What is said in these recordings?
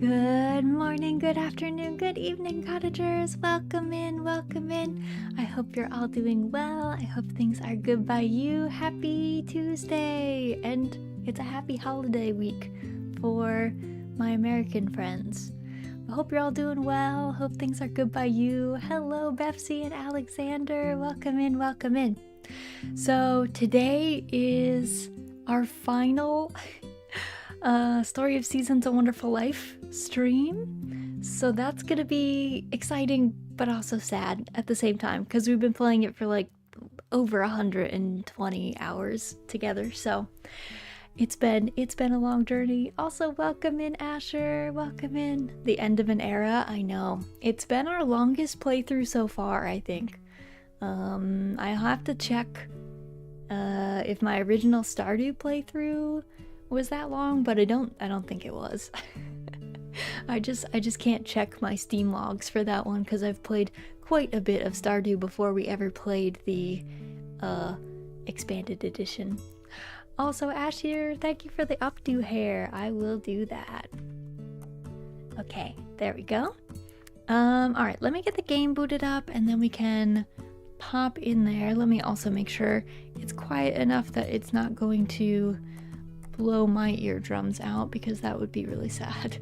Good morning, good afternoon, good evening, cottagers. Welcome in, welcome in. I hope you're all doing well. I hope things are good by you. Happy Tuesday! And it's a happy holiday week for my American friends. I hope you're all doing well. Hope things are good by you. Hello, Betsy and Alexander. Welcome in, welcome in. So today is our final Story of Seasons: A Wonderful Life stream. So that's gonna be exciting but also sad at the same time because we've been playing it for like over 120 hours together. So it's been a long journey. Also, welcome in, Asher. Welcome in. The end of an era. I know. It's been our longest playthrough so far, I think. I'll have to check if my original Stardew playthrough was that long, but I don't think it was. I just can't check my Steam logs for that one because I've played quite a bit of Stardew before we ever played the expanded edition. Also, Asher, thank you for the updo hair. I will do that. Okay, there we go. Alright, let me get the game booted up and then we can pop in there. Let me also make sure it's quiet enough that it's not going to blow my eardrums out because that would be really sad.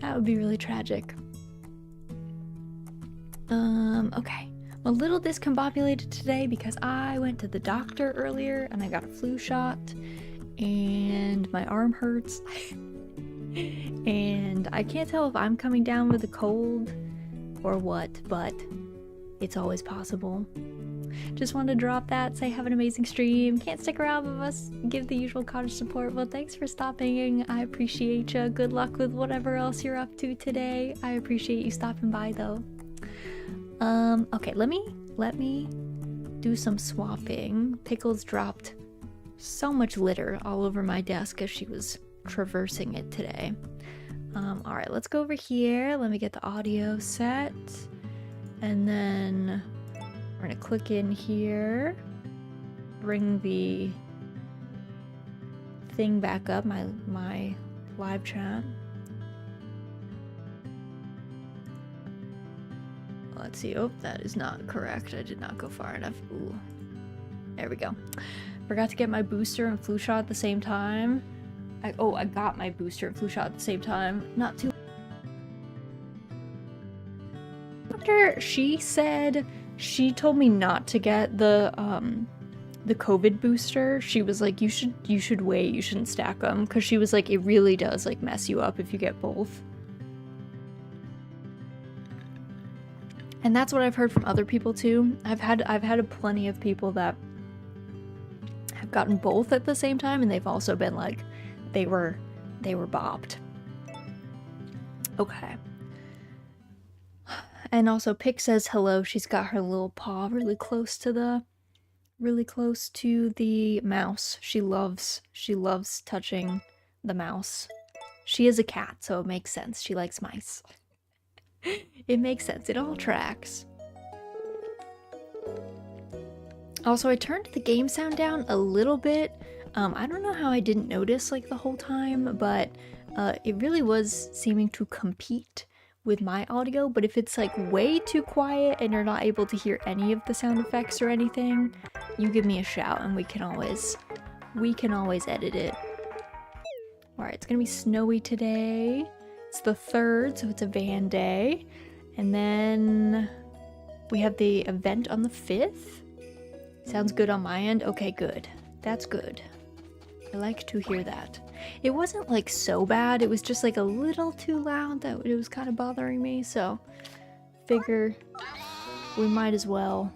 That would be really tragic. Okay. I'm a little discombobulated today because I went to the doctor earlier and I got a flu shot and my arm hurts. And I can't tell if I'm coming down with a cold or what, but it's always possible. Just wanted to drop that, say have an amazing stream. Can't stick around with us, give the usual cottage support. Well, thanks for stopping. I appreciate you. Good luck with whatever else you're up to today. I appreciate you stopping by though. Okay, let me do some swapping. Pickles dropped so much litter all over my desk as she was traversing it today. Alright, let's go over here. Let me get the audio set. And then we're gonna click in here, bring the thing back up, my live chat. Let's see. Oh, that is not correct. I did not go far enough. Ooh. There we go. Forgot to get my booster and flu shot at the same time. I got my booster and flu shot at the same time. Not too. Doctor, she said she told me not to get the COVID booster. She was like, you should wait. You shouldn't stack them because she was like, it really does like mess you up if you get both. And that's what I've heard from other people too. I've had plenty of people that have gotten both at the same time, and they've also been like, they were bopped. Okay. And also Pick says hello. She's got her little paw really close to the mouse. She loves touching the mouse. She is a cat, so it makes sense. She likes mice. It makes sense. It all tracks. Also, I turned the game sound down a little bit. I don't know how I didn't notice like the whole time, but it really was seeming to compete with my audio. But if it's like way too quiet and you're not able to hear any of the sound effects or anything, you give me a shout and we can always edit it. All right, it's gonna be snowy today. It's the 3rd, so it's a van day. And then we have the event on the 5th. Sounds good on my end. Okay, good. That's good. I like to hear that. It wasn't like so bad. It was just like a little too loud that it was kind of bothering me. So figure we might as well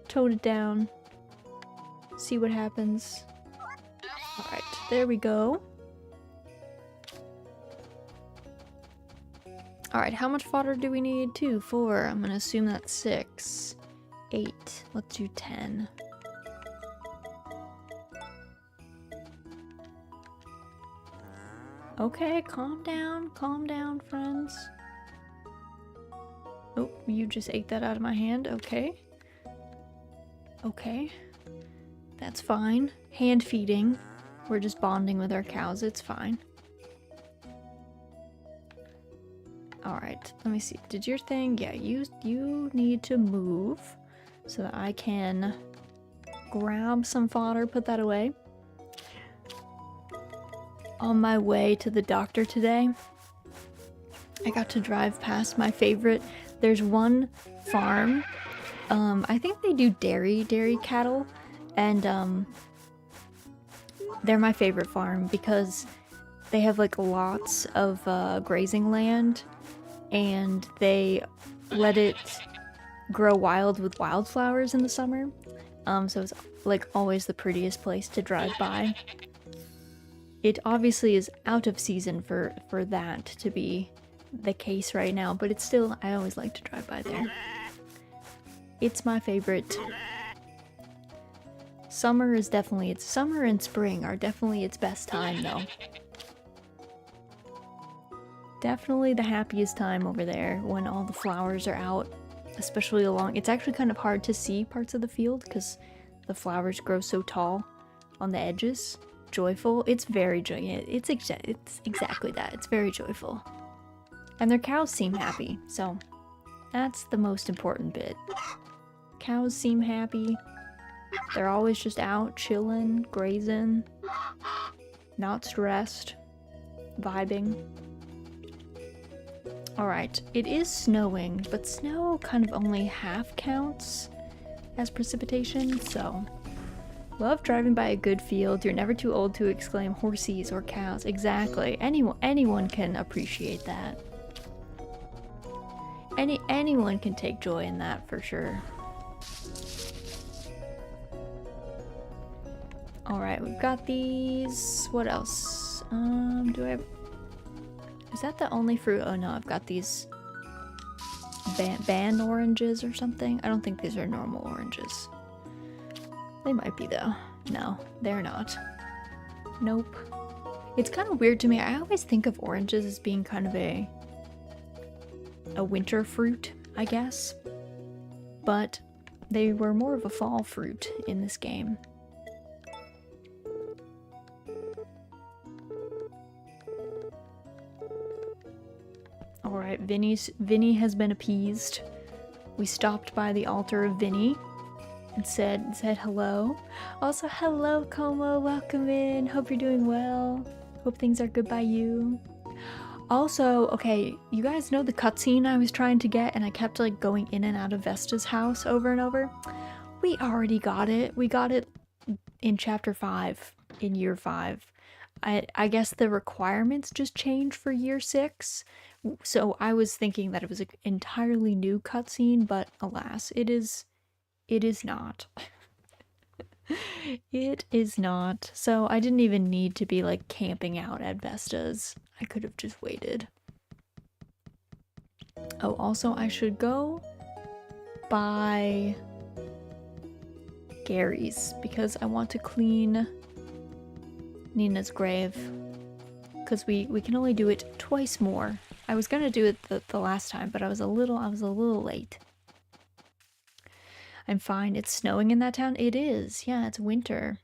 tone it down. See what happens. All right, there we go. Alright, how much fodder do we need? 2, 4. I'm gonna assume that's 6. 8. Let's do 10. Okay, calm down, friends. Oh, you just ate that out of my hand. Okay. Okay. That's fine. Hand feeding. We're just bonding with our cows. It's fine. Alright, let me see. Did your thing? Yeah, you need to move so that I can grab some fodder, put that away. On my way to the doctor today, I got to drive past my favorite. There's one farm. I think they do dairy cattle, and they're my favorite farm because they have like lots of grazing land, and they let it grow wild with wildflowers in the summer. So it's like always the prettiest place to drive by. It obviously is out of season for that to be the case right now, but it's still, I always like to drive by there. It's my favorite. Summer and spring are definitely its best time though. Definitely the happiest time over there when all the flowers are out, especially along. It's actually kind of hard to see parts of the field because the flowers grow so tall on the edges. Joyful. It's very joyful. It's exactly that. It's very joyful. And their cows seem happy, so that's the most important bit. Cows seem happy. They're always just out, chilling, grazing, not stressed, vibing. Alright, it is snowing, but snow kind of only half counts as precipitation, so love driving by a good field. You're never too old to exclaim horsies or cows. Exactly. Anyone can appreciate that. Anyone can take joy in that for sure. Alright, we've got these. What else? Do I have... Is that the only fruit? Oh no, I've got these band oranges or something. I don't think these are normal oranges. They might be though. No, they're not. Nope. It's kind of weird to me. I always think of oranges as being kind of a winter fruit, I guess. But they were more of a fall fruit in this game. Alright, Vinny has been appeased. We stopped by the altar of Vinny and said hello. Also, hello Como, welcome in. Hope you're doing well. Hope things are good by you. Also, okay, you guys know the cutscene I was trying to get and I kept like going in and out of Vesta's house over and over? We already got it. We got it in chapter 5, in year 5. I guess the requirements just changed for year 6. So I was thinking that it was an entirely new cutscene, but alas, it is not. It is not. So I didn't even need to be like camping out at Vesta's. I could have just waited. Oh, also I should go by Gary's because I want to clean Nina's grave. Because we can only do it twice more. I was gonna do it the last time, but I was a little late. I'm fine. It's snowing in that town? It is. Yeah, it's winter.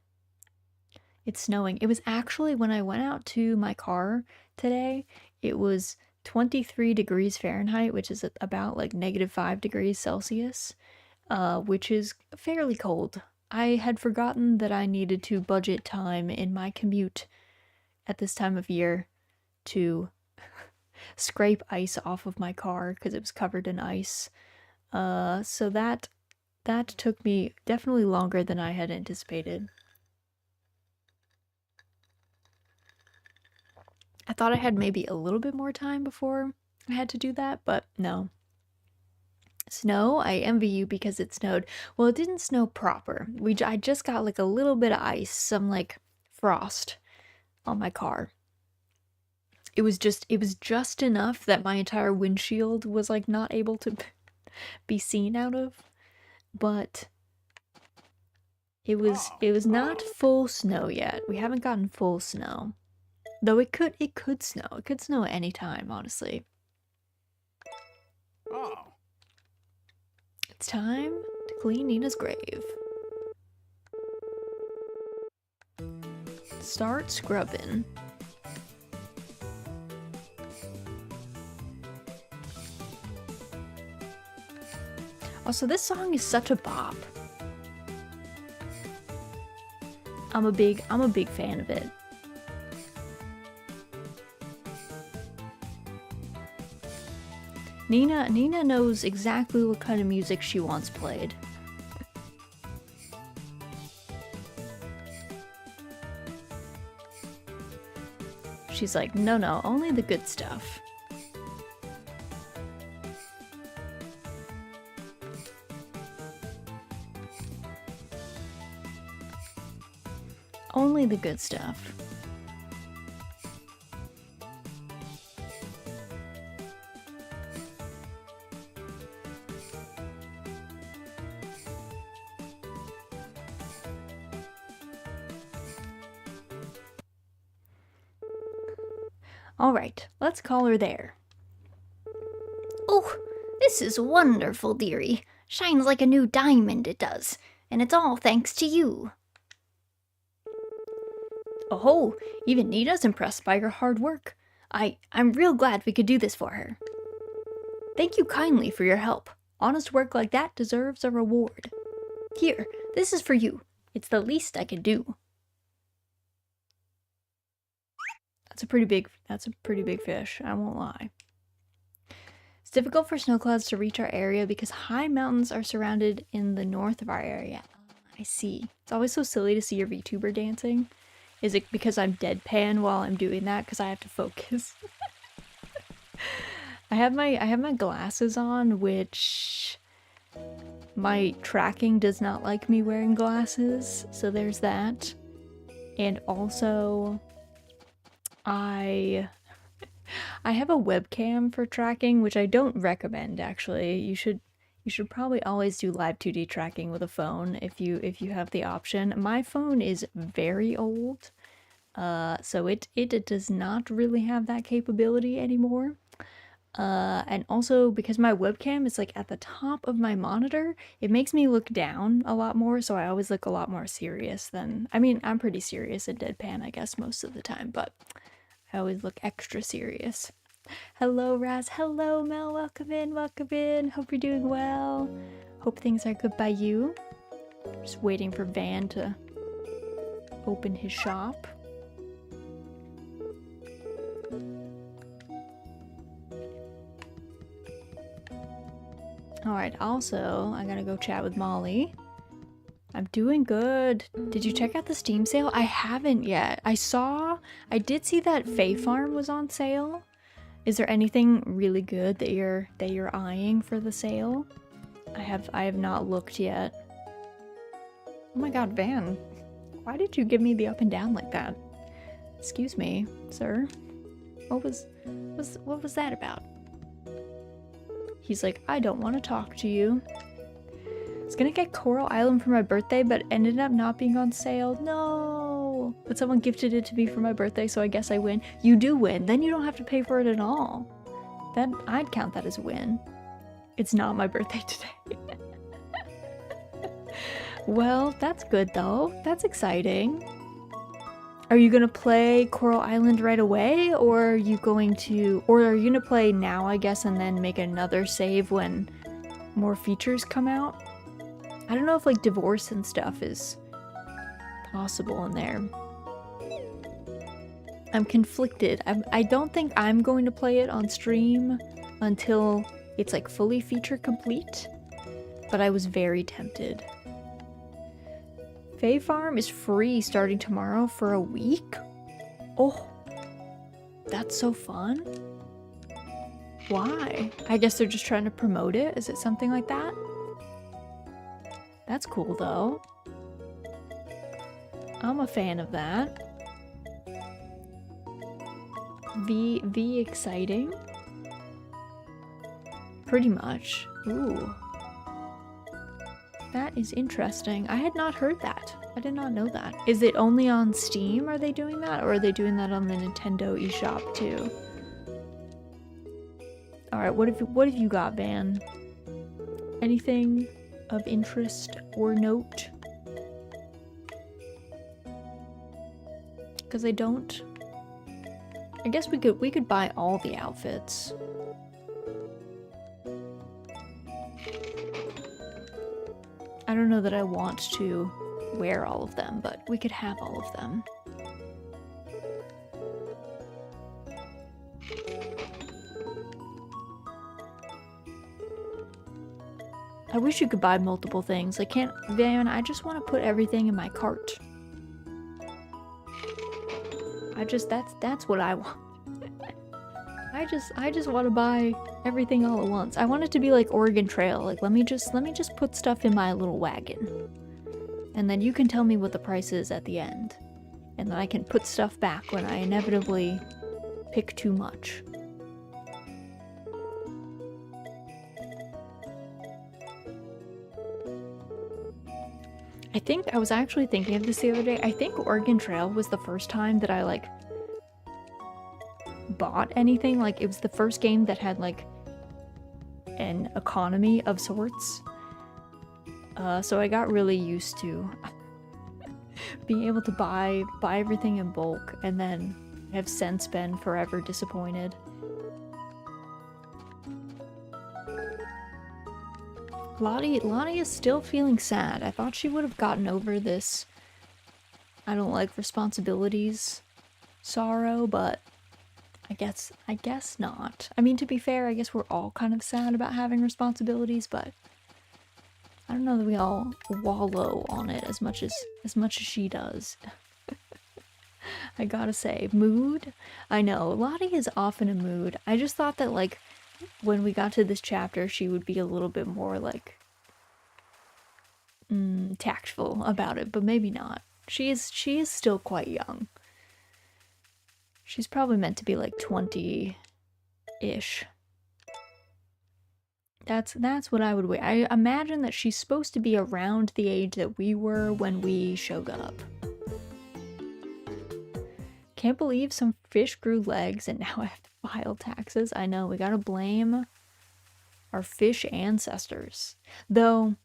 It's snowing. It was actually, when I went out to my car today, it was 23 degrees Fahrenheit, which is about like -5 degrees Celsius, which is fairly cold. I had forgotten that I needed to budget time in my commute at this time of year to scrape ice off of my car because it was covered in ice. So that took me definitely longer than I had anticipated. I thought I had maybe a little bit more time before I had to do that, but no. Snow, I envy you because it snowed. Well, it didn't snow proper. I just got like a little bit of ice, some like frost on my car. It was just enough that my entire windshield was like not able to be seen out of, but it was not full snow yet. We haven't gotten full snow. Though it could snow. It could snow at any time, honestly. Oh. It's time to clean Nina's grave. Start scrubbing. Also, this song is such a bop. I'm a big fan of it. Nina knows exactly what kind of music she wants played. She's like, no, only the good stuff. Only the good stuff. Alright, let's call her there. Oh, this is wonderful, dearie. Shines like a new diamond, it does. And it's all thanks to you. Oh, even Nina's impressed by your hard work. I'm real glad we could do this for her. Thank you kindly for your help. Honest work like that deserves a reward. Here, this is for you. It's the least I can do. That's a pretty big fish, I won't lie. It's difficult for snow clouds to reach our area because high mountains are surrounded in the north of our area. I see. It's always so silly to see your VTuber dancing. Is it because I'm deadpan while I'm doing that? Because I have to focus. I have my glasses on, which my tracking does not like me wearing glasses, so there's that. And also, I have a webcam for tracking, which I don't recommend actually. You should probably always do live 2D tracking with a phone if you have the option. My phone is very old, so it does not really have that capability anymore. And also because my webcam is like at the top of my monitor, it makes me look down a lot more, so I always look a lot more serious than, I mean, I'm pretty serious and deadpan, I guess, most of the time, but I always look extra serious. Hello, Raz. Hello, Mel. Welcome in. Welcome in. Hope you're doing well. Hope things are good by you. Just waiting for Van to open his shop. Alright, also, I gotta go chat with Molly. I'm doing good. Did you check out the Steam sale? I haven't yet. I did see that Fae Farm was on sale. Is there anything really good that you're eyeing for the sale? I have not looked yet. Oh my god, Van. Why did you give me the up and down like that? Excuse me, sir. What was that about? He's like, I don't want to talk to you. I was gonna get Coral Island for my birthday, but ended up not being on sale. No! But someone gifted it to me for my birthday, so I guess I win. You do win. Then you don't have to pay for it at all. Then I'd count that as a win. It's not my birthday today. Well, that's good though. That's exciting. Are you gonna play Coral Island right away, or are you gonna play now, I guess, and then make another save when more features come out? I don't know if like divorce and stuff is possible in there. I'm conflicted. I don't think I'm going to play it on stream until it's like fully feature complete, but I was very tempted. Fae Farm is free starting tomorrow for a week? Oh, that's so fun. Why? I guess they're just trying to promote it? Is it something like that? That's cool though. I'm a fan of that. V exciting. Pretty much. Ooh. That is interesting. I had not heard that. I did not know that. Is it only on Steam are they doing that? Or are they doing that on the Nintendo eShop too? Alright, what have you got, Van? Anything of interest or note? Because I don't... I guess we could buy all the outfits. don't know that I want to wear all of them, but we could have all of them. I wish you could buy multiple things. I can't, Van, I just want to put everything in my cart. That's what I want. I just want to buy everything all at once. I want it to be like Oregon Trail. Like, let me just put stuff in my little wagon. And then you can tell me what the price is at the end. And then I can put stuff back when I inevitably pick too much. I think I was actually thinking of this the other day. I think Oregon Trail was the first time that I like bought anything. Like, it was the first game that had like an economy of sorts. So I got really used to being able to buy everything in bulk and then have since been forever disappointed. Lottie is still feeling sad. I thought she would have gotten over this I don't like responsibilities sorrow, but I guess not. I mean, to be fair, I guess we're all kind of sad about having responsibilities, but I don't know that we all wallow on it as much as she does. I gotta say, mood? I know, Lottie is often a mood. I just thought that, like, when we got to this chapter, she would be a little bit more, like, tactful about it, but maybe not. She is still quite young. She's probably meant to be, like, 20-ish. That's what I would wait. I imagine that she's supposed to be around the age that we were when we showed up. Can't believe some fish grew legs and now I have to file taxes. I know, we gotta blame our fish ancestors. Though,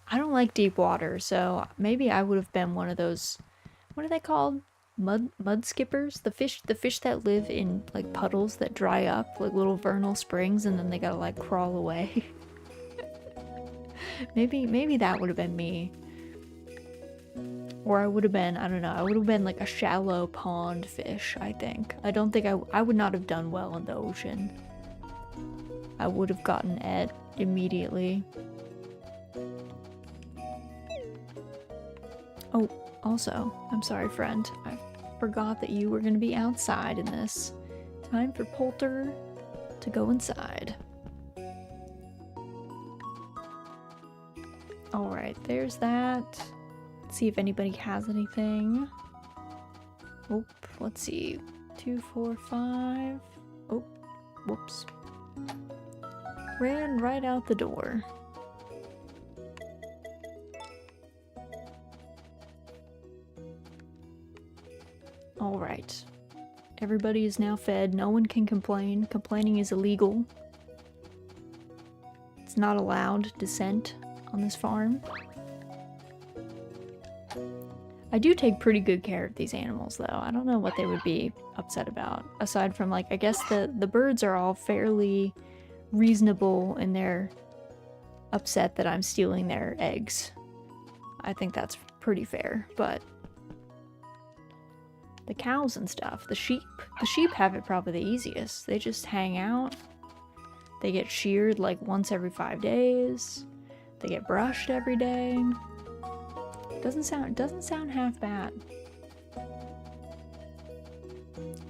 I don't like deep water, so maybe I would have been one of those, what are they called? Mud skippers? The fish that live in like puddles that dry up, like little vernal springs, and then they gotta like crawl away. maybe that would have been me. Or I would have been, I don't know, I would have been like a shallow pond fish, I think. I don't think I would not have done well in the ocean. I would have gotten et immediately. Oh, also, I'm sorry, friend. I forgot that you were going to be outside in this. Time for Poulter to go inside. Alright, there's that. Let's see if anybody has anything. Oh, let's see. 2, 4, 5. Oh, whoops. Ran right out the door. Alright. Everybody is now fed. No one can complain. Complaining is illegal. It's not allowed dissent on this farm. I do take pretty good care of these animals, though. I don't know what they would be upset about. Aside from, like, I guess the birds are all fairly reasonable in their upset that I'm stealing their eggs. I think that's pretty fair, but the cows and stuff, the sheep have it probably the easiest. They just hang out. They get sheared like once every 5 days. They get brushed every day. Doesn't sound half bad.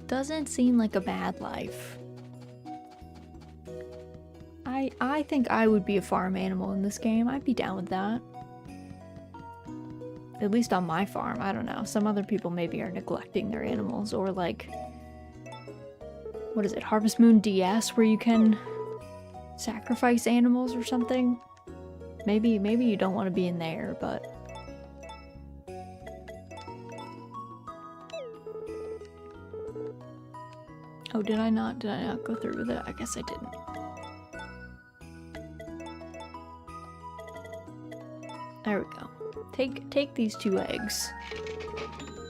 Doesn't seem like a bad life. I think I would be a farm animal in this game. I'd be down with that. At least on my farm. I don't know. Some other people maybe are neglecting their animals, or like, what is it, Harvest Moon DS, where you can sacrifice animals or something? Maybe you don't want to be in there, but oh, did I not go through with it? I guess I didn't. There we go. Take these 2 eggs.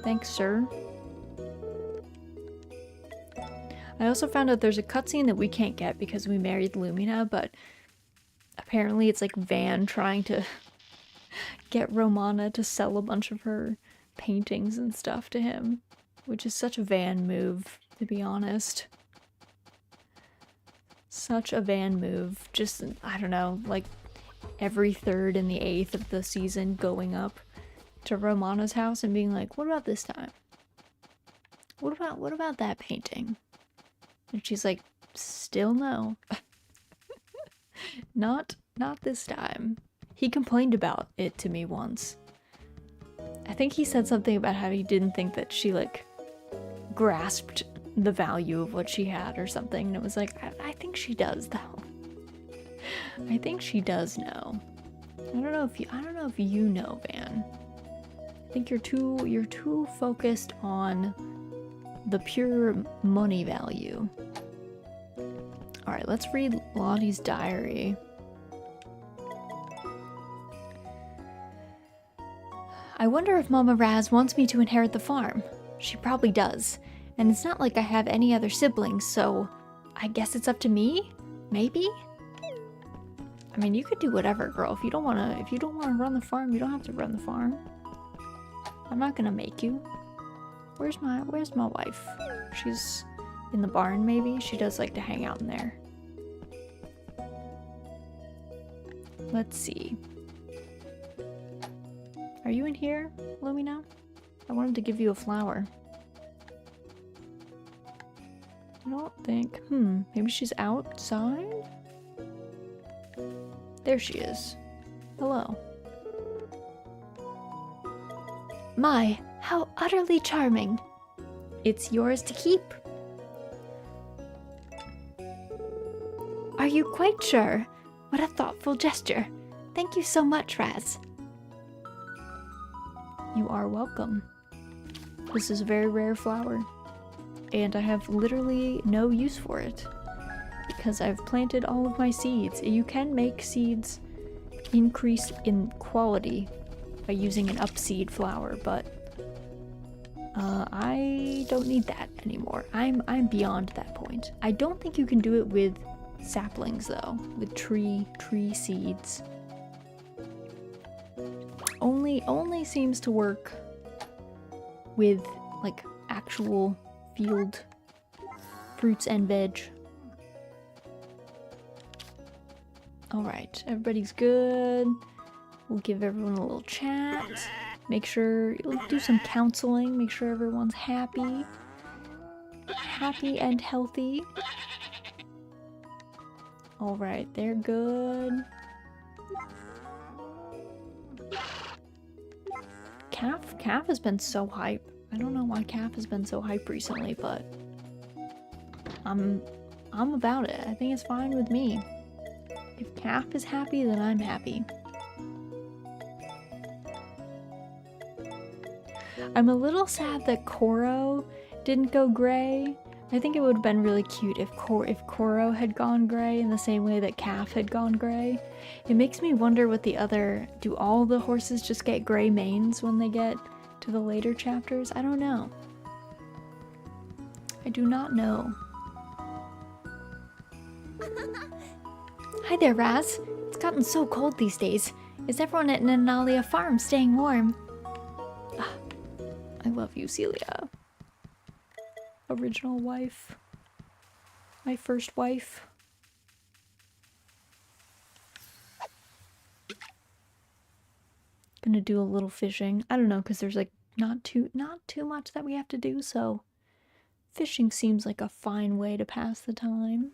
Thanks, sir. I also found out there's a cutscene that we can't get because we married Lumina, but apparently it's like Van trying to get Romana to sell a bunch of her paintings and stuff to him, which is such a Van move, to be honest. Such a Van move. Just, I don't know, like every 3rd and the 8th of the season going up to Romana's house and being like, what about this time? What about that painting? And she's like, still no. Not this time. He complained about it to me once. I think he said something about how he didn't think that she like grasped the value of what she had or something. And it was like, I think she does though. I think she does know. I don't know if you know, Van. I think you're too focused on the pure money value. Alright, let's read Lottie's diary. I wonder if Mama Raz wants me to inherit the farm. She probably does. And it's not like I have any other siblings, so I guess it's up to me? Maybe? I mean, you could do whatever, girl. If you don't wanna run the farm, you don't have to run the farm. I'm not gonna make you. Where's my wife? She's in the barn, maybe? She does like to hang out in there. Let's see. Are you in here, Lumina? I wanted to give you a flower. I don't think... maybe she's outside? There she is. Hello. My, how utterly charming. It's yours to keep. Are you quite sure? What a thoughtful gesture. Thank you so much, Raz. You are welcome. This is a very rare flower, and I have literally no use for it because I've planted all of my seeds. You can make seeds increase in quality by using an upseed flower, but I don't need that anymore. I'm beyond that point. I don't think you can do it with saplings though, with tree seeds. Only seems to work with like actual field fruits and veg. Alright, everybody's good. We'll give everyone a little chat. Make sure, do some counseling, make sure everyone's happy. Happy and healthy. Alright, they're good. Calf has been so hype. I don't know why Calf has been so hype recently, but I'm about it. I think it's fine with me. If Calf is happy, then I'm happy. I'm a little sad that Koro didn't go gray. I think it would have been really cute if Koro had gone gray in the same way that Calf had gone gray. It makes me wonder what the other... Do all the horses just get gray manes when they get to the later chapters? I don't know. I do not know. Hi there, Raz. It's gotten so cold these days. Is everyone at Nanalia Farm staying warm? Ah, I love you, Celia. Original wife. My first wife. Gonna do a little fishing. I don't know, because there's like not too much that we have to do, so fishing seems like a fine way to pass the time.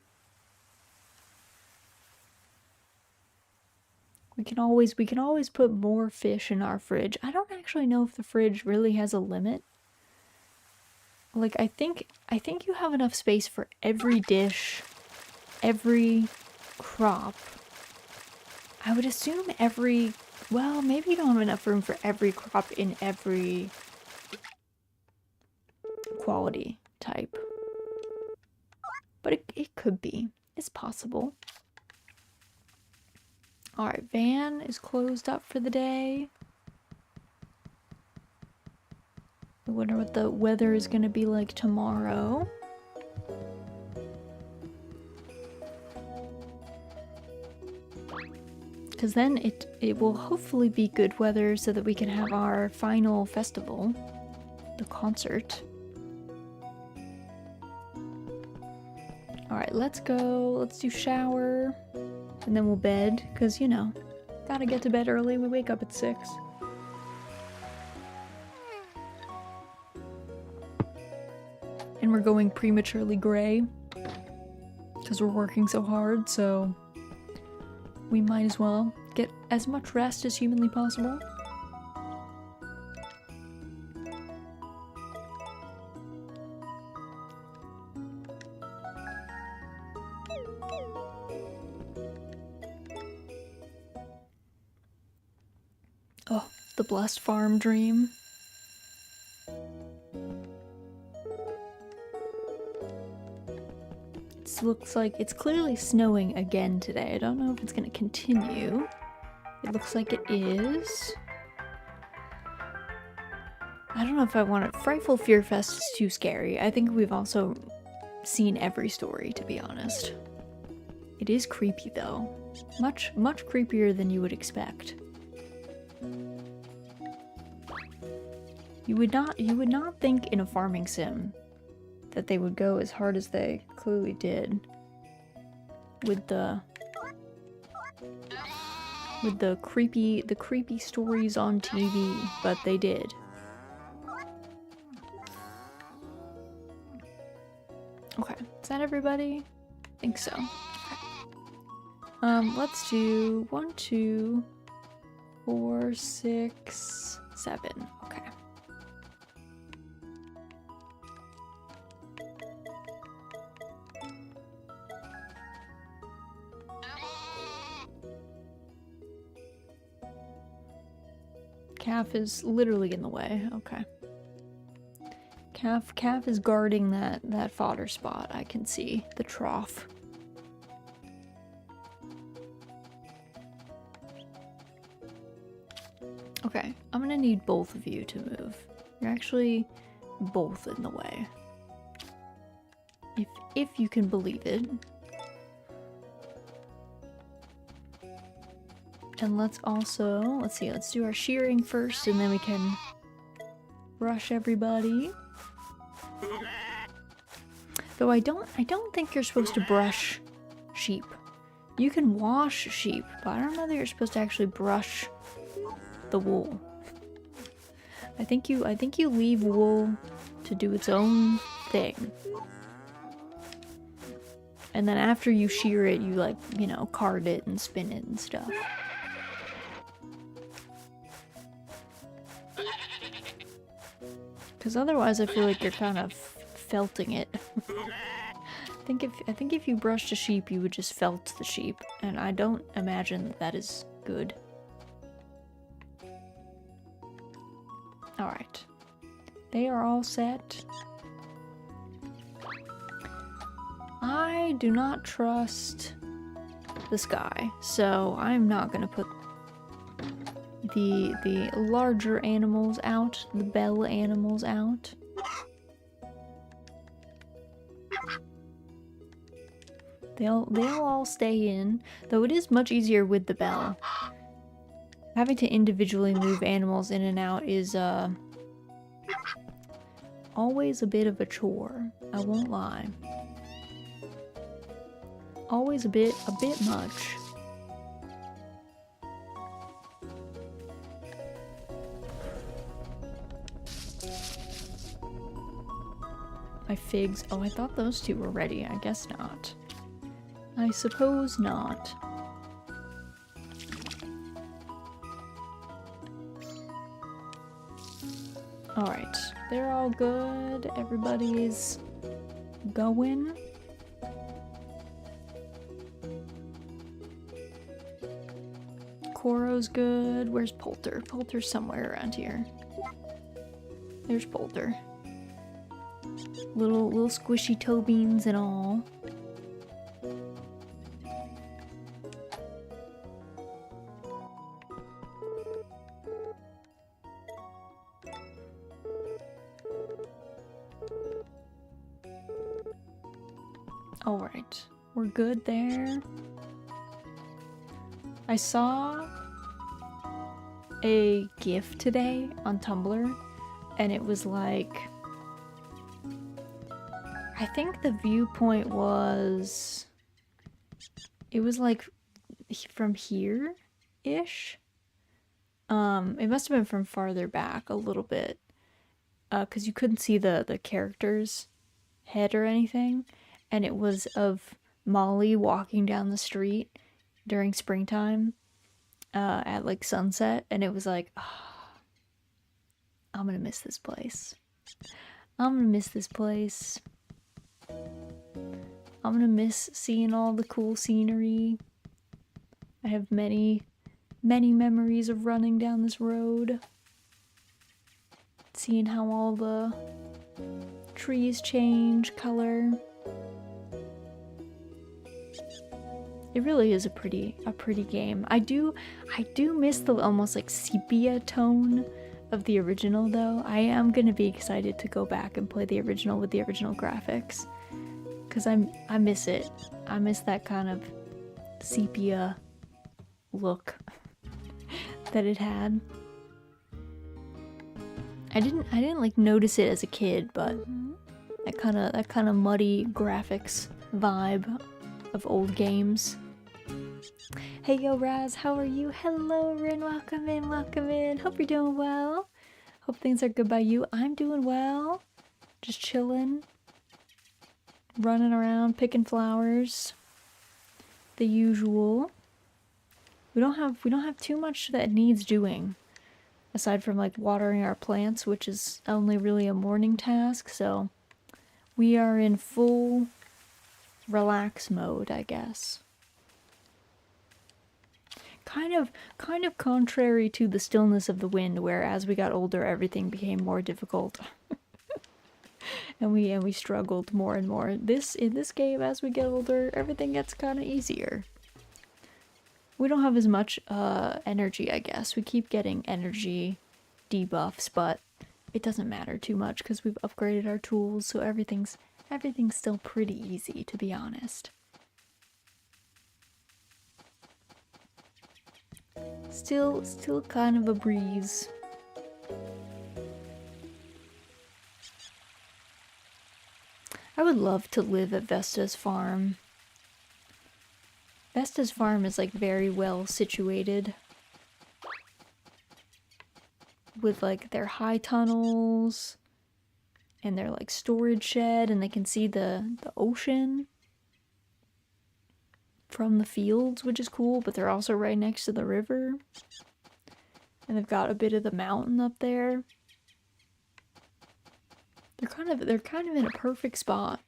We can always put more fish in our fridge. I don't actually know if the fridge really has a limit. Like, I think you have enough space for every dish, every crop. I would assume well, maybe you don't have enough room for every crop in every quality type. But it could be. It's possible. Alright, Van is closed up for the day. I wonder what the weather is going to be like tomorrow. Because then it will hopefully be good weather so that we can have our final festival, the concert. Alright, let's go. Let's do shower. And then we'll bed. Because, you know, gotta get to bed early. We wake up at 6. And we're going prematurely gray. Because we're working so hard, so we might as well get as much rest as humanly possible. Oh, the blessed farm dream. It looks like it's clearly snowing again today. I don't know if it's gonna continue. It looks like it is. I don't know if I want it. Frightful Fear Fest is too scary. I think we've also seen every story, to be honest. It is creepy though. Much creepier than you would expect. You would not think in a farming sim that they would go as hard as they clearly did with the creepy stories on TV, but they did. Okay, is that everybody? I think so. Okay. Let's do 1, 2, 4, 6, 7. Okay. Calf is literally in the way. Okay. Calf is guarding that fodder spot. I can see the trough. Okay, I'm gonna need both of you to move. You're actually both in the way. If you can believe it. And let's do our shearing first, and then we can brush everybody. Though I don't think you're supposed to brush sheep. You can wash sheep, but I don't know that you're supposed to actually brush the wool. I think you leave wool to do its own thing. And then after you shear it, you like, you know, card it and spin it and stuff. Because otherwise I feel like you're kind of felting it. I think if you brushed a sheep, you would just felt the sheep, and I don't imagine that is good. Alright. They are all set. I do not trust the sky, so I'm not gonna put the larger animals out, the bell animals out. They'll all stay in, though it is much easier with the bell. Having to individually move animals in and out is always a bit of a chore, I won't lie. Always a bit much. My figs. Oh, I thought those two were ready. I guess not. I suppose not. Alright, they're all good. Everybody's going. Koro's good. Where's Poulter? Poulter's somewhere around here. There's Poulter. Little squishy toe beans and all. Alright, we're good there. I saw a GIF today on Tumblr, and it was like, I think the viewpoint was, it was like from here-ish. It must have been from farther back a little bit, because you couldn't see the character's head or anything, and it was of Molly walking down the street during springtime at like sunset, and it was like, oh, I'm gonna miss this place. I'm gonna miss this place. I'm gonna miss seeing all the cool scenery. I have many, many memories of running down this road, seeing how all the trees change color. It really is a pretty game. I do miss the almost like sepia tone of the original though. I am gonna be excited to go back and play the original with the original graphics, because I miss it. I miss that kind of sepia look that it had. I didn't like notice it as a kid, but that kind of muddy graphics vibe of old games. Hey yo Raz, how are you? Hello Rin, welcome in, welcome in. Hope you're doing well. Hope things are good by you. I'm doing well. Just chilling. Running around, picking flowers. The usual. We don't have too much that needs doing. Aside from like watering our plants, which is only really a morning task, so we are in full relax mode, I guess. Kind of contrary to the stillness of the wind, where as we got older everything became more difficult. and we struggled more and more. In this game, as we get older, everything gets kind of easier. We don't have as much energy, I guess. We keep getting energy debuffs, but it doesn't matter too much because we've upgraded our tools, so everything's still pretty easy, to be honest. Still kind of a breeze. I would love to live at Vesta's farm. Vesta's farm is like very well situated, with like their high tunnels and their like storage shed, and they can see the ocean from the fields, which is cool, but they're also right next to the river. And they've got a bit of the mountain up there. They're kind of in a perfect spot.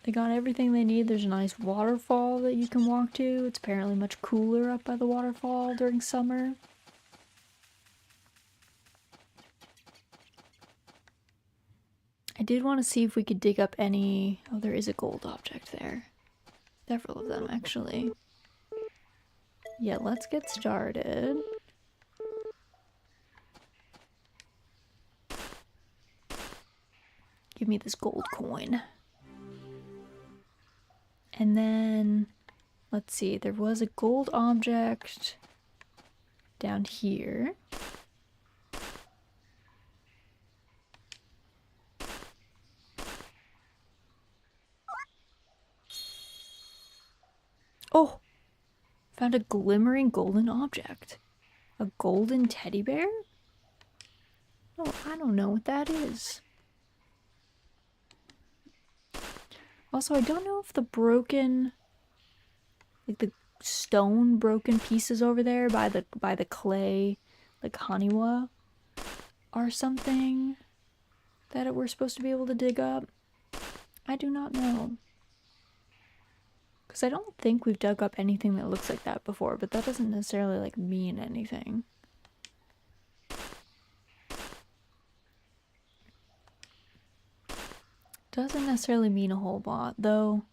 They got everything they need. There's a nice waterfall that you can walk to. It's apparently much cooler up by the waterfall during summer. I did want to see if we could dig up any... Oh, there is a gold object there. Several of them, actually. Yeah, let's get started. Give me this gold coin. And then, let's see, there was a gold object down here. Oh! Found a glimmering golden object. A golden teddy bear? Oh, I don't know what that is. Also, I don't know if the broken, like the stone broken pieces over there by the clay, like Haniwa, are something that we're supposed to be able to dig up. I do not know. Because I don't think we've dug up anything that looks like that before, but that doesn't necessarily like mean anything. Doesn't necessarily mean a whole lot, though.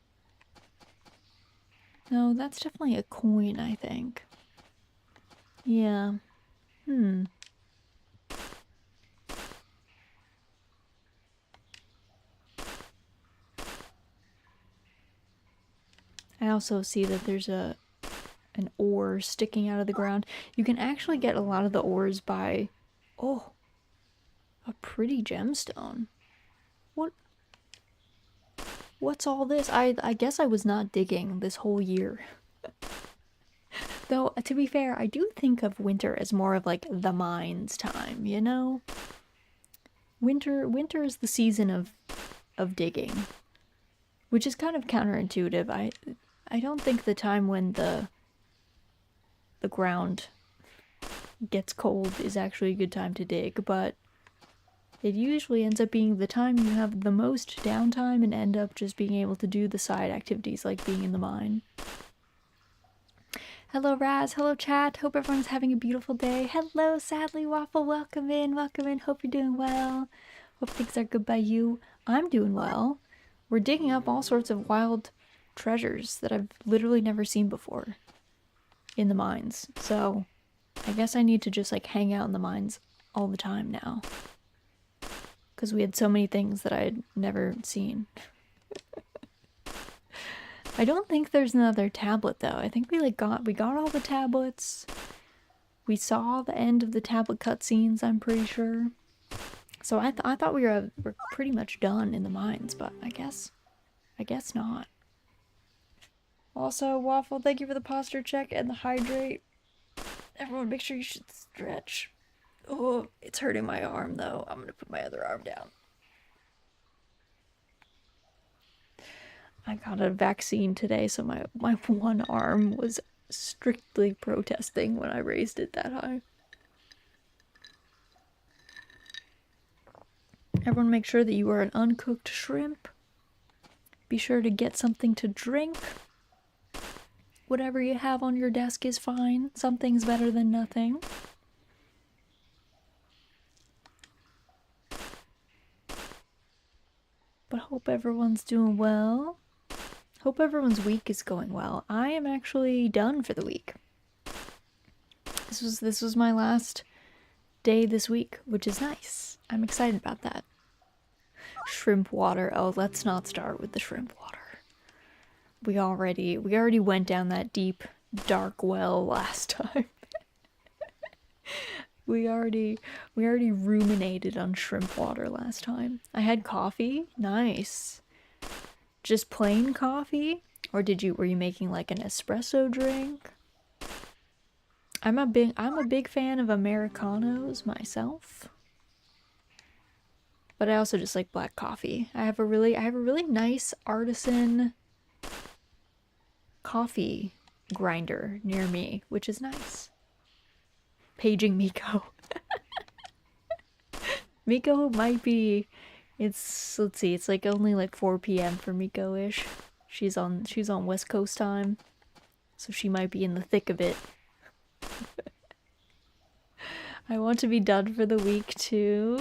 No, that's definitely a coin, I think. Yeah. I also see that there's an ore sticking out of the ground. You can actually get a lot of the ores by... Oh, a pretty gemstone. What's all this? I guess I was not digging this whole year. Though, to be fair, I do think of winter as more of like the mines time, you know? Winter is the season of digging, which is kind of counterintuitive. I don't think the time when the ground gets cold is actually a good time to dig, but it usually ends up being the time you have the most downtime and end up just being able to do the side activities like being in the mine. Hello Raz, hello chat, hope everyone's having a beautiful day. Hello Sadly Waffle, welcome in, hope you're doing well. Hope things are good by you. I'm doing well. We're digging up all sorts of wild treasures that I've literally never seen before in the mines. So I guess I need to just like hang out in the mines all the time now, because we had so many things that I had never seen. I don't think there's another tablet though. I think we got all the tablets. We saw the end of the tablet cutscenes, I'm pretty sure. So I thought we were pretty much done in the mines, but I guess not. Also, Waffle, thank you for the posture check and the hydrate. Everyone, make sure you should stretch. Oh, it's hurting my arm though. I'm gonna put my other arm down. I got a vaccine today, so my one arm was strictly protesting when I raised it that high. Everyone make sure that you are an uncooked shrimp. Be sure to get something to drink. Whatever you have on your desk is fine. Something's better than nothing. But hope everyone's doing well. Hope everyone's week is going well. I am actually done for the week. This was my last day this week, which is nice. I'm excited about that. Shrimp water. Oh, let's not start with the shrimp water. We already went down that deep, dark well last time. We already ruminated on shrimp water last time. I had coffee. Nice. Just plain coffee? Or were you making like an espresso drink? I'm a big fan of Americanos myself. But I also just like black coffee. I have a really nice artisan coffee grinder near me, which is nice. Paging Miko. Miko might be, let's see, it's like only like 4 p.m. for Miko-ish. She's on West Coast time, so she might be in the thick of it. I want to be done for the week too.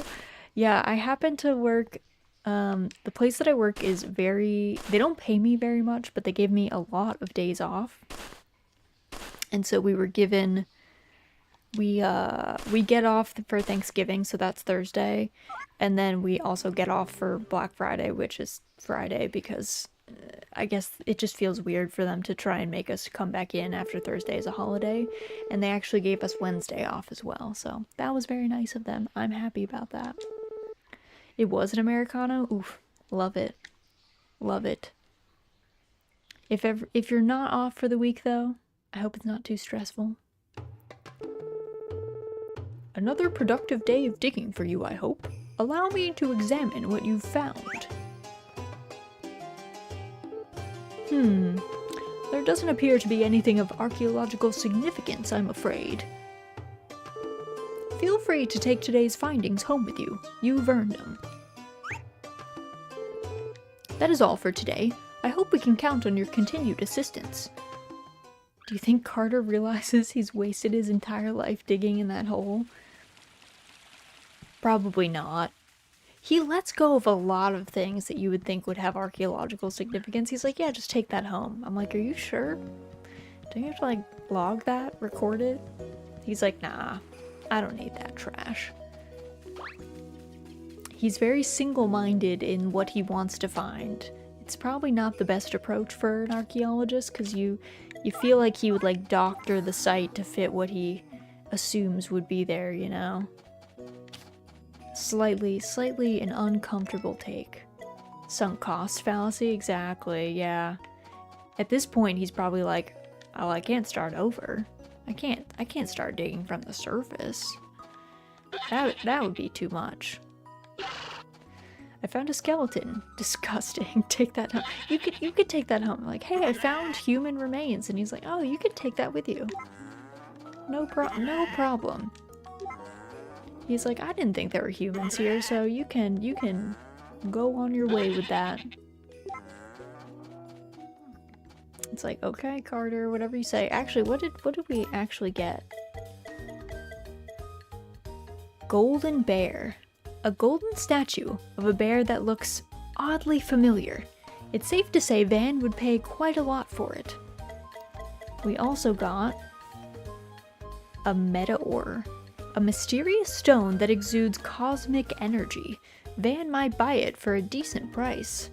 Yeah, I happen to work, the place that I work is they don't pay me very much, but they give me a lot of days off. And so we were given, we get off for Thanksgiving, so that's Thursday. And then we also get off for Black Friday, which is Friday, because I guess it just feels weird for them to try and make us come back in after Thursday is a holiday. And they actually gave us Wednesday off as well, so that was very nice of them. I'm happy about that. It was an Americano. Oof, love it. Love it. If you're not off for the week though, I hope it's not too stressful. Another productive day of digging for you, I hope. Allow me to examine what you've found. There doesn't appear to be anything of archaeological significance, I'm afraid. Feel free to take today's findings home with you. You've earned them. That is all for today. I hope we can count on your continued assistance. Do you think Carter realizes he's wasted his entire life digging in that hole? Probably not. He lets go of a lot of things that you would think would have archaeological significance. He's like, yeah, just take that home. I'm like, are you sure? Don't you have to like log that, record it? He's like, nah, I don't need that trash. He's very single-minded in what he wants to find. it's probably not the best approach for an archaeologist, because you feel like he would like doctor the site to fit what he assumes would be there, you know? Slightly an uncomfortable take. Sunk cost fallacy, exactly, yeah. At this point, he's probably like, oh, I can't start over. I can't start digging from the surface. That would be too much. I found a skeleton. Disgusting. Take that home. You could take that home. Like, hey, I found human remains, and he's like, oh, you could take that with you. No problem. He's like, I didn't think there were humans here, so you can go on your way with that. It's like, okay, Carter, whatever you say. Actually, what did we actually get? Golden bear. A golden statue of a bear that looks oddly familiar. It's safe to say Van would pay quite a lot for it. We also got a meteor. A mysterious stone that exudes cosmic energy. Van might buy it for a decent price.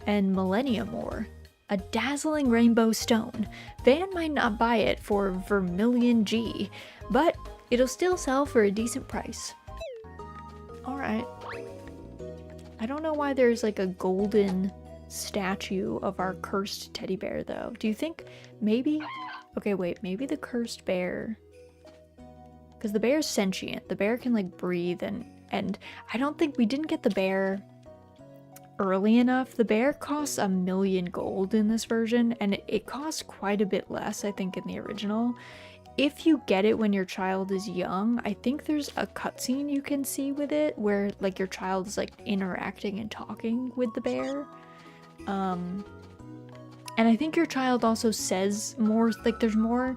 And Millennium ore. A dazzling rainbow stone. Van might not buy it for Vermilion G, but it'll still sell for a decent price. Alright. I don't know why there's like a golden statue of our cursed teddy bear though. Do you think maybe... Okay, wait, maybe the cursed bear... Because the bear's sentient. The bear can like breathe and I don't think we didn't get the bear early enough. The bear costs 1,000,000 gold in this version, and it costs quite a bit less, I think, in the original. If you get it when your child is young, I think there's a cutscene you can see with it where like your child is like interacting and talking with the bear. And I think your child also says more, like there's more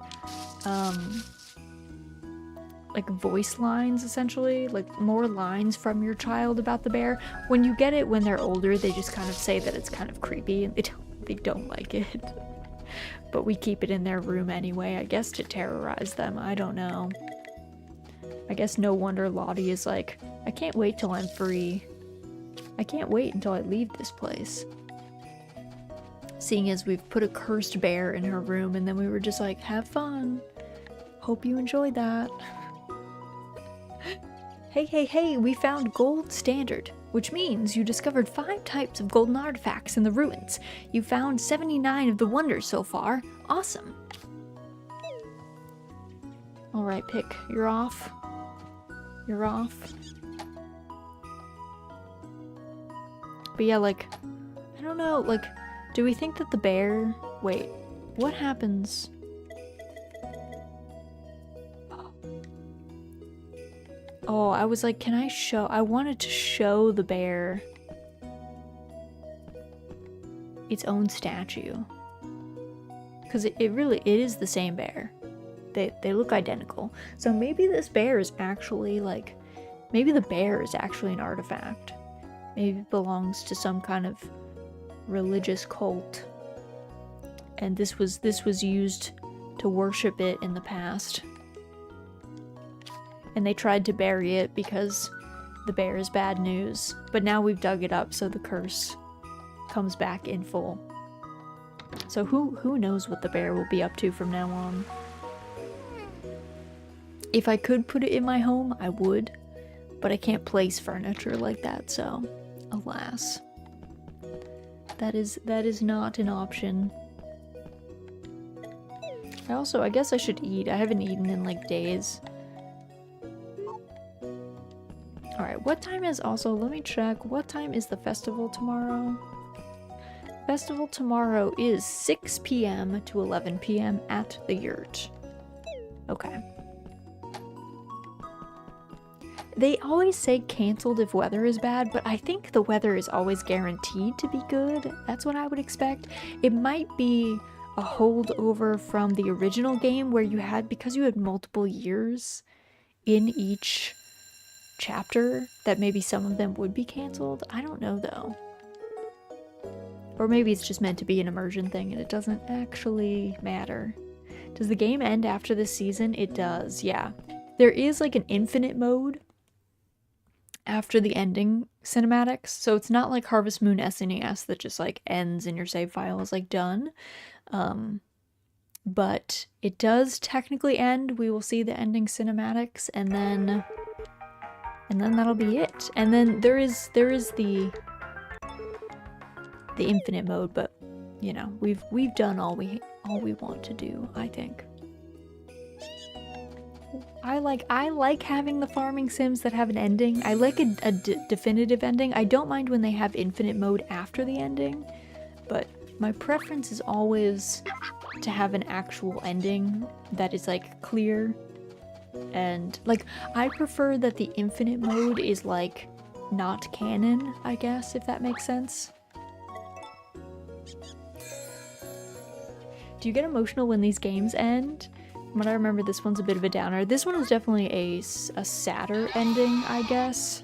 like voice lines, essentially, like more lines from your child about the bear. When you get it when they're older, they just kind of say that it's kind of creepy and they don't like it. But we keep it in their room anyway, I guess to terrorize them. I don't know. I guess no wonder Lottie is like, I can't wait till I'm free. I can't wait until I leave this place. Seeing as we've put a cursed bear in her room and then we were just like, have fun. Hope you enjoyed that. Hey, we found gold standard, which means you discovered 5 types of golden artifacts in the ruins. You found 79 of the wonders so far. Awesome. Alright, Pick, you're off. You're off. But yeah, like, I don't know, like, do we think that the bear... Wait, what happens... Oh, I was like, can I show... I wanted to show the bear its own statue. Because it is the same bear. They look identical. So maybe this bear is actually, like... Maybe the bear is actually an artifact. Maybe it belongs to some kind of religious cult. And this was used to worship it in the past. And they tried to bury it because the bear is bad news. But now we've dug it up so the curse comes back in full. So who knows what the bear will be up to from now on. If I could put it in my home, I would. But I can't place furniture like that, so alas. That is not an option. I guess I should eat. I haven't eaten in like days. Alright, what time is also, let me check, what time is the festival tomorrow? Festival tomorrow is 6 p.m. to 11 p.m. at the yurt. Okay. They always say canceled if weather is bad, but I think the weather is always guaranteed to be good. That's what I would expect. It might be a holdover from the original game where you had, because you had multiple years in each chapter, that maybe some of them would be canceled. I don't know though. Or maybe it's just meant to be an immersion thing and it doesn't actually matter. Does the game end after this season? It does, yeah. There is like an infinite mode after the ending cinematics. So it's not like Harvest Moon SNES that just like ends and your save file is like done. But it does technically end. We will see the ending cinematics, and then that'll be it. And then there is the infinite mode, but you know, we've done all we want to do, I think. I like having the farming sims that have an ending. I like a definitive ending. I don't mind when they have infinite mode after the ending, but my preference is always to have an actual ending that is like clear. And like, I prefer that the infinite mode is like not canon, I guess, if that makes sense. Do you get emotional when these games end? From what I remember, this one's a bit of a downer. This one is definitely a sadder ending, I guess.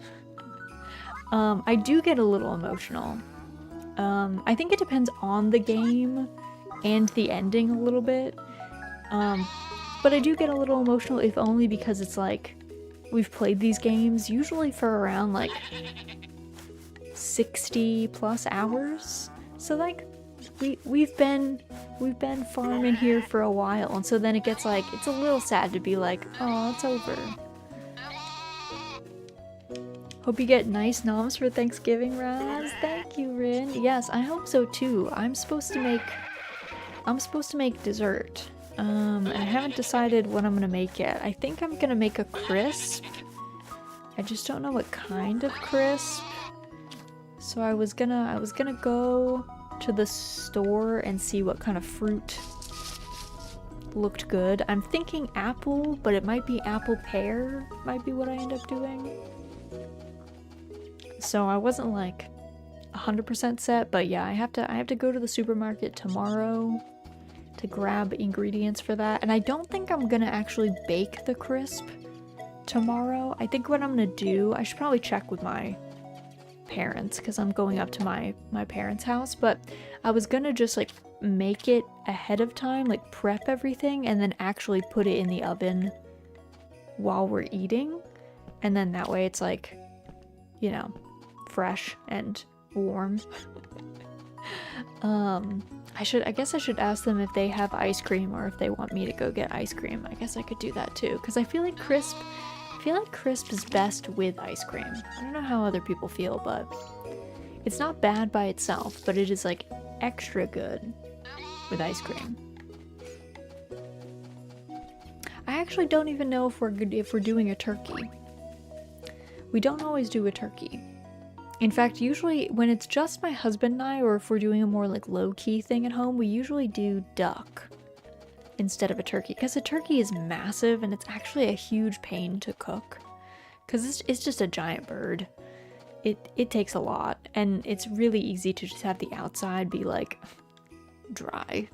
I do get a little emotional. I think it depends on the game and the ending a little bit. But I do get a little emotional, if only because it's like, we've played these games usually for around like 60 plus hours. So like, we've been farming here for a while, and so then it gets like, it's a little sad to be like, oh, it's over. Hope you get nice noms for Thanksgiving, Raz. Thank you, Rin. Yes, I hope so too. I'm supposed to make dessert. And I haven't decided what I'm gonna make yet. I think I'm gonna make a crisp. I just don't know what kind of crisp. So I was gonna go to the store and see what kind of fruit looked good. I'm thinking apple, but it might be apple pear, might be what I end up doing. So I wasn't like 100% set, but yeah, I have to go to the supermarket tomorrow to grab ingredients for that. And I don't think I'm gonna actually bake the crisp tomorrow. I think what I'm gonna do, I should probably check with my parents because I'm going up to my parents' house, but I was gonna just like make it ahead of time, like prep everything and then actually put it in the oven while we're eating, and then that way it's like, you know, fresh and warm. I guess I should ask them if they have ice cream or if they want me to go get ice cream. I guess I could do that too, because I feel like crisp is best with ice cream. I don't know how other people feel, but it's not bad by itself, but it is like extra good with ice cream. I actually don't even know if we're doing a turkey. We don't always do a turkey. In fact, usually when it's just my husband and I, or if we're doing a more like low-key thing at home, we usually do duck instead of a turkey, because a turkey is massive and it's actually a huge pain to cook because it's just a giant bird. It takes a lot, and it's really easy to just have the outside be like dry.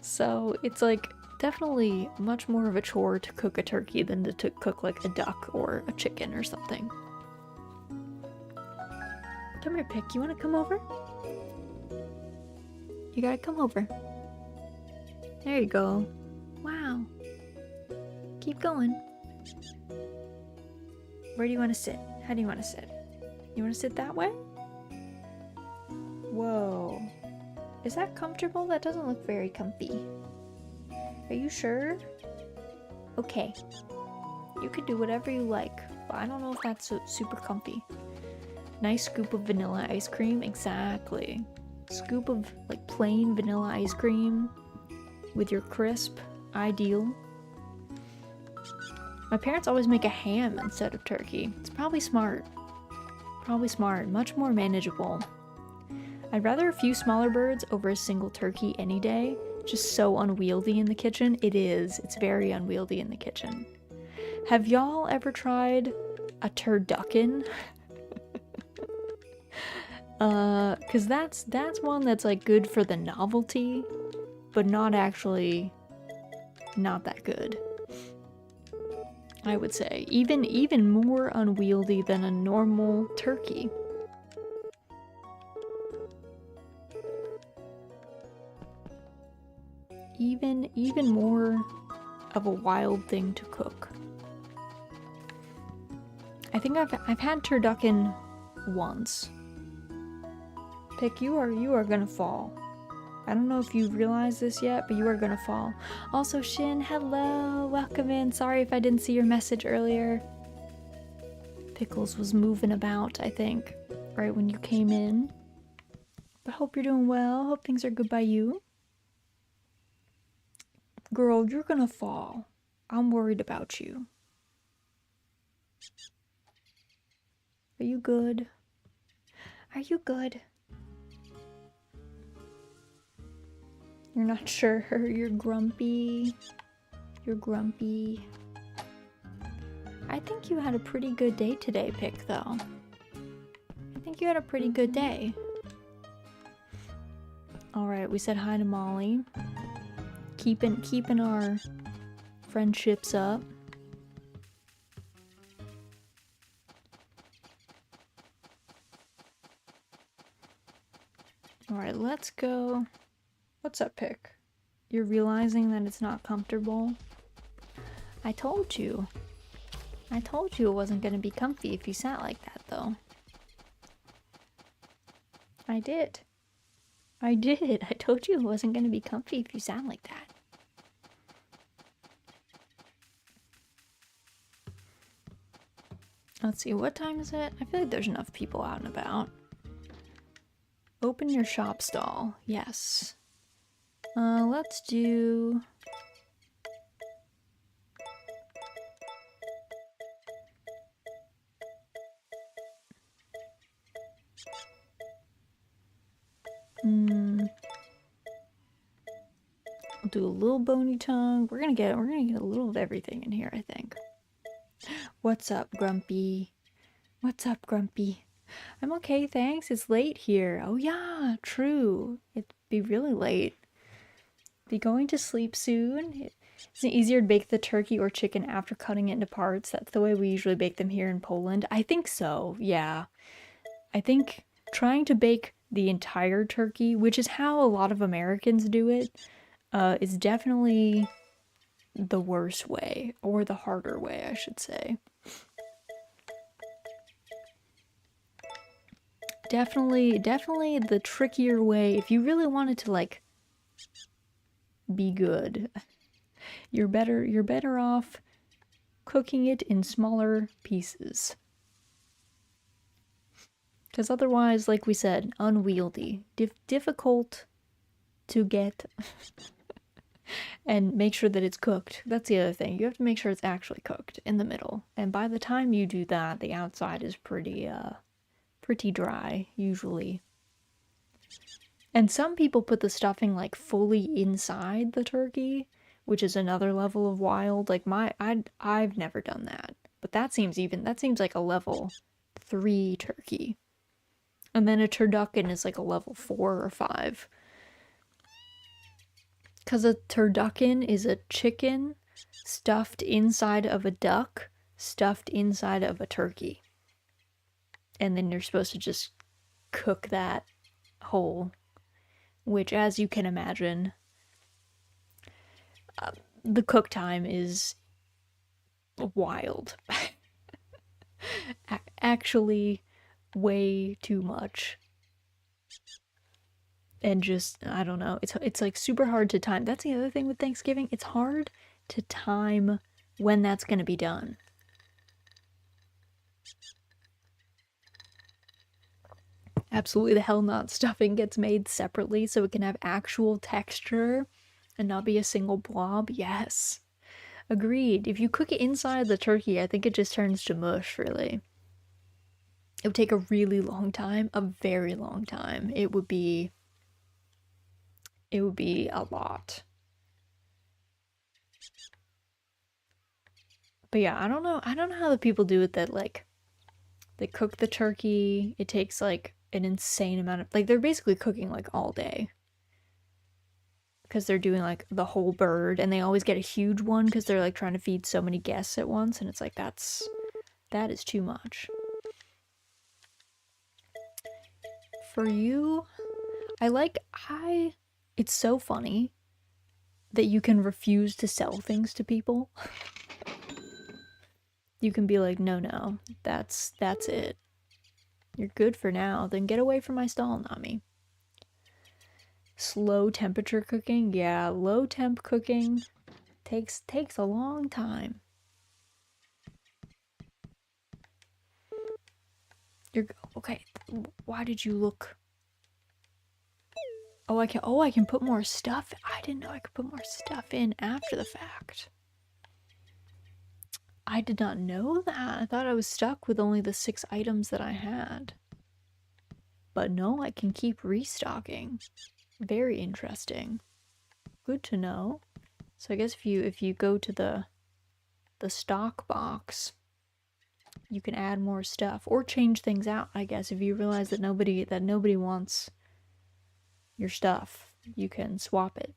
So it's like definitely much more of a chore to cook a turkey than to cook like a duck or a chicken or something. Come here, Pick. You want to come over? You gotta come over. There you go. Wow. Keep going. Where do you want to sit? How do you want to sit? You want to sit that way? Whoa. Is that comfortable? That doesn't look very comfy. Are you sure? Okay. You could do whatever you like, but I don't know if that's super comfy. Nice scoop of vanilla ice cream. Exactly. Scoop of like plain vanilla ice cream with your crisp. Ideal. My parents always make a ham instead of turkey. It's probably smart. Probably smart. Much more manageable. I'd rather a few smaller birds over a single turkey any day. Just so unwieldy in the kitchen. It is. It's very unwieldy in the kitchen. Have y'all ever tried a turducken? Cause that's one that's like good for the novelty, but not that good. I would say even more unwieldy than a normal turkey. Even more of a wild thing to cook. I think I've had turducken once. Pick, you are gonna fall. I don't know if you realize this yet, but you are gonna fall. Also, Shin, hello, welcome in. Sorry if I didn't see your message earlier. Pickles was moving about, I think, right when you came in. But hope you're doing well. Hope things are good by you. Girl, you're gonna fall. I'm worried about you. Are you good? Are you good? You're not sure. You're grumpy. You're grumpy. I think you had a pretty good day today, Pick, though. I think you had a pretty good day. Alright, we said hi to Molly. Keeping our friendships up. Alright, let's go. What's up, Pick? You're realizing that it's not comfortable? I told you. I told you it wasn't gonna be comfy if you sat like that, though. I did. I did. I told you it wasn't gonna be comfy if you sat like that. Let's see, what time is it? I feel like there's enough people out and about. Open your shop stall. Yes. Let's do... We'll do a little bony tongue. We're gonna get a little of everything in here, I think. What's up, Grumpy? What's up, Grumpy? I'm okay, thanks. It's late here. Oh yeah, true. It'd be really late. Be going to sleep soon. Is it easier to bake the turkey or chicken after cutting it into parts? That's the way we usually bake them here in Poland. I think so, yeah. I think trying to bake the entire turkey, which is how a lot of Americans do it, is definitely the worst way, or the harder way, I should say. Definitely the trickier way. If you really wanted to, like, be good, you're better off cooking it in smaller pieces. Because otherwise, like we said, unwieldy, difficult to get, and make sure that it's cooked. That's the other thing. You have to make sure it's actually cooked in the middle. And by the time you do that, the outside is pretty dry, usually. And some people put the stuffing, like, fully inside the turkey, which is another level of wild. Like, I've never done that. But that seems like a level 3 turkey. And then a turducken is like a level 4 or 5. Because a turducken is a chicken stuffed inside of a duck, stuffed inside of a turkey. And then you're supposed to just cook that whole, which, as you can imagine, the cook time is wild. Actually, way too much. And just, I don't know, it's like super hard to time. That's the other thing with Thanksgiving. It's hard to time when that's gonna be done. Absolutely the hell not. Stuffing gets made separately so it can have actual texture and not be a single blob. Yes. Agreed. If you cook it inside the turkey, I think it just turns to mush, really. It would take a really long time, a very long time. It would be a lot. But yeah, I don't know how the people do it that, like, they cook the turkey. It takes, like, an insane amount of, like, they're basically cooking, like, all day. Because they're doing, like, the whole bird, and they always get a huge one because they're, like, trying to feed so many guests at once, and it's like, that is too much. For you, it's so funny that you can refuse to sell things to people. You can be like, no, that's it. You're good for now. Then get away from my stall, Nami. Slow temperature cooking? Yeah, low temp cooking takes a long time. You're okay. Why did you look? Oh, I can put more stuff. I didn't know I could put more stuff in after the fact. I did not know that. I thought I was stuck with only the 6 items that I had. But no, I can keep restocking. Very interesting. Good to know. So I guess if you go to the stock box, you can add more stuff or change things out. I guess if you realize that nobody wants your stuff, you can swap it.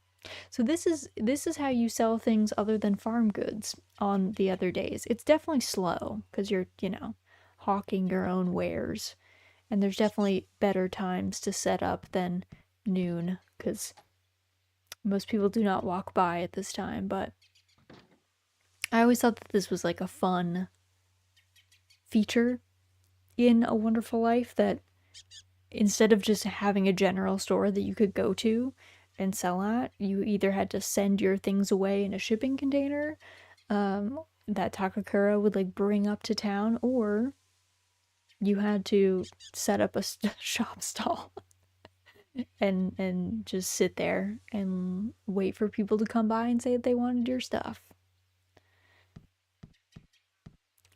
So this is how you sell things other than farm goods on the other days. It's definitely slow because you're, hawking your own wares. And there's definitely better times to set up than noon because most people do not walk by at this time, but I always thought that this was like a fun feature in A Wonderful Life, that instead of just having a general store that you could go to and sell at, you either had to send your things away in a shipping container that Takakura would like bring up to town, or you had to set up a shop stall and just sit there and wait for people to come by and say that they wanted your stuff.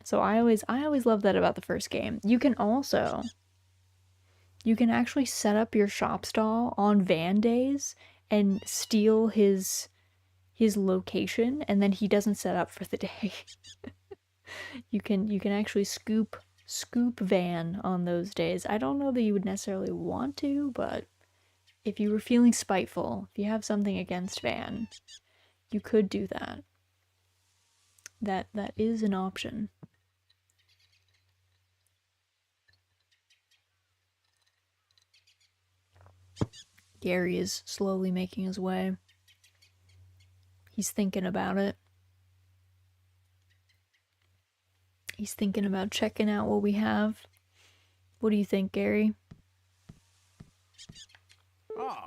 So I always love that about the first game. You can actually set up your shop stall on van days and steal his location, and then he doesn't set up for the day. you can actually scoop van on those days. I don't know that you would necessarily want to, but if you were feeling spiteful, if you have something against Van, you could do that. That is an option. Gary is slowly making his way. He's thinking about it. He's thinking about checking out what we have. What do you think, Gary? Oh.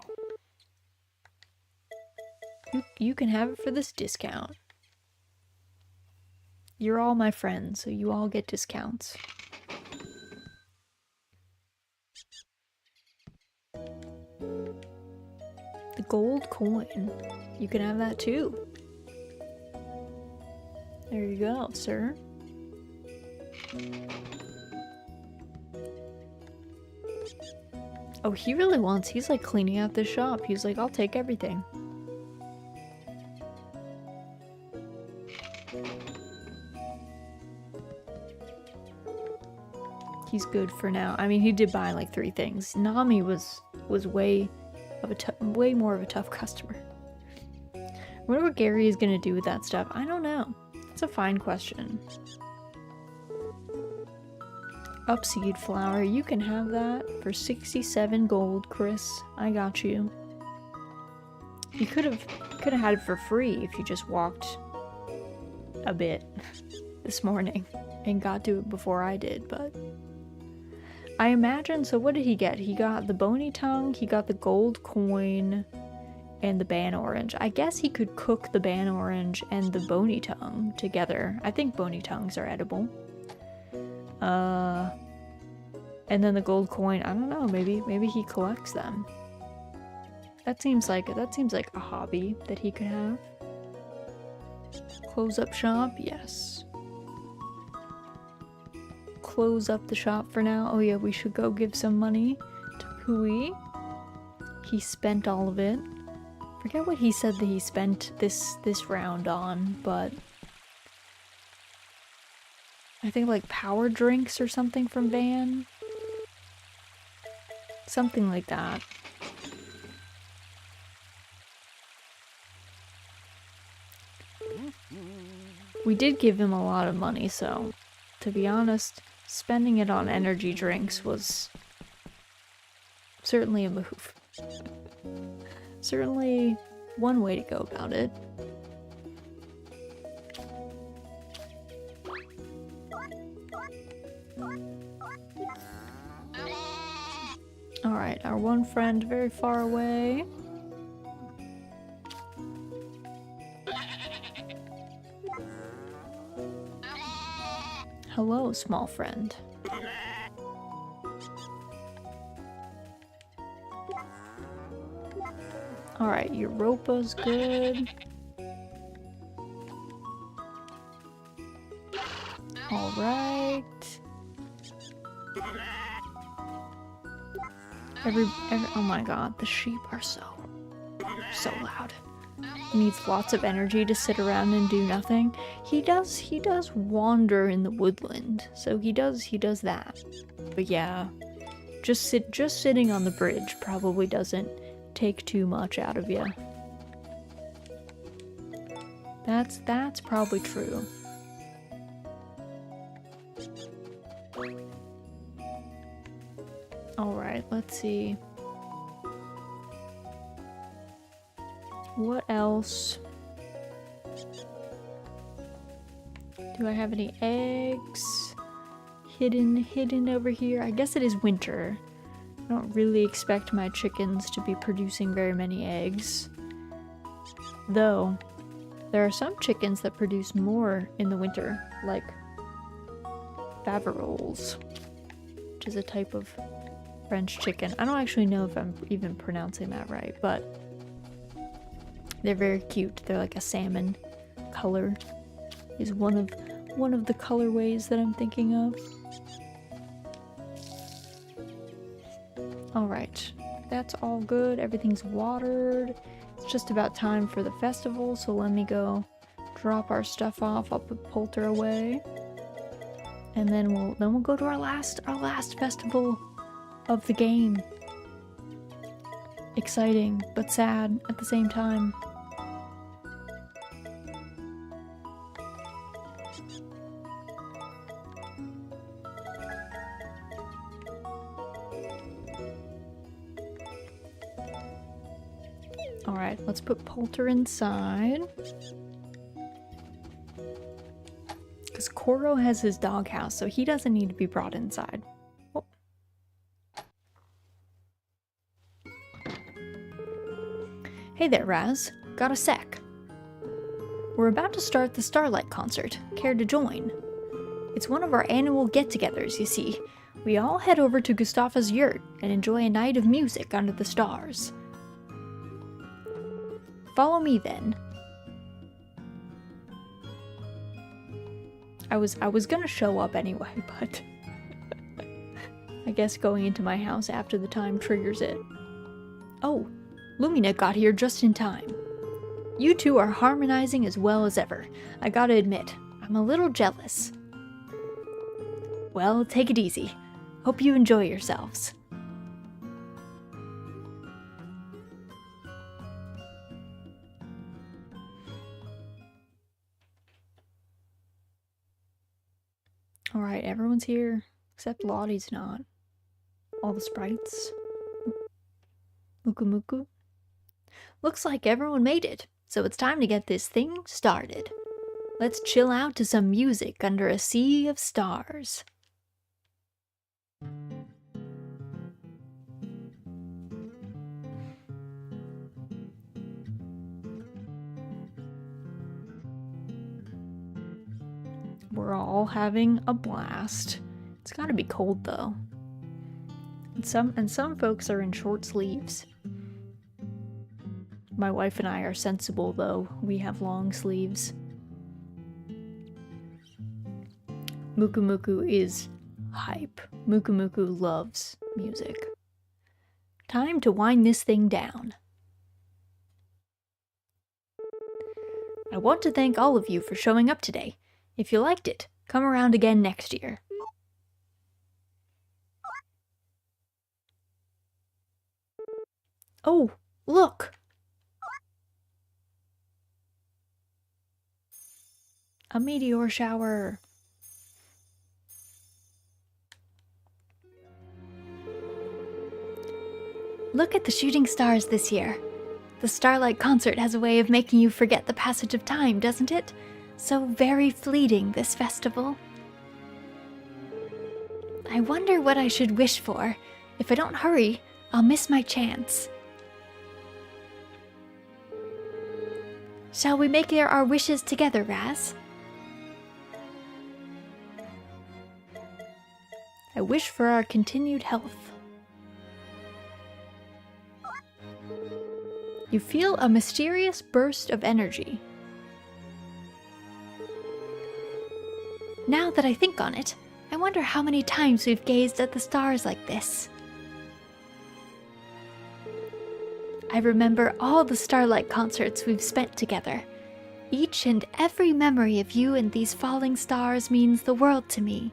You can have it for this discount. You're all my friends, so you all get discounts. The gold coin. You can have that too. There you go, sir. Oh, he really wants, he's like cleaning out this shop. He's like, I'll take everything. He's good for now. I mean, he did buy like 3 things. Nami was way more of a tough customer. I wonder what Gary is gonna do with that stuff. I don't know. It's a fine question. Upseed flour, you can have that for 67 gold, Chris. I got you. You could have had it for free if you just walked a bit this morning and got to it before I did, but I imagine, so what did he get? He got the bony tongue, he got the gold coin, and the ban orange. I guess he could cook the ban orange and the bony tongue together. I think bony tongues are edible. And then the gold coin, I don't know, maybe he collects them. That seems like a hobby that he could have. Close up shop, yes. Close up the shop for now. Oh yeah, we should go give some money to Pui. He spent all of it. Forget what he said that he spent this round on, but I think like power drinks or something from Van. Something like that. We did give him a lot of money, so to be honest, spending it on energy drinks was certainly a move. Certainly one way to go about it. Alright, our one friend very far away. Hello, small friend. Alright, Europa's good. Alright. Oh my god, the sheep are so loud. He needs lots of energy to sit around and do nothing. He does wander in the woodland, so he does that. But yeah, just sitting on the bridge probably doesn't take too much out of you. That's probably true. Alright, let's see. What else? Do I have any eggs hidden over here? I guess it is winter. I don't really expect my chickens to be producing very many eggs. Though, there are some chickens that produce more in the winter, like Faverolles, which is a type of French chicken. I don't actually know if I'm even pronouncing that right, but they're very cute. They're like a salmon color is one of the colorways that I'm thinking of. Alright, that's all good. Everything's watered. It's just about time for the festival, so let me go drop our stuff off. I'll put Poulter away. And then we'll go to our last festival of the game. Exciting, but sad at the same time. Alright, let's put Poulter inside. Because Koro has his doghouse, so he doesn't need to be brought inside. Oh. Hey there, Raz. Got a sec? We're about to start the Starlight Concert. Care to join? It's one of our annual get-togethers, you see. We all head over to Gustafa's yurt and enjoy a night of music under the stars. Follow me then. I was gonna show up anyway, but I guess going into my house after the time triggers it. Oh, Lumina got here just in time. You two are harmonizing as well as ever. I gotta admit, I'm a little jealous. Well, take it easy. Hope you enjoy yourselves. Alright, everyone's here, except Lottie's not. All the sprites. Muku Muku. Looks like everyone made it, so it's time to get this thing started. Let's chill out to some music under a sea of stars. We're all having a blast. It's gotta be cold though. And some folks are in short sleeves. My wife and I are sensible though. We have long sleeves. Muku Muku is hype. Muku Muku loves music. Time to wind this thing down. I want to thank all of you for showing up today. If you liked it, come around again next year. Oh, look! A meteor shower! Look at the shooting stars this year. The Starlight Concert has a way of making you forget the passage of time, doesn't it? So very fleeting, this festival. I wonder what I should wish for. If I don't hurry, I'll miss my chance. Shall we make our wishes together, Raz? I wish for our continued health. You feel a mysterious burst of energy. Now that I think on it, I wonder how many times we've gazed at the stars like this. I remember all the Starlight concerts we've spent together. Each and every memory of you and these falling stars means the world to me.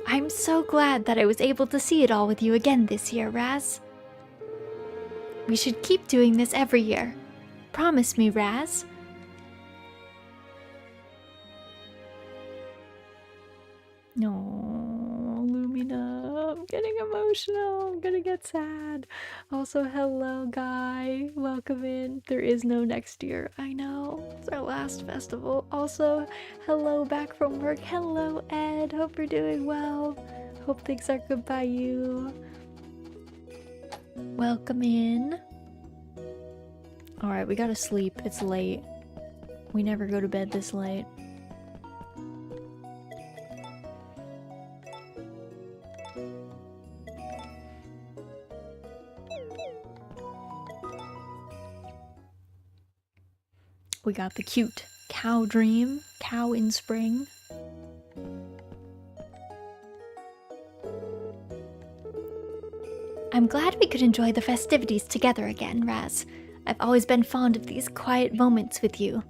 I'm so glad that I was able to see it all with you again this year, Raz. We should keep doing this every year. Promise me, Raz. No, Lumina, I'm getting emotional. I'm gonna get sad. Also, hello, Guy. Welcome in. There is no next year. I know. It's our last festival. Also, hello back from work. Hello, Ed. Hope you're doing well. Hope things are good by you. Welcome in. Alright, we gotta sleep. It's late. We never go to bed this late. We got the cute cow dream, cow in spring. I'm glad we could enjoy the festivities together again, Raz. I've always been fond of these quiet moments with you.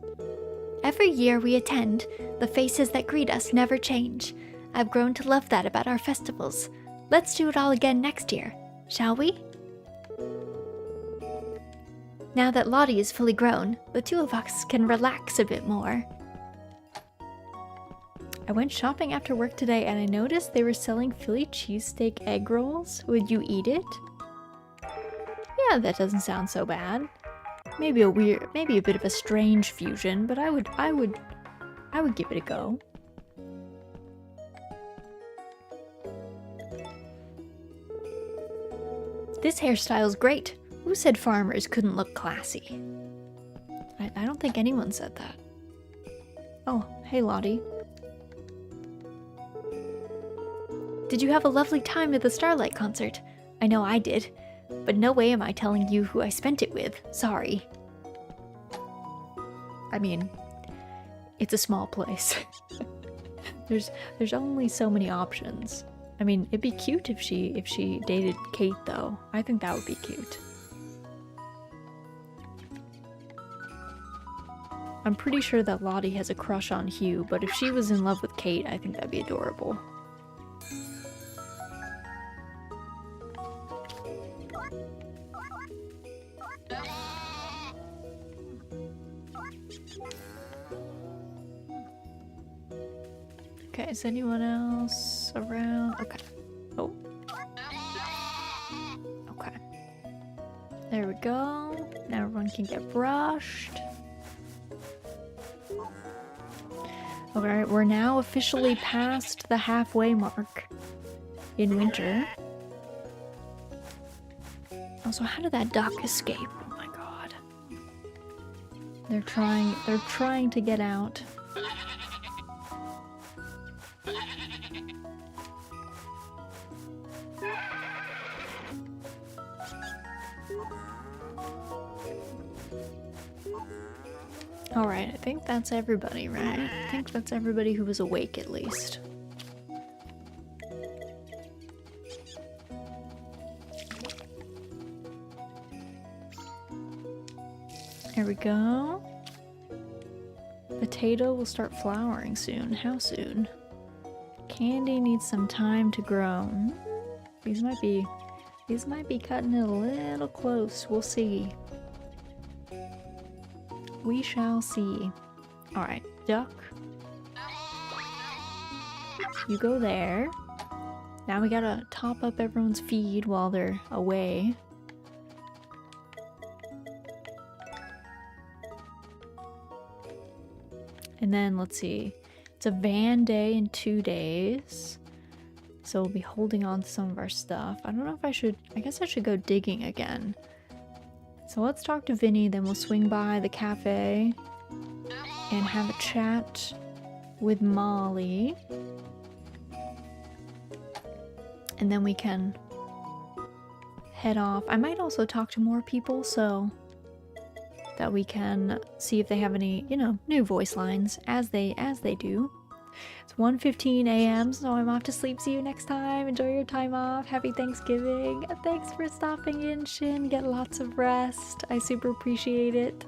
Every year we attend, the faces that greet us never change. I've grown to love that about our festivals. Let's do it all again next year, shall we? Now that Lottie is fully grown, the two of us can relax a bit more. I went shopping after work today and I noticed they were selling Philly cheesesteak egg rolls. Would you eat it? Yeah, that doesn't sound so bad. Maybe a bit of a strange fusion, but I would give it a go. This hairstyle's great. Who said farmers couldn't look classy? I don't think anyone said that. Oh, hey Lottie. Did you have a lovely time at the Starlight concert? I know I did, but no way am I telling you who I spent it with. Sorry. I mean, it's a small place. There's only so many options. I mean, it'd be cute if she dated Kate though. I think that would be cute. I'm pretty sure that Lottie has a crush on Hugh, but if she was in love with Kate, I think that'd be adorable. Okay, is anyone else around? Okay. Oh. Okay. There we go. Now everyone can get brushed. Okay, we're now officially past the halfway mark in winter. Also, how did that duck escape? Oh my god. They're trying to get out. Alright, I think that's everybody, right? I think that's everybody who was awake at least. There we go. Potato will start flowering soon. How soon? Candy needs some time to grow. These might be cutting it a little close. We'll see. We shall see. Alright, duck. You go there. Now we gotta top up everyone's feed while they're away. And then, let's see. It's a van day in 2 days. So we'll be holding on to some of our stuff. I don't know if I should... I guess I should go digging again. So let's talk to Vinny, then we'll swing by the cafe and have a chat with Molly. And then we can head off. I might also talk to more people so that we can see if they have any, you know, new voice lines as they do. It's 1:15 a.m. so I'm off to sleep. See you next time. Enjoy your time off. Happy Thanksgiving. Thanks for stopping in, Shin. Get lots of rest. I super appreciate it.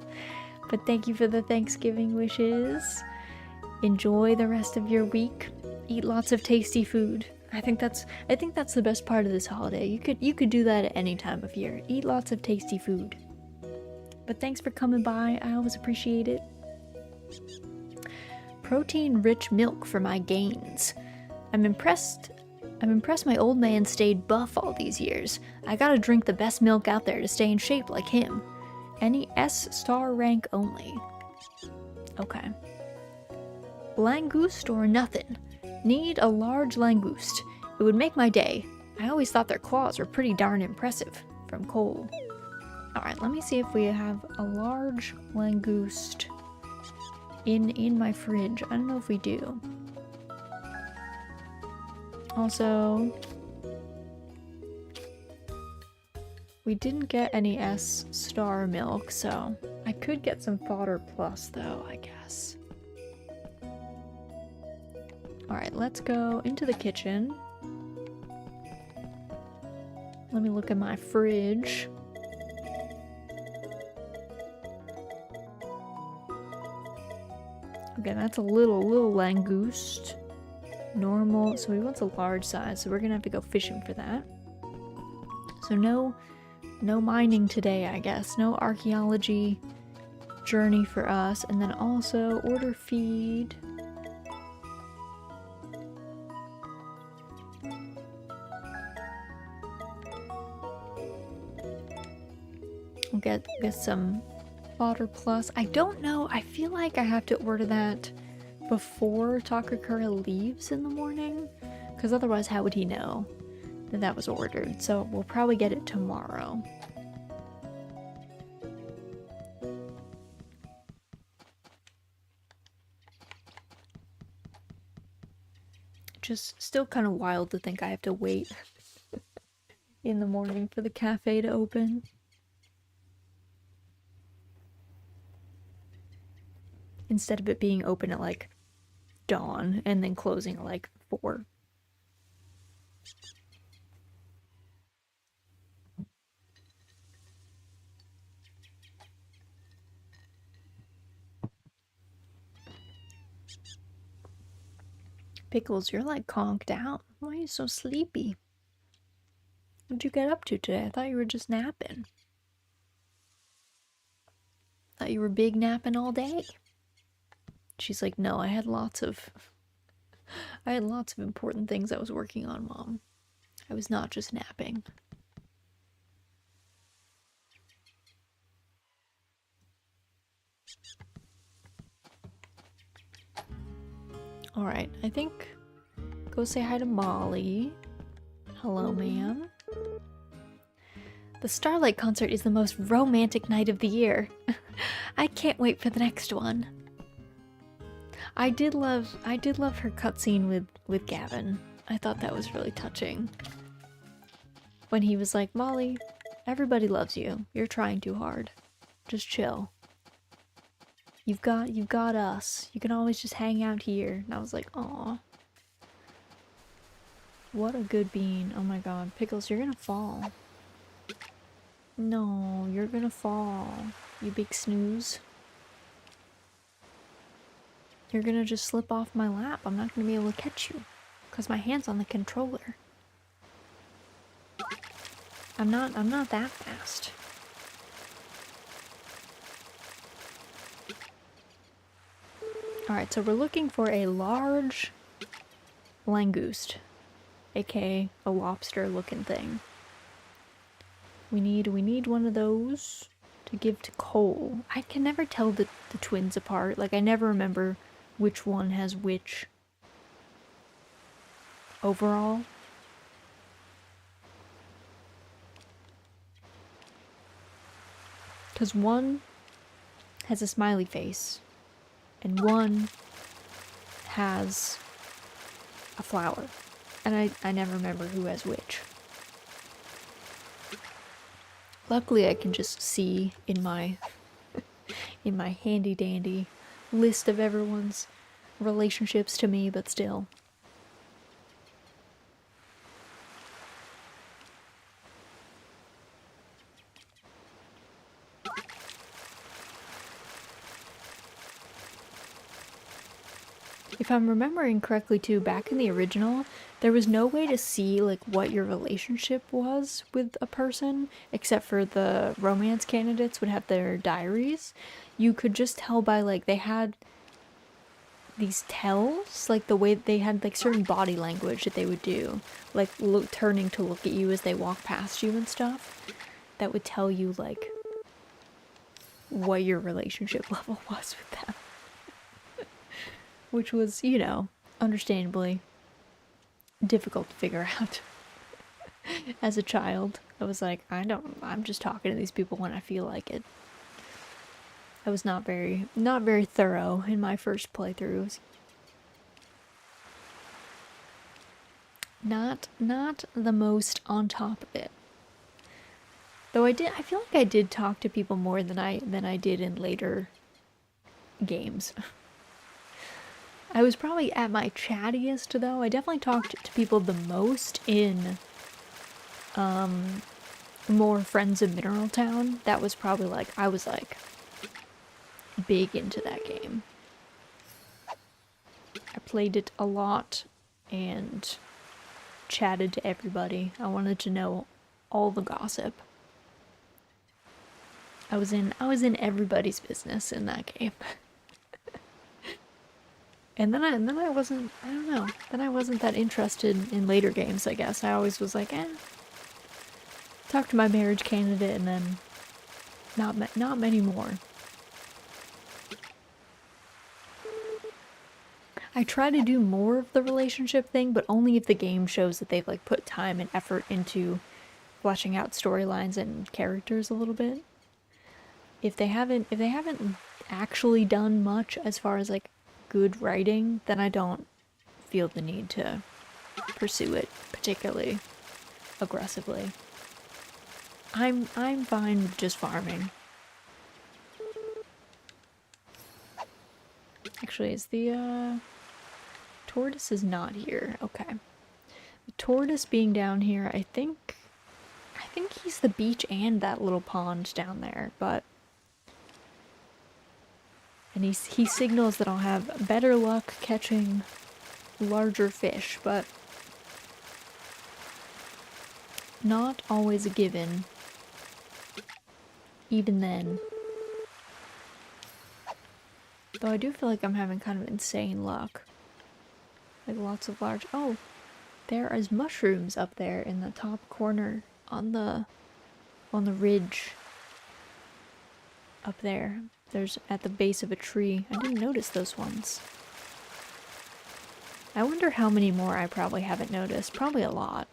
But thank you for the Thanksgiving wishes. Enjoy the rest of your week. Eat lots of tasty food. I think that's the best part of this holiday. You could do that at any time of year. Eat lots of tasty food. But thanks for coming by. I always appreciate it. Protein-rich milk for my gains. I'm impressed my old man stayed buff all these years. I gotta drink the best milk out there to stay in shape like him. Any S-star rank only. Okay. Langoust or nothing. Need a large langoust. It would make my day. I always thought their claws were pretty darn impressive. From Cole. Alright, let me see if we have a large langoust in my fridge. I don't know if we do. Also, we didn't get any S-star milk, so I could get some fodder plus though, I guess. Alright, let's go into the kitchen. Let me look at my fridge. Okay, that's a little langoust. Normal, so he wants a large size, so we're gonna have to go fishing for that. So no mining today, I guess. No archaeology journey for us. And then also order feed. We'll get some fodder plus. I don't know. I feel like I have to order that before Takakura leaves in the morning, because otherwise how would he know that that was ordered? So we'll probably get it tomorrow. Just still kind of wild to think I have to wait in the morning for the cafe to open. Instead of it being open at like dawn and then closing at like 4. Pickles, you're like conked out. Why are you so sleepy? What'd you get up to today? I thought you were just napping. Thought you were big napping all day. She's like, no, I had lots of important things I was working on, Mom. I was not just napping. Alright, I think go say hi to Molly. Hello, ma'am. The Starlight concert is the most romantic night of the year. I can't wait for the next one. I did love her cutscene with Gavin. I thought that was really touching. When he was like, Molly, everybody loves you. You're trying too hard. Just chill. You've got us. You can always just hang out here. And I was like, aw. What a good bean. Oh my god. Pickles, you're gonna fall. No, you're gonna fall. You big snooze. You're gonna just slip off my lap. I'm not gonna be able to catch you. Because my hand's on the controller. I'm not that fast. Alright, so we're looking for a large langoust, aka a lobster looking thing. We need one of those to give to Cole. I can never tell the twins apart. Like, I never remember which one has which overall. Because one has a smiley face, and one has a flower. And I never remember who has which. Luckily, I can just see in my handy dandy list of everyone's relationships to me, but still. If I'm remembering correctly too, back in the original, there was no way to see like what your relationship was with a person, except for the romance candidates would have their diaries. You could just tell by like they had these tells, like the way they had like certain body language that they would do, like turning to look at you as they walk past you and stuff, that would tell you like what your relationship level was with them. Which was, you know, understandably difficult to figure out. As a child, I was like, I'm just talking to these people when I feel like it. I was not very thorough in my first playthroughs. Not the most on top of it. Though I feel like I did talk to people more than I did in later games. I was probably at my chattiest though. I definitely talked to people the most in more Friends of Mineral Town. That was probably like I was like big into that game. I played it a lot and chatted to everybody. I wanted to know all the gossip. I was in everybody's business in that game. And then I wasn't, I don't know, then I wasn't that interested in later games, I guess. I always was like, talk to my marriage candidate and then not many more. I try to do more of the relationship thing, but only if the game shows that they've like put time and effort into fleshing out storylines and characters a little bit. If they haven't actually done much as far as like good writing, then I don't feel the need to pursue it particularly aggressively. I'm fine with just farming. Actually, is the tortoise is not here. Okay. The tortoise being down here, I think he's the beach and that little pond down there, but and he signals that I'll have better luck catching larger fish, but not always a given. Even then. Though I do feel like I'm having kind of insane luck. Like lots of large... Oh! There is mushrooms up there in the top corner on the ridge. Up there. There's at the base of a tree. I didn't notice those ones. I wonder how many more I probably haven't noticed. Probably a lot.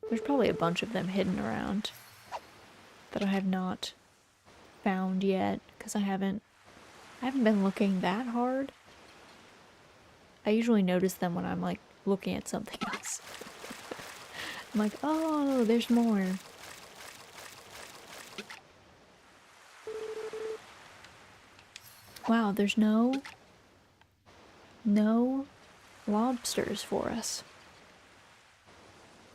There's probably a bunch of them hidden around that I have not found yet because I haven't been looking that hard. I usually notice them when I'm like looking at something else. I'm like, oh, there's more. Wow, there's no lobsters for us.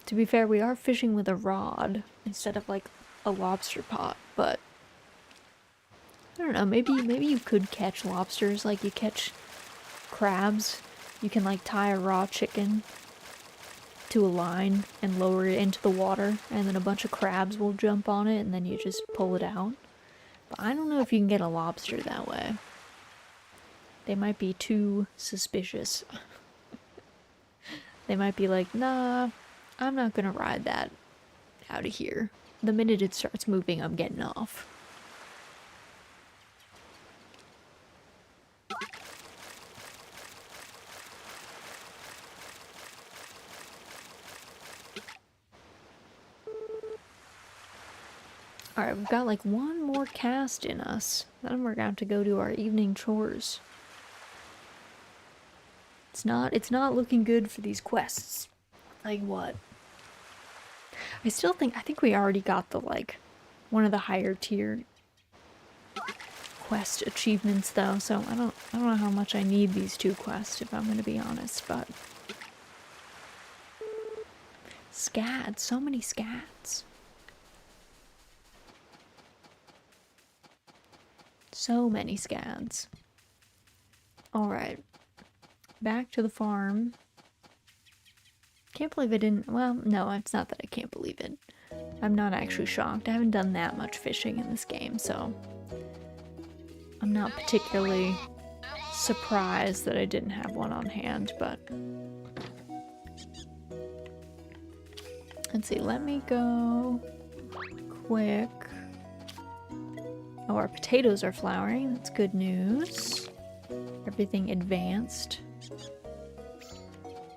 To be fair, we are fishing with a rod instead of like a lobster pot, but I don't know, maybe you could catch lobsters like you catch crabs. You can like tie a raw chicken to a line and lower it into the water, and then a bunch of crabs will jump on it and then you just pull it out. But I don't know if you can get a lobster that way. They might be too suspicious. They might be like, nah, I'm not gonna ride that out of here. The minute it starts moving, I'm getting off. Alright, we've got like one more cast in us. Then we're gonna have to go do our evening chores. It's not looking good for these quests. Like what? I think we already got the like one of the higher tier quest achievements though, so I don't know how much I need these 2 quests if I'm gonna be honest, but scads, so many scads. So many scads. Alright. Back to the farm. Can't believe I didn't. Well, no, it's not that I can't believe it. I'm not actually shocked. I haven't done that much fishing in this game, so I'm not particularly surprised that I didn't have one on hand, but let's see, let me go quick. Oh, our potatoes are flowering. That's good news. Everything advanced.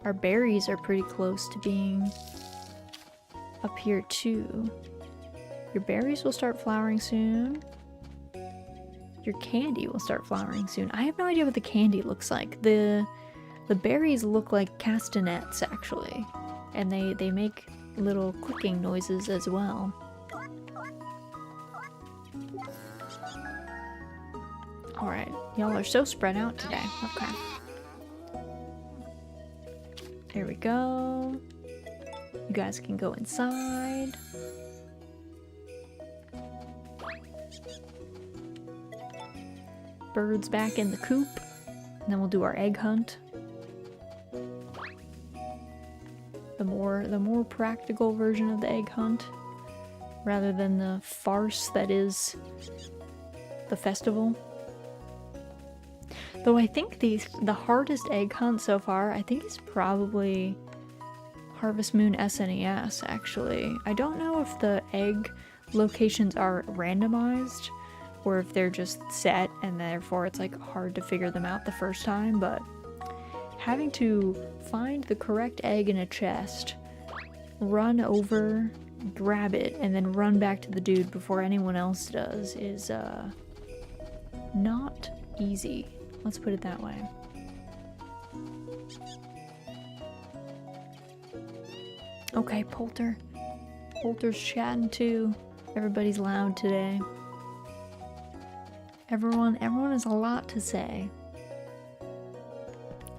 Our berries are pretty close to being up here too. Your berries will start flowering soon. Your candy will start flowering soon. I have no idea what the candy looks like. The berries look like castanets actually, and they make little clicking noises as well. Alright, y'all are so spread out today. Okay. There we go. You guys can go inside. Birds back in the coop. And then we'll do our egg hunt. The more practical version of the egg hunt, rather than the farce that is the festival. Though I think the hardest egg hunt so far, I think is probably Harvest Moon SNES, actually. I don't know if the egg locations are randomized, or if they're just set and therefore it's like hard to figure them out the first time, but having to find the correct egg in a chest, run over, grab it, and then run back to the dude before anyone else does is not easy. Let's put it that way. Okay, Poulter. Poulter's chatting too. Everybody's loud today. Everyone has a lot to say.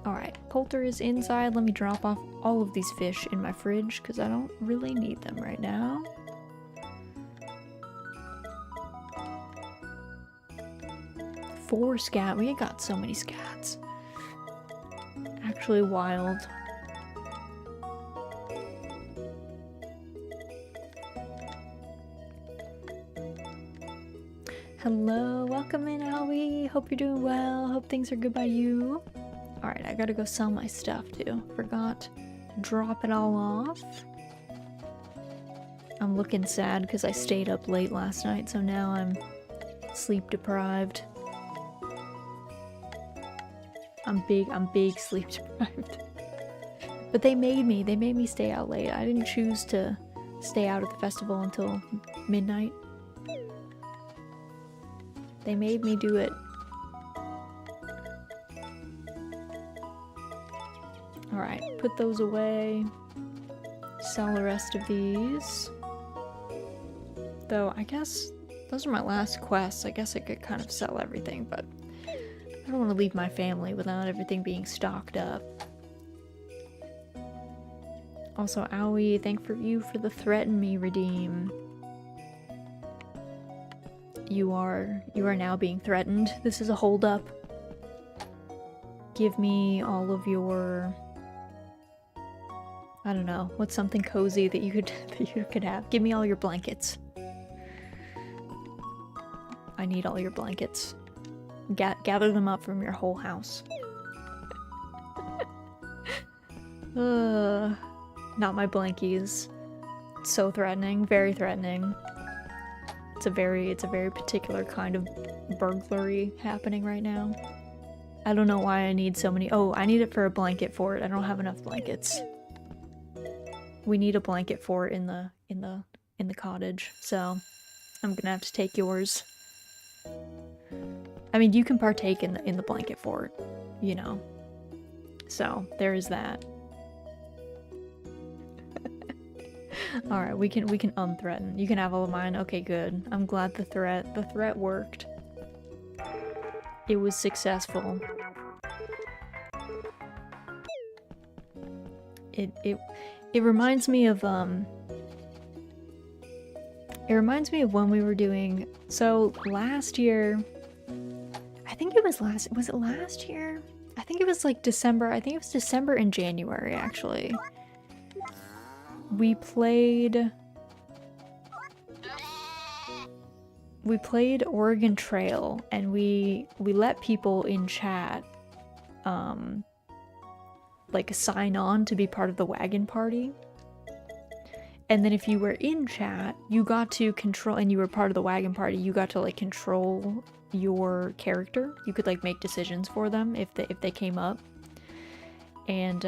Alright, Poulter is inside. Let me drop off all of these fish in my fridge because I don't really need them right now. Four scat. We got so many scats. Actually wild. Hello, welcome in, Alwie. Hope you're doing well. Hope things are good by you. Alright, I gotta go sell my stuff too. Forgot to drop it all off. I'm looking sad because I stayed up late last night, so now I'm sleep deprived. I'm big sleep deprived. But they made me stay out late. I didn't choose to stay out at the festival until midnight. They made me do it. Alright, put those away. Sell the rest of these. Though, I guess those are my last quests. I guess I could kind of sell everything, but I don't want to leave my family without everything being stocked up. Also, Owie, thank you for the threaten me redeem. You are now being threatened. This is a holdup. Give me all of your, I don't know, what's something cozy that you could have. Give me all your blankets. I need all your blankets. Gather them up from your whole house. Not my blankies. So threatening, very threatening. It's a very particular kind of burglary happening right now. I don't know why I need so many. Oh, I need it for a blanket fort. I don't have enough blankets. We need a blanket fort in the cottage, so I'm gonna have to take yours. I mean, you can partake in the blanket fort, you know. So there is that. All right, we can unthreaten. You can have all of mine. Okay, good. I'm glad the threat worked. It was successful. It reminds me of it reminds me of when we were doing, so last year, I think it was was it last year? I think it was like December. I think it was December and January actually. We played Oregon Trail, and we let people in chat like sign on to be part of the wagon party. And then if you were in chat, you got to control, and you were part of the wagon party, you got to like control your character. You could like make decisions for them if they came up. And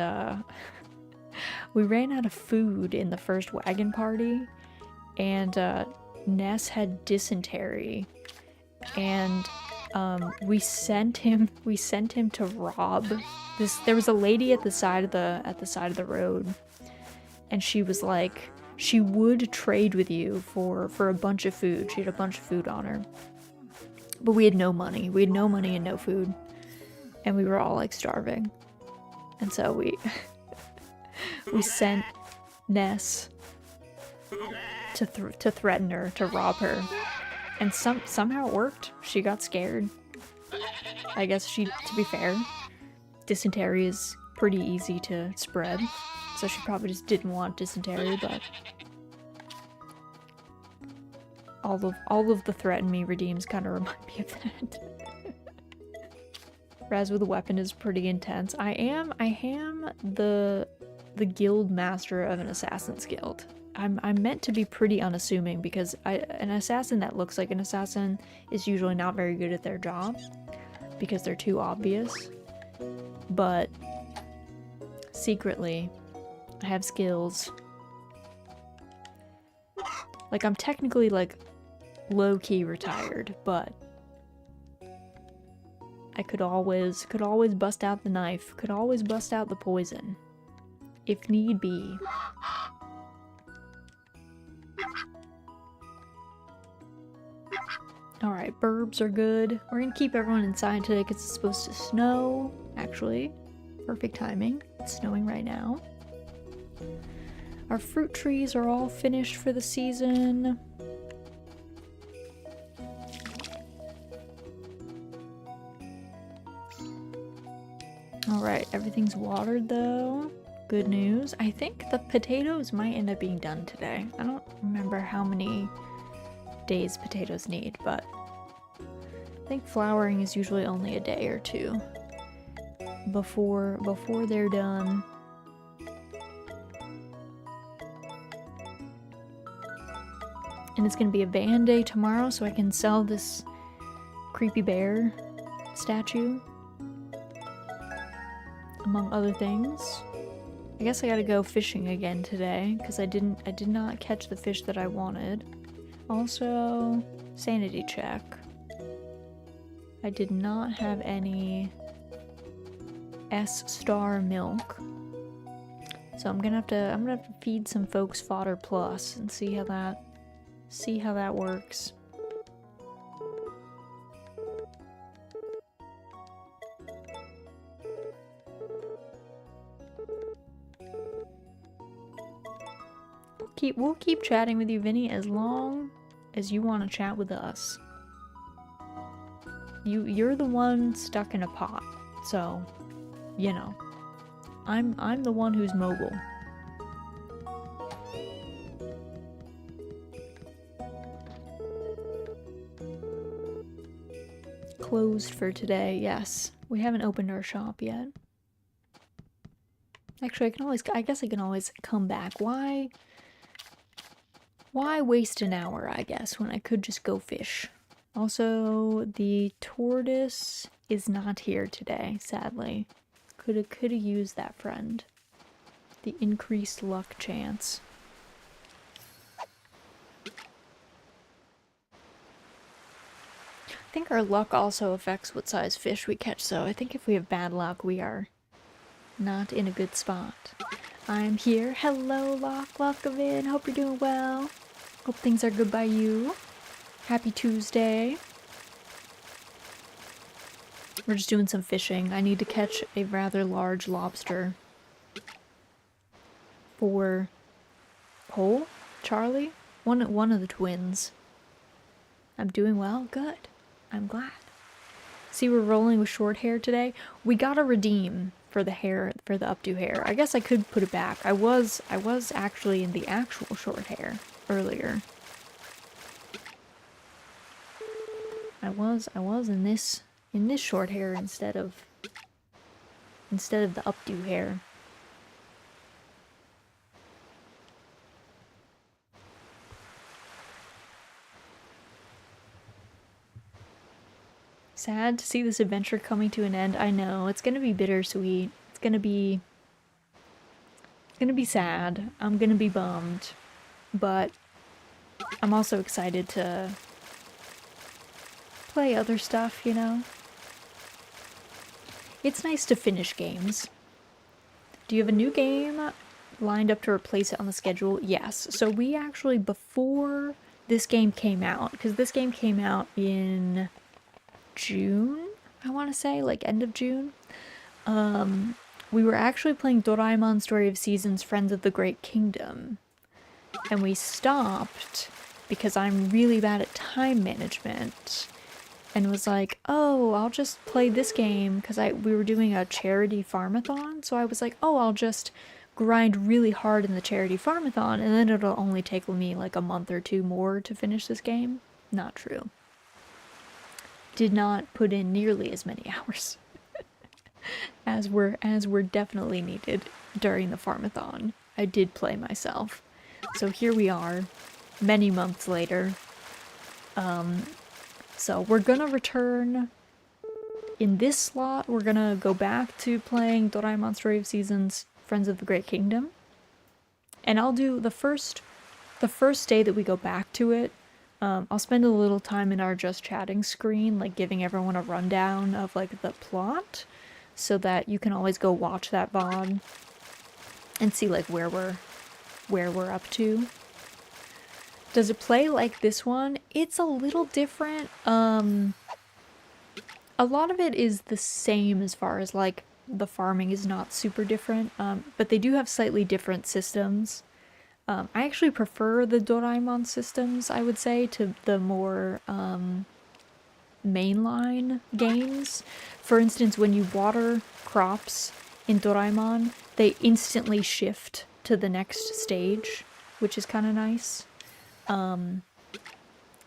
we ran out of food in the first wagon party, and Ness had dysentery, and we sent him to rob this. There was a lady at the side of the road, and she was like, she would trade with you for a bunch of food. She had a bunch of food on her, but we had no money. We had no money and no food, and we were all like starving. And so we we sent Ness to threaten her, to rob her, and somehow it worked. She got scared. I guess to be fair, dysentery is pretty easy to spread, so she probably just didn't want dysentery. But all of the threaten me redeems kind of remind me of that. Raz with a weapon is pretty intense. I am the guild master of an assassin's guild. I'm meant to be pretty unassuming, because an assassin that looks like an assassin is usually not very good at their job because they're too obvious. But secretly, I have skills. Like, I'm technically like low-key retired, but I could always bust out the knife, could always bust out the poison if need be. Alright, burbs are good. We're gonna keep everyone inside today because it's supposed to snow. Actually, perfect timing. It's snowing right now. Our fruit trees are all finished for the season. Alright, everything's watered though. Good news. I think the potatoes might end up being done today. I don't remember how many days potatoes need, but I think flowering is usually only a day or two before they're done. And it's gonna be a van day tomorrow, so I can sell this creepy bear statue, among other things. I guess I gotta go fishing again today, because I did not catch the fish that I wanted. Also, sanity check. I did not have any S-star milk. So I'm gonna have to feed some folks fodder plus and see how that works. We'll keep chatting with you, Vinny, as long as you want to chat with us. You're the one stuck in a pot, so you know. I'm the one who's mobile. Closed for today, yes. We haven't opened our shop yet. Actually, I guess I can always come back. Why waste an hour, I guess, when I could just go fish? Also, the tortoise is not here today, sadly. Coulda used that friend. The increased luck chance. think our luck also affects what size fish we catch, so I think if we have bad luck, we are not in a good spot. I'm here. Hello, Locke. Welcome in. Hope you're doing well. Hope things are good by you. Happy Tuesday. We're just doing some fishing. I need to catch a rather large lobster for Cole, Charlie, one of the twins. I'm doing well. Good. I'm glad. See, we're rolling with short hair today. We gotta redeem for the hair, for the updo hair. I guess I could put it back. I was actually in the actual short hair earlier. I was in this short hair instead of the updo hair. Sad to see this adventure coming to an end. I know, it's gonna be bittersweet. It's gonna be sad. I'm gonna be bummed. But I'm also excited to play other stuff, you know? It's nice to finish games. Do you have a new game lined up to replace it on the schedule? Yes. So we actually, before this game came out, because this game came out in June, I want to say, like end of June, we were actually playing Doraemon Story of Seasons Friends of the Great Kingdom. And we stopped because I'm really bad at time management. And was like, oh, I'll just play this game because we were doing a charity farmathon. So I was like, oh, I'll just grind really hard in the charity farmathon and then it'll only take me like a month or two more to finish this game. Not true. Did not put in nearly as many hours as were definitely needed during the farmathon. I did play myself. So here we are, many months later. So we're gonna return in this slot. We're gonna go back to playing Doraemon Story of Seasons Friends of the Great Kingdom. And I'll do the first day that we go back to it. I'll spend a little time in our just chatting screen, like giving everyone a rundown of like the plot so that you can always go watch that VOD and see like where we're up to. Does it play like this one? It's a little different. A lot of it is the same as far as like the farming is not super different, but they do have slightly different systems. I actually prefer the Doraemon systems, I would say, to the more mainline games. For instance, when you water crops in Doraemon, they instantly shift to the next stage, which is kind of nice.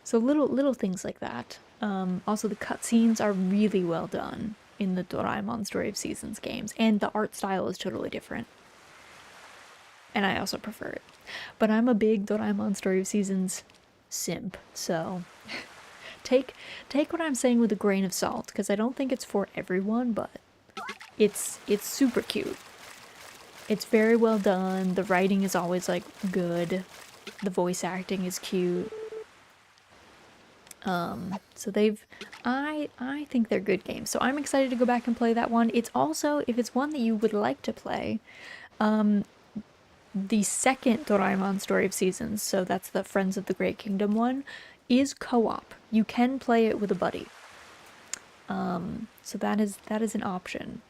So little things like that. Also, the cutscenes are really well done in the Doraemon Story of Seasons games, and the art style is totally different. And I also prefer it. But I'm a big Doraemon Story of Seasons simp, so take what I'm saying with a grain of salt, because I don't think it's for everyone, but it's super cute. It's very well done. The writing is always like good. The voice acting is cute. So I think they're good games. So I'm excited to go back and play that one. It's also, if it's one that you would like to play, the second Doraemon Story of Seasons, so that's the Friends of the Great Kingdom one, is co-op. You can play it with a buddy. So that is an option.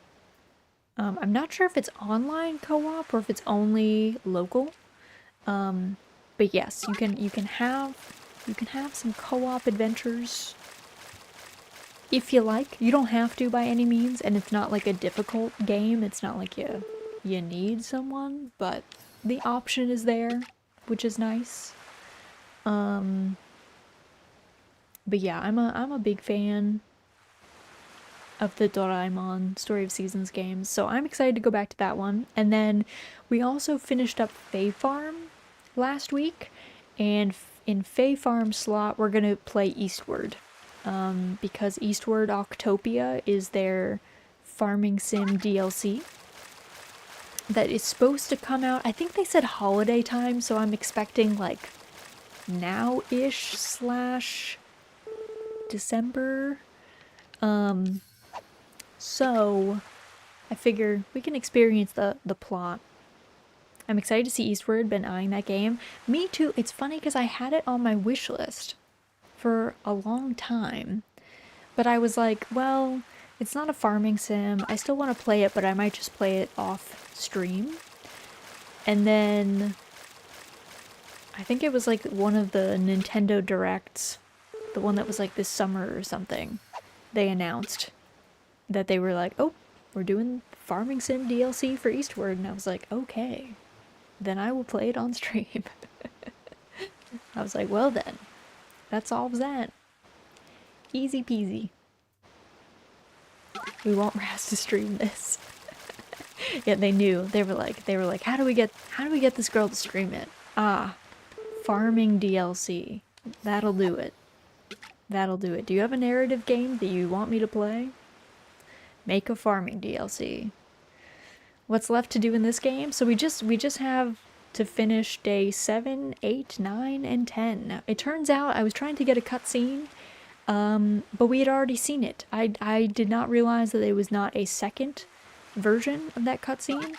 I'm not sure if it's online co-op or if it's only local. But yes, you can have some co-op adventures if you like. You don't have to by any means, and it's not like a difficult game. It's not like you need someone, but the option is there, which is nice. But yeah, I'm a big fan of the Doraemon Story of Seasons games, so I'm excited to go back to that one. And then we also finished up Fae Farm last week, and in Fae Farm slot we're gonna play Eastward, because Eastward Octopia is their farming sim DLC that is supposed to come out. I think they said holiday time, so I'm expecting like now-ish slash December. So I figure we can experience the plot. I'm excited to see Eastward, been eyeing that game. Me too. It's funny because I had it on my wish list for a long time. But I was like, well, it's not a farming sim. I still want to play it, but I might just play it off stream. And then I think it was like one of the Nintendo Directs, the one that was like this summer or something. They announced that they were like, oh, we're doing farming sim DLC for Eastward. And I was like, okay, then I will play it on stream. I was like, well then, that solves that. Easy peasy. We want Raz to stream this. Yeah, they knew. They were like, how do we get this girl to stream it? Ah, farming DLC. That'll do it. That'll do it. Do you have a narrative game that you want me to play? Make a farming DLC. What's left to do in this game? So we just have to finish day 7, 8, 9, and 10. Now, it turns out I was trying to get a cutscene, but we had already seen it. I did not realize that it was not a second version of that cutscene.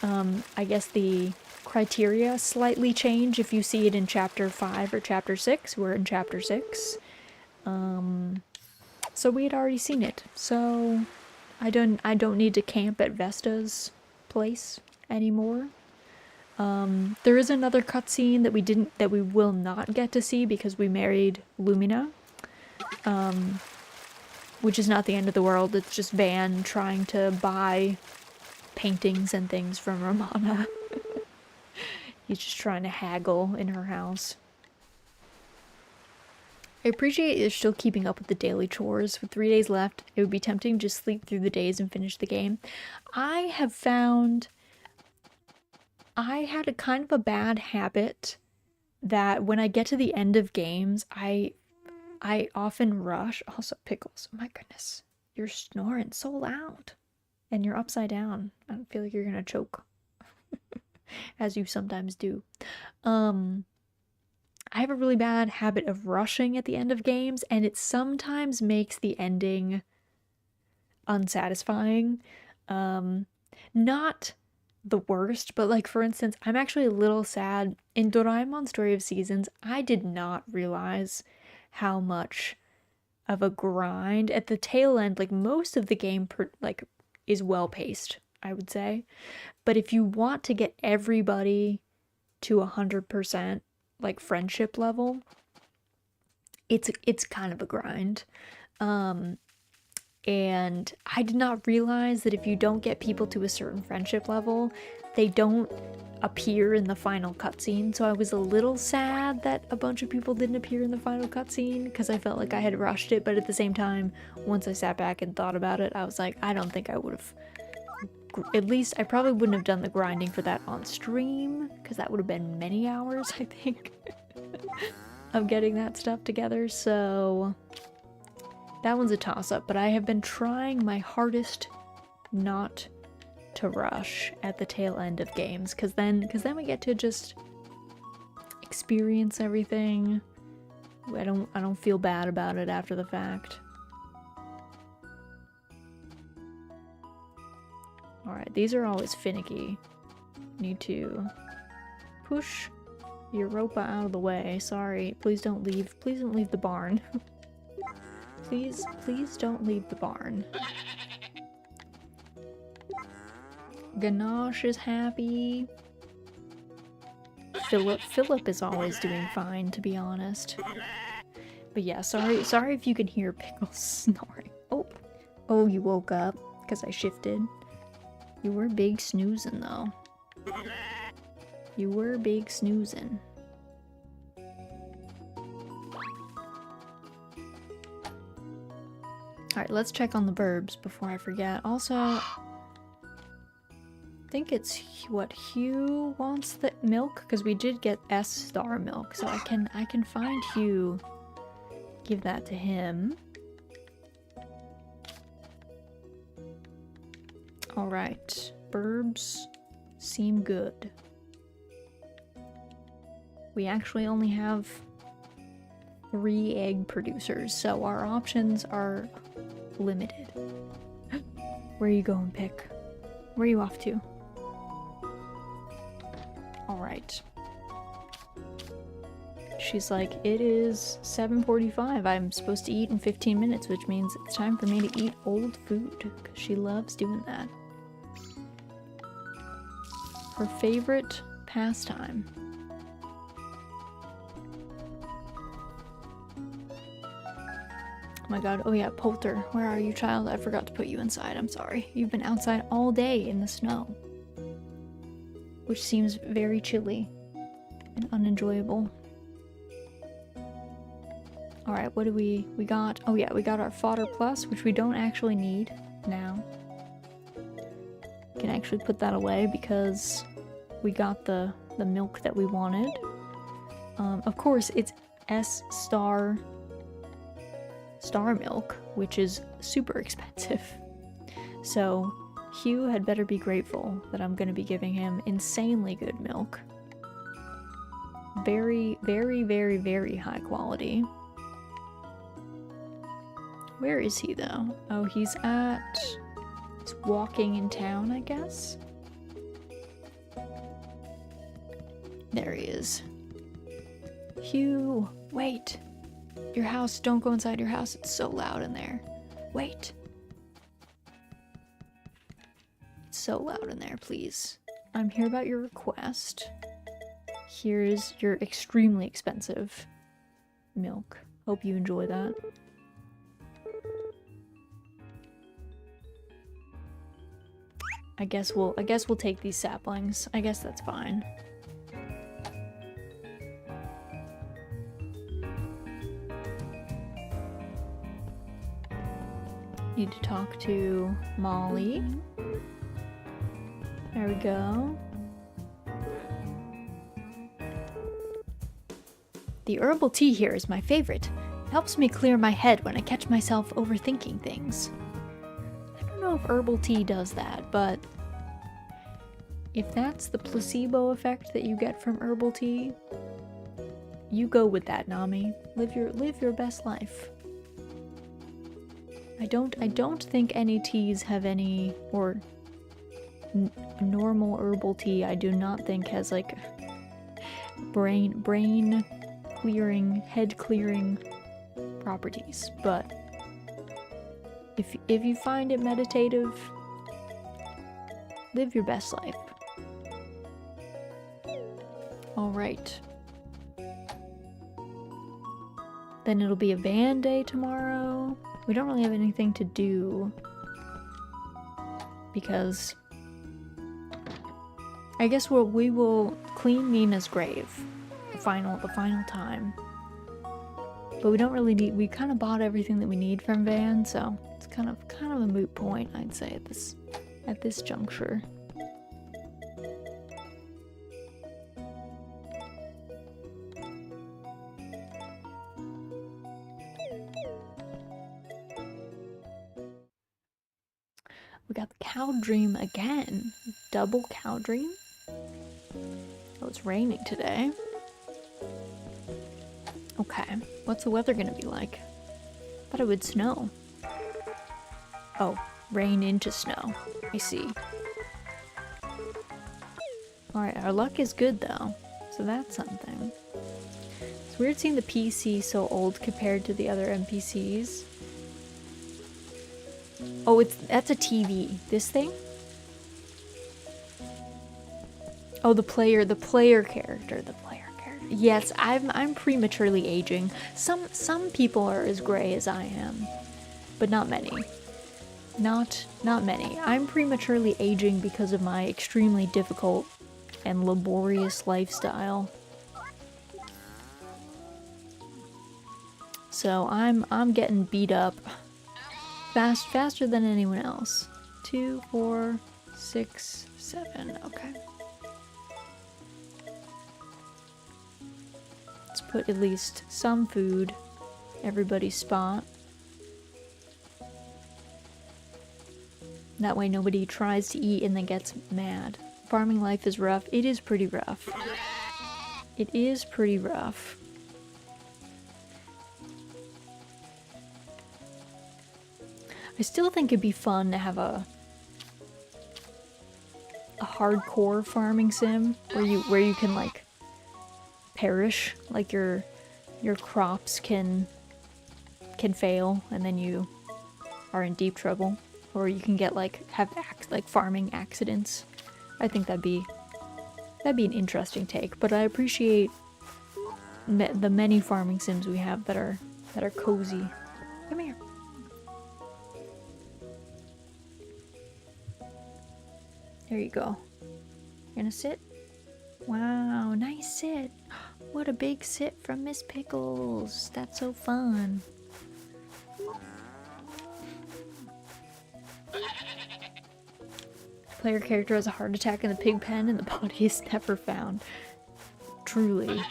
I guess the criteria slightly change if you see it in chapter 5 or chapter 6. We're in chapter 6. So we had already seen it. So I don't need to camp at Vesta's place anymore. There is another cutscene that we will not get to see because we married Lumina. Which is not the end of the world. It's just Van trying to buy paintings and things from Romana. He's just trying to haggle in her house. I appreciate you're still keeping up with the daily chores. With 3 days left, it would be tempting to just sleep through the days and finish the game. I have found I had a kind of a bad habit that when I get to the end of games, I often rush. Also, Pickles, my goodness, you're snoring so loud. And you're upside down. I don't feel like you're gonna choke. As you sometimes do. I have a really bad habit of rushing at the end of games, and it sometimes makes the ending unsatisfying. Not the worst, but like for instance, I'm actually a little sad. In Doraemon Story of Seasons, I did not realize how much of a grind at the tail end, like most of the game is well paced, I would say. But if you want to get everybody to 100% like friendship level, it's kind of a grind. And I did not realize that if you don't get people to a certain friendship level, they don't appear in the final cutscene. So I was a little sad that a bunch of people didn't appear in the final cutscene because I felt like I had rushed it. But at the same time, once I sat back and thought about it, I was like, I don't think I would have. At least I probably wouldn't have done the grinding for that on stream because that would have been many hours, I think, of getting that stuff together. So that one's a toss-up, but I have been trying my hardest not to rush at the tail end of games, because then we get to just experience everything. I don't feel bad about it after the fact. Alright, these are always finicky. Need to push Europa out of the way. Sorry, please don't leave the barn. Please don't leave the barn. Ganache is happy. Philip is always doing fine, to be honest. But yeah, sorry if you can hear Pickles snoring. Oh, you woke up because I shifted. You were big snoozing though. You were big snoozing. Alright, let's check on the verbs before I forget. Also, I think it's what Hugh wants the milk, because we did get S-star milk, so I can find Hugh, give that to him. Alright, verbs seem good. We actually only have 3 egg producers, so our options are limited. Where are you going, Pick? Where are you off to? Alright. She's like, it is 7:45. I'm supposed to eat in 15 minutes, which means it's time for me to eat old food, because she loves doing that. Her favorite pastime. Oh my god, oh yeah, Poulter, where are you, child? I forgot to put you inside, I'm sorry. You've been outside all day in the snow. Which seems very chilly and unenjoyable. Alright, what do we got? Oh yeah, we got our fodder plus, which we don't actually need now. Can actually put that away because we got the milk that we wanted. Of course, it's S star milk, which is super expensive. So Hugh had better be grateful that I'm gonna be giving him insanely good milk. Very, very, very, very high quality. Where is he though? Oh, he's walking in town, I guess? There he is. Hugh, wait. Your house, don't go inside your house. It's so loud in there. Wait. It's so loud in there, please. I'm here about your request. Here's your extremely expensive milk. Hope you enjoy that. I guess we'll take these saplings. I guess that's fine. Need to talk to Molly. There we go. The herbal tea here is my favorite. It helps me clear my head when I catch myself overthinking things. I don't know if herbal tea does that, but if that's the placebo effect that you get from herbal tea, you go with that, Nami. Live your best life. I don't think any teas have any, or normal herbal tea I do not think has like brain clearing, head clearing properties, but if you find it meditative, live your best life. Alright. Then it'll be a van day tomorrow. We don't really have anything to do because I guess we will clean Nina's grave the final time. But we don't really need, we kind of bought everything that we need from Van, so it's kind of a moot point, I'd say, at this juncture. We got the cow dream again. Double cow dream. Oh, it's raining today. Okay, what's the weather gonna be like? Thought it would snow. Oh, rain into snow. I see. Alright, our luck is good though, so that's something. It's weird seeing the PC so old compared to the other NPCs. Oh, that's a TV. This thing? Oh, the player character. Yes, I'm prematurely aging. Some people are as gray as I am, but not many. Not many. I'm prematurely aging because of my extremely difficult and laborious lifestyle. So I'm getting beat up faster than anyone else. 2, 4, 6, 7. Okay. Let's put at least some food everybody's spot. That way nobody tries to eat and then gets mad. Farming life is rough. It is pretty rough. It is pretty rough. I still think it'd be fun to have a hardcore farming sim where you can like perish, like your crops can fail and then you are in deep trouble, or you can get like like farming accidents. I think that'd be an interesting take, but I appreciate the many farming sims we have that are cozy. Come here. There you go. You're gonna sit? Wow, nice sit. What a big sit from Miss Pickles. That's so fun. Player character has a heart attack in the pig pen and the body is never found. Truly.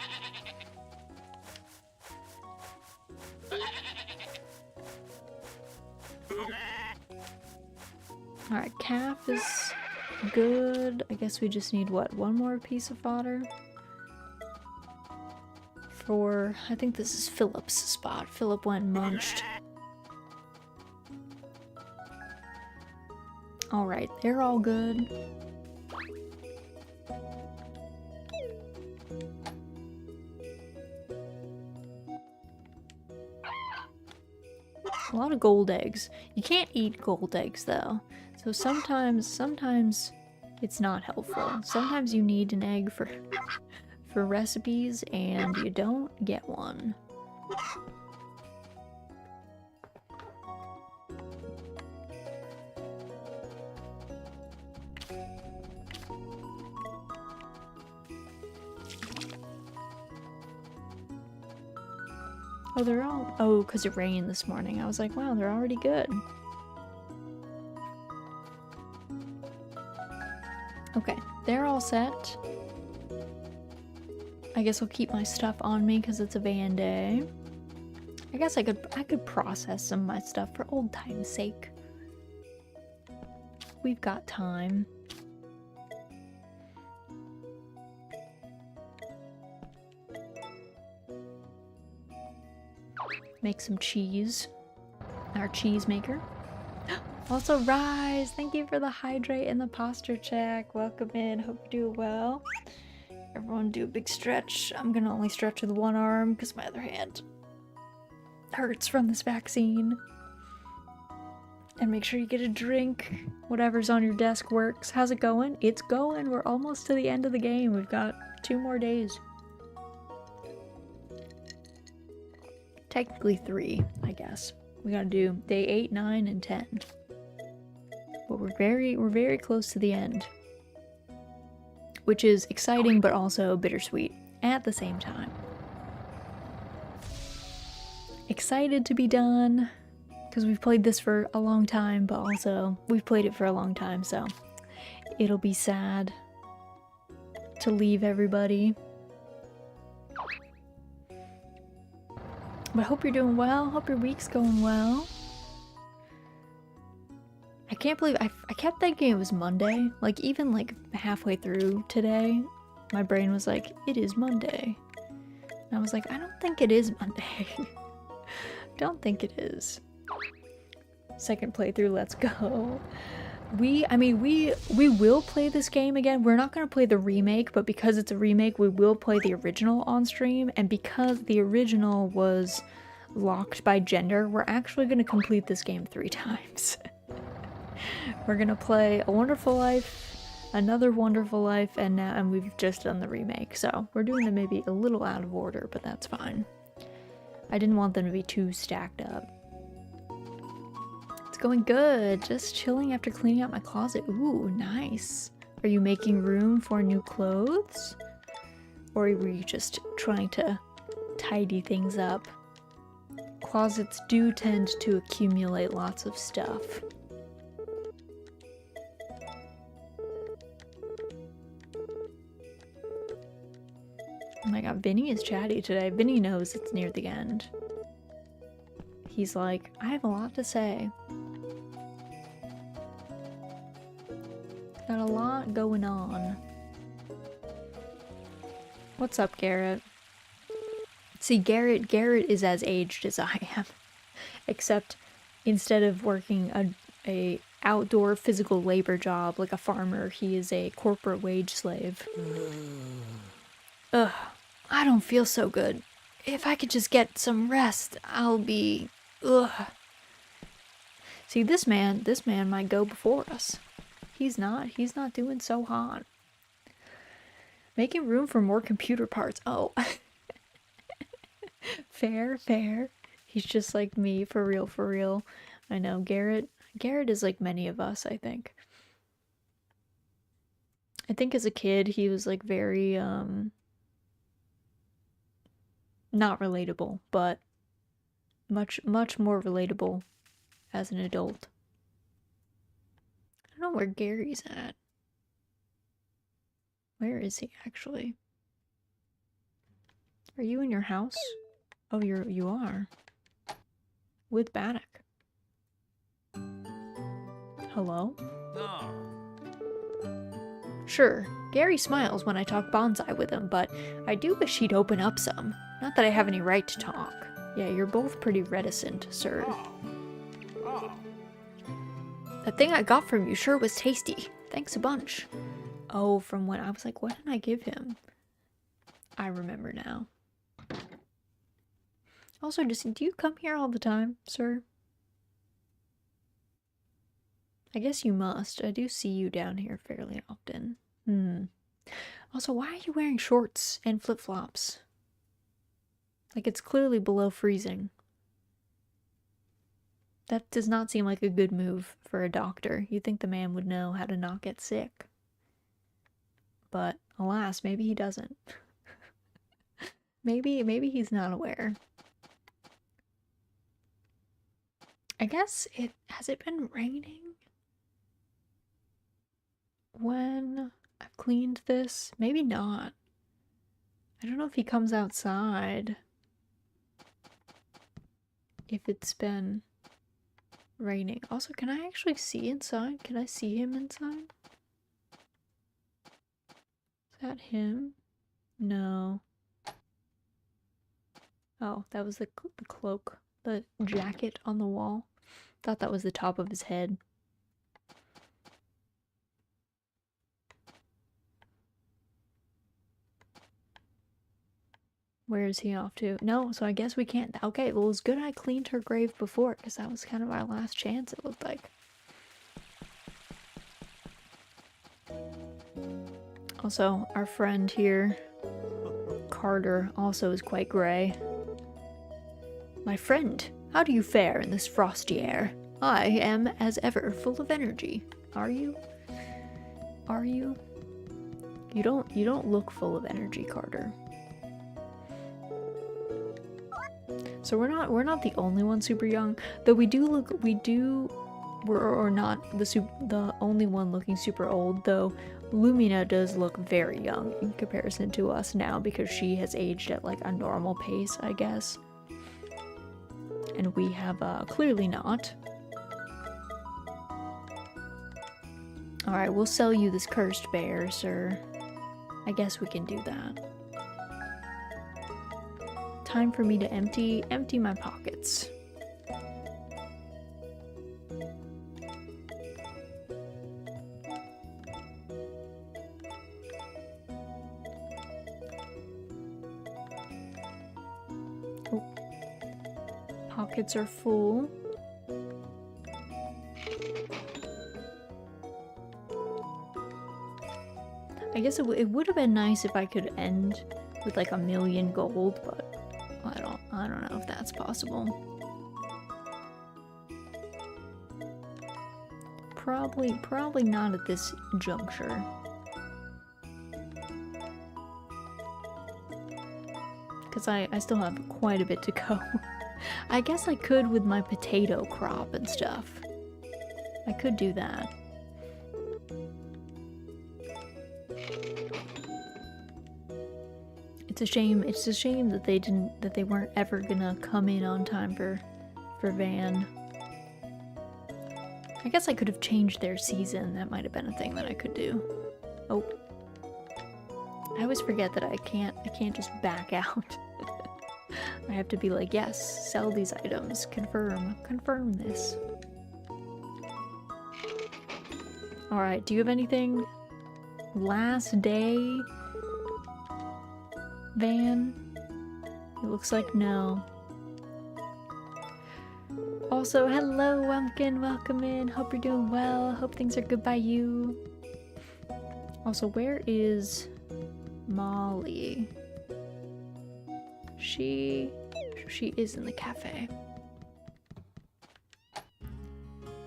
Alright, calf is good. I guess we just need, what, one more piece of fodder? For, I think this is Philip's spot. Philip went and munched. Alright, they're all good. A lot of gold eggs. You can't eat gold eggs though. So sometimes it's not helpful. Sometimes you need an egg for recipes and you don't get one. Oh, they're all... Oh, because it rained this morning. I was like, wow, they're already good. Okay, they're all set. I guess I'll keep my stuff on me because it's a van day. I guess I could process some of my stuff for old time's sake. We've got time. Make some cheese. Our cheese maker. Also, Rise! Thank you for the hydrate and the posture check. Welcome in. Hope you do well. Everyone do a big stretch. I'm gonna only stretch with one arm because my other hand hurts from this vaccine. And make sure you get a drink. Whatever's on your desk works. How's it going? It's going. We're almost to the end of the game. We've got 2 more days. Technically 3, I guess. We gotta do day 8, 9, and 10. But we're very close to the end. Which is exciting but also bittersweet at the same time. Excited to be done because we've played this for a long time, but also we've played it for a long time, so it'll be sad to leave everybody. But I hope you're doing well. Hope your week's going well. I can't believe I kept thinking it was Monday. Like, even like halfway through today, my brain was like, it is Monday. And I was like, I don't think it is Monday. Don't think it is. Second playthrough, let's go. We will play this game again. We're not going to play the remake, but because it's a remake, we will play the original on stream. And because the original was locked by gender, we're actually going to complete this game 3 times. We're going to play A Wonderful Life, Another Wonderful Life, and we've just done the remake. So we're doing them maybe a little out of order, but that's fine. I didn't want them to be too stacked up. Going good. Just chilling after cleaning out my closet. Ooh, nice. Are you making room for new clothes? Or were you just trying to tidy things up? Closets do tend to accumulate lots of stuff. Oh my god, Vinny is chatty today. Vinny knows it's near the end. He's like, I have a lot to say. Got a lot going on. What's up, Garrett? See, Garrett is as aged as I am. Except instead of working a outdoor physical labor job like a farmer, he is a corporate wage slave. Ugh, I don't feel so good. If I could just get some rest, I'll be... Ugh. See, this man might go before us. He's not doing so hot. Making room for more computer parts. Oh. Fair. He's just like me, for real. I know, Garrett is like many of us, I think. I think as a kid, he was like very, not relatable, but much more relatable as an adult. I don't know where Gary's at. Where is he actually? Are you in your house? Oh, you are. With Bannock. Hello? No. Sure, Gary smiles when I talk bonsai with him, but I do wish he'd open up some. Not that I have any right to talk. Yeah, you're both pretty reticent, sir. Oh. That thing I got from you sure was tasty. Thanks a bunch. Oh, from when I was like, what did I give him? I remember now. Also, do you come here all the time, sir? I guess you must. I do see you down here fairly often. Also, why are you wearing shorts and flip-flops? Like, it's clearly below freezing. That does not seem like a good move for a doctor. You'd think the man would know how to not get sick. But, alas, maybe he doesn't. Maybe he's not aware. I guess has it been raining? When I've cleaned this? Maybe not. I don't know if he comes outside. If it's been raining. Also, can I actually see inside? Can I see him inside? Is that him? No. Oh, that was the cloak. The jacket on the wall. Thought that was the top of his head. Where is he off to? No, so I guess we can't. Okay, well, it was good I cleaned her grave before, because that was kind of our last chance, it looked like. Also, our friend here, Carter, also is quite gray. My friend, how do you fare in this frosty air? I am, as ever, full of energy. Are you? Are you? You don't look full of energy, Carter. So we're not the only one super young, though we're not the only one looking super old, though Lumina does look very young in comparison to us now because she has aged at like a normal pace, I guess. And we have clearly not. Alright, we'll sell you this cursed bear, sir. I guess we can do that. Time for me to empty my pockets. Oh. Pockets are full. I guess it would have been nice if I could end with like 1,000,000 gold, but I don't know if that's possible. Probably not at this juncture. Because I still have quite a bit to go. I guess I could with my potato crop and stuff. I could do that. It's a shame that they weren't ever gonna come in on time for Van. I guess I could have changed their season. That might have been a thing that I could do. Oh. I always forget that I can't just back out. I have to be like, yes, sell these items. Confirm this. Alright, do you have anything? Last day? Van? It looks like no. Also, hello, Wumpkin, welcome in. Hope you're doing well. Hope things are good by you. Also, where is Molly? She is in the cafe.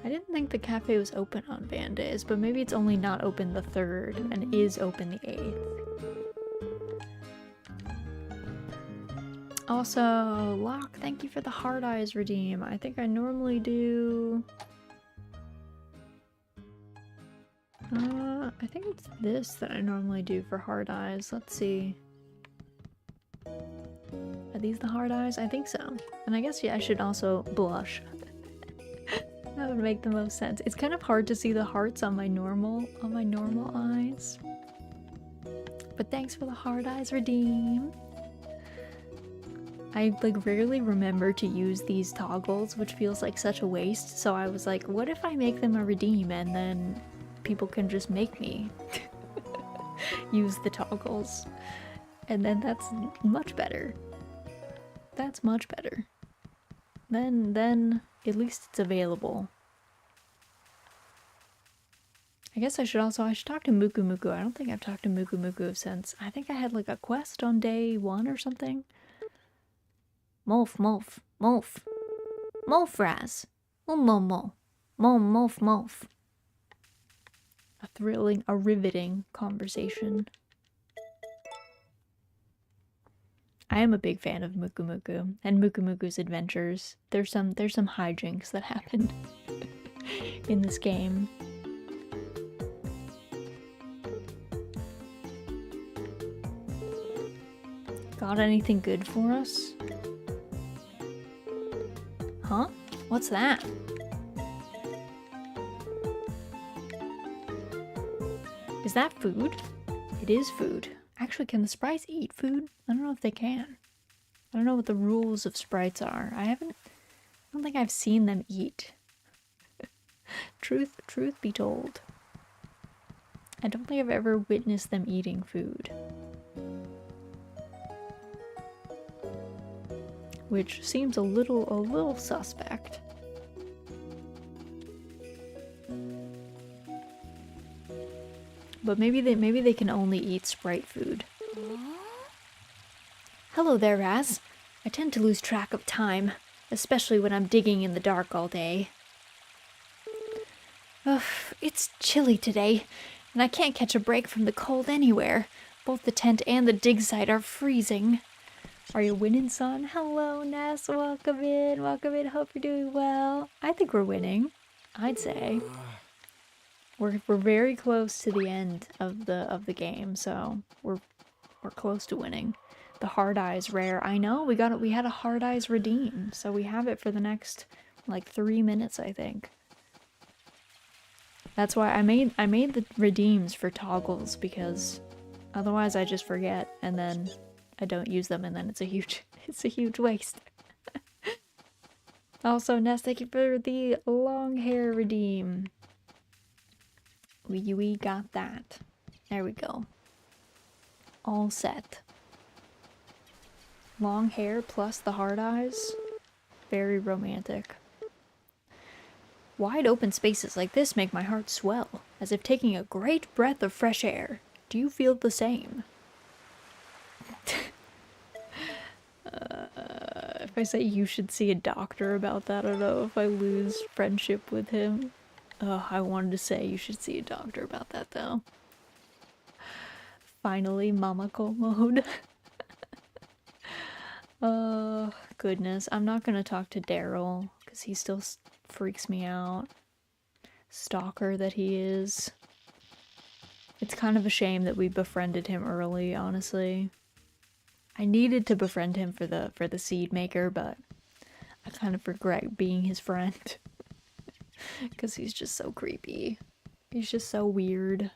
I didn't think the cafe was open on van days, but maybe it's only not open the 3rd and is open the 8th. Also, Locke, thank you for the hard eyes redeem. I think I normally do... I think it's this that I normally do for hard eyes. Let's see. Are these the hard eyes? I think so. And I guess, yeah, I should also blush. That would make the most sense. It's kind of hard to see the hearts on my normal eyes. But thanks for the hard eyes redeem. I like rarely remember to use these toggles, which feels like such a waste. So I was like, what if I make them a redeem and then people can just make me use the toggles? And then that's much better. That's much better. Then at least it's available. I guess I should talk to Muku Muku. I don't think I've talked to Muku Muku since. I think I had like a quest on day 1 or something. Molf, Molf, Molf. Molf Raz. Mo. Molf. A riveting conversation. I am a big fan of Muku Muku and Muku Muku's adventures. There's some hijinks that happen in this game. Got anything good for us? Huh? What's that? Is that food? It is food. Actually, can the sprites eat food? I don't know if they can. I don't know what the rules of sprites are. I don't think I've seen them eat. Truth be told. I don't think I've ever witnessed them eating food. Which seems a little suspect. But maybe they can only eat sprite food. Hello there, Raz. I tend to lose track of time, especially when I'm digging in the dark all day. Ugh, it's chilly today, and I can't catch a break from the cold anywhere. Both the tent and the dig site are freezing. Are you winning, son? Hello, Ness. Welcome in. Hope you're doing well. I think we're winning. I'd say. We're very close to the end of the game, so we're close to winning. The hard eyes rare. I know, we had a hard eyes redeem, so we have it for the next like 3 minutes, I think. That's why I made the redeems for toggles, because otherwise I just forget and then I don't use them, and then it's a huge waste. Also, Ness, thank you for the long hair redeem. We got that. There we go. All set. Long hair plus the hard eyes. Very romantic. Wide open spaces like this make my heart swell, as if taking a great breath of fresh air. Do you feel the same? If I say you should see a doctor about that, I don't know if I lose friendship with him. I wanted to say you should see a doctor about that, though. Finally, Mamako mode. Goodness. I'm not gonna talk to Daryl, because he still freaks me out. Stalker that he is. It's kind of a shame that we befriended him early, honestly. I needed to befriend him for the seed maker, but I kind of regret being his friend. Because he's just so creepy. He's just so weird.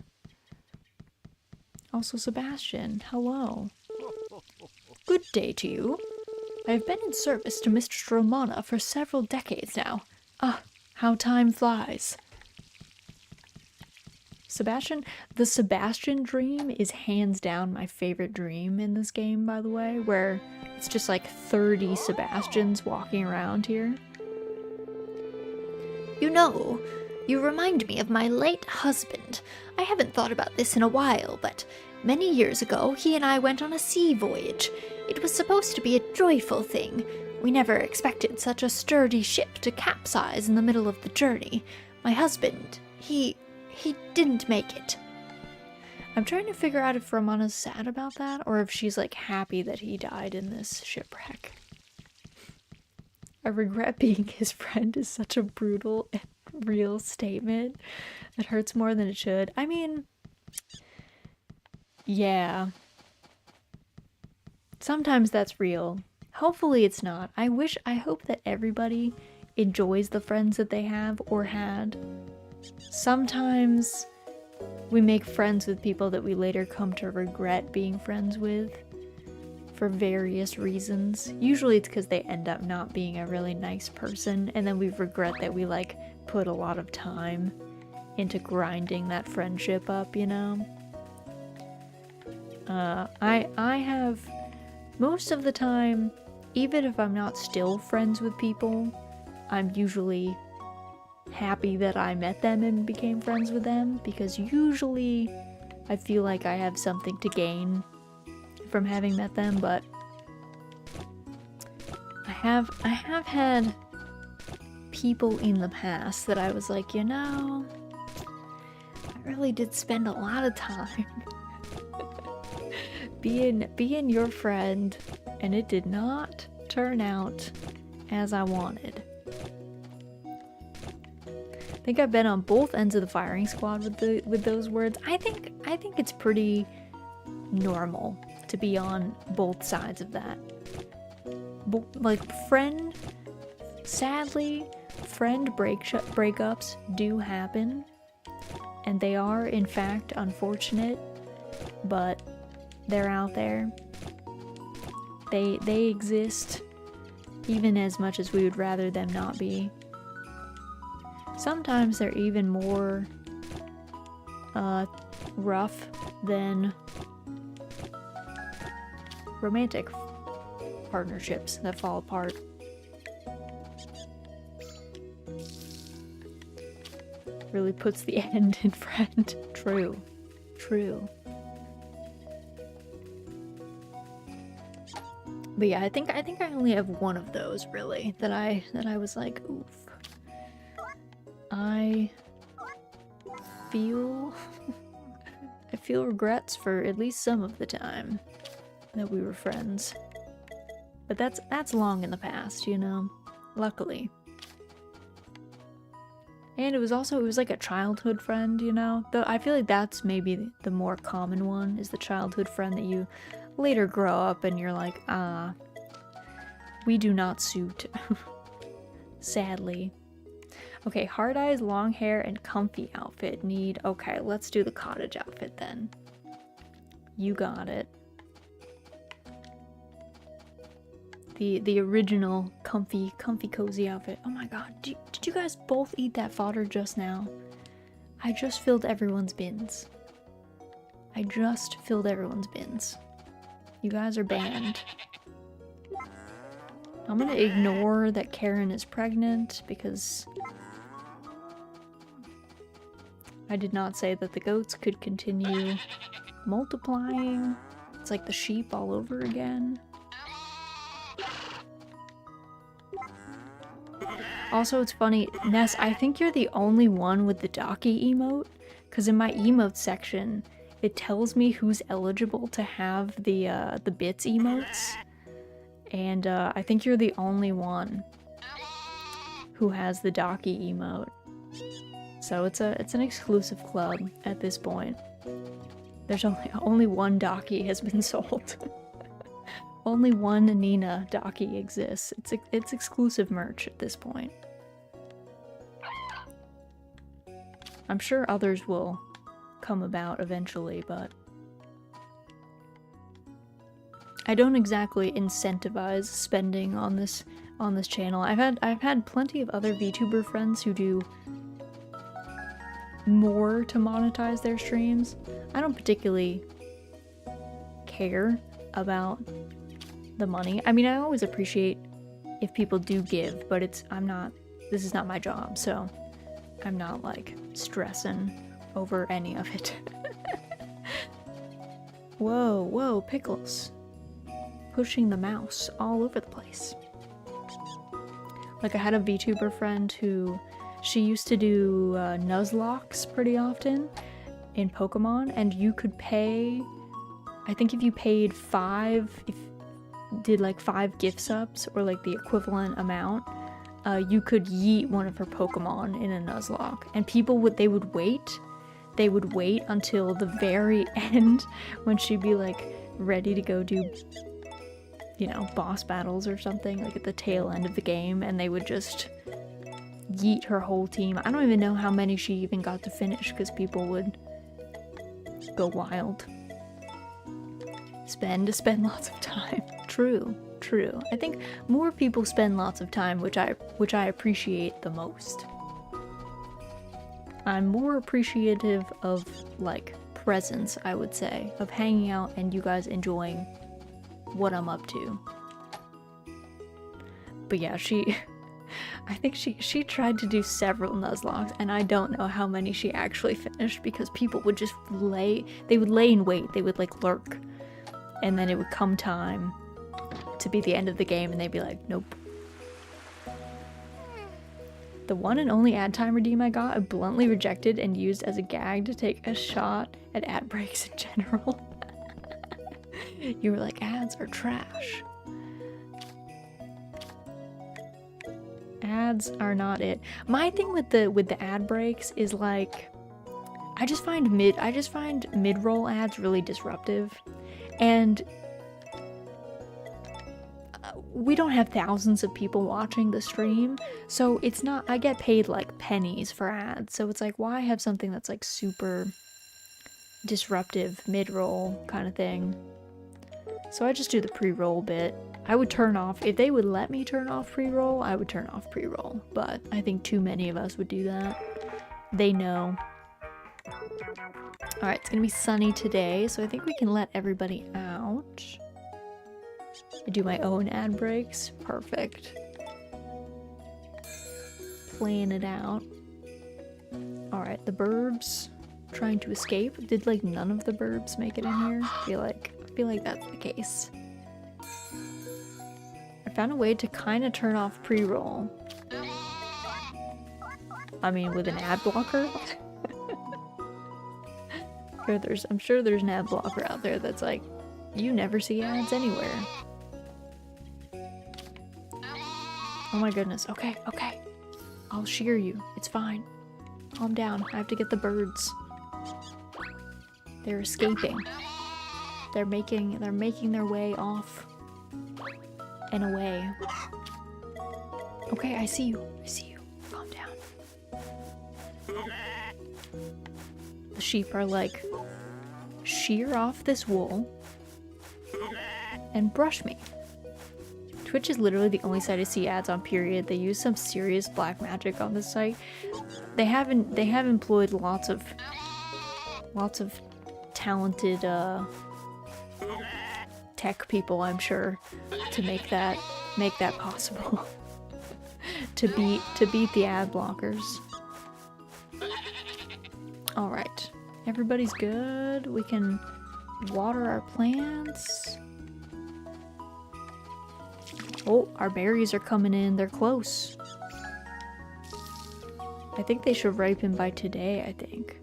Also, Sebastian, hello. Good day to you. I have been in service to Mistress Romana for several decades now. Ah, how time flies. The Sebastian dream is hands down my favorite dream in this game, by the way, where it's just like 30 Sebastians walking around here. You know, you remind me of my late husband. I haven't thought about this in a while, but many years ago he and I went on a sea voyage. It was supposed to be a joyful thing. We never expected such a sturdy ship to capsize in the middle of the journey. My husband, he didn't make it. I'm trying to figure out if Romana's sad about that, or if she's like happy that he died in this shipwreck. I regret being his friend is such a brutal and real statement. It hurts more than it should. I mean, yeah. Sometimes that's real. Hopefully it's not. I hope that everybody enjoys the friends that they have or had. Sometimes we make friends with people that we later come to regret being friends with for various reasons. Usually it's because they end up not being a really nice person, and then we regret that we like put a lot of time into grinding that friendship up, you know? I have most of the time, even if I'm not still friends with people, I'm usually happy that I met them and became friends with them, because usually I feel like I have something to gain from having met them. But I have had people in the past that I was like, you know, I really did spend a lot of time being your friend, and it did not turn out as I wanted. I think I've been on both ends of the firing squad with those words. I think it's pretty normal to be on both sides of that. Like sadly, friend breakups do happen, and they are in fact unfortunate, but they're out there. They exist, even as much as we would rather them not be. Sometimes they're even more rough than romantic partnerships that fall apart. Really puts the end in friend. True. But yeah, I think I only have one of those really that I was like, oof. I feel regrets for at least some of the time that we were friends. But that's long in the past, you know? Luckily. And it was like a childhood friend, you know? Though I feel like that's maybe the more common one, is the childhood friend that you later grow up and you're like, we do not suit. Sadly. Okay, hard eyes, long hair, and comfy outfit need... Okay, let's do the cottage outfit then. You got it. The original comfy cozy outfit. Oh my god, did you guys both eat that fodder just now? I just filled everyone's bins. You guys are banned. I'm gonna ignore that Karen is pregnant because I did not say that the goats could continue multiplying. It's like the sheep all over again. Also, it's funny, Ness, I think you're the only one with the Docky emote, because in my emote section, it tells me who's eligible to have the bits emotes, and I think you're the only one who has the Docky emote. So it's an exclusive club at this point. There's only one Docky has been sold. Only one Nina Docky exists. It's exclusive merch at this point. I'm sure others will come about eventually, but I don't exactly incentivize spending on this channel. I've had plenty of other VTuber friends who do more to monetize their streams. I don't particularly care about the money. I mean, I always appreciate if people do give, but this is not my job, so I'm not like stressing over any of it. Whoa, Pickles. Pushing the mouse all over the place. Like, I had a VTuber friend who, she used to do Nuzlocks pretty often in Pokemon, and you could pay, I think if you paid 5, did like 5 gift subs, or like the equivalent amount, you could yeet one of her Pokemon in a Nuzlocke. And people they would wait until the very end when she'd be like ready to go do, you know, boss battles or something, like at the tail end of the game, and they would just yeet her whole team. I don't even know how many she even got to finish, because people would go wild. Spend lots of time. True. I think more people spend lots of time, which I appreciate the most. I'm more appreciative of, like, presence, I would say, of hanging out and you guys enjoying what I'm up to. But yeah, I think she tried to do several Nuzlocks, and I don't know how many she actually finished, because people would just lay in wait, they would like lurk, and then it would come time to be the end of the game and they'd be like, nope. The one and only ad time redeem I got, I bluntly rejected and used as a gag to take a shot at ad breaks in general. You were like, ads are trash. Ads are not it. My thing with the ad breaks is like, I just find mid-roll ads really disruptive, and we don't have thousands of people watching the stream, so it's not, I get paid like pennies for ads, so it's like, why have something that's like super disruptive mid-roll kind of thing? So I just do the pre-roll bit. I would turn off, if they would let me turn off pre-roll, I would turn off pre-roll, but I think too many of us would do that. They know. Alright, it's gonna be sunny today, so I think we can let everybody out. I do my own ad breaks. Perfect. Playing it out. Alright, the burbs trying to escape. Did like none of the burbs make it in here? I feel like that's the case. I found a way to kind of turn off pre-roll. I mean, with an ad blocker. I'm sure there's an ad blocker out there that's like, you never see ads anywhere. Oh my goodness. Okay. I'll shear you. It's fine. Calm down. I have to get the birds. They're escaping. They're making their way off and away. Okay, I see you. Calm down. The sheep are like, shear off this wool and brush me. Twitch is literally the only site I see ads on, period. They use some serious black magic on this site. They have employed lots of talented tech people, I'm sure, to make that possible. to beat the ad blockers. All right. Everybody's good. We can water our plants. Oh, our berries are coming in. They're close. I think they should ripen by today, I think.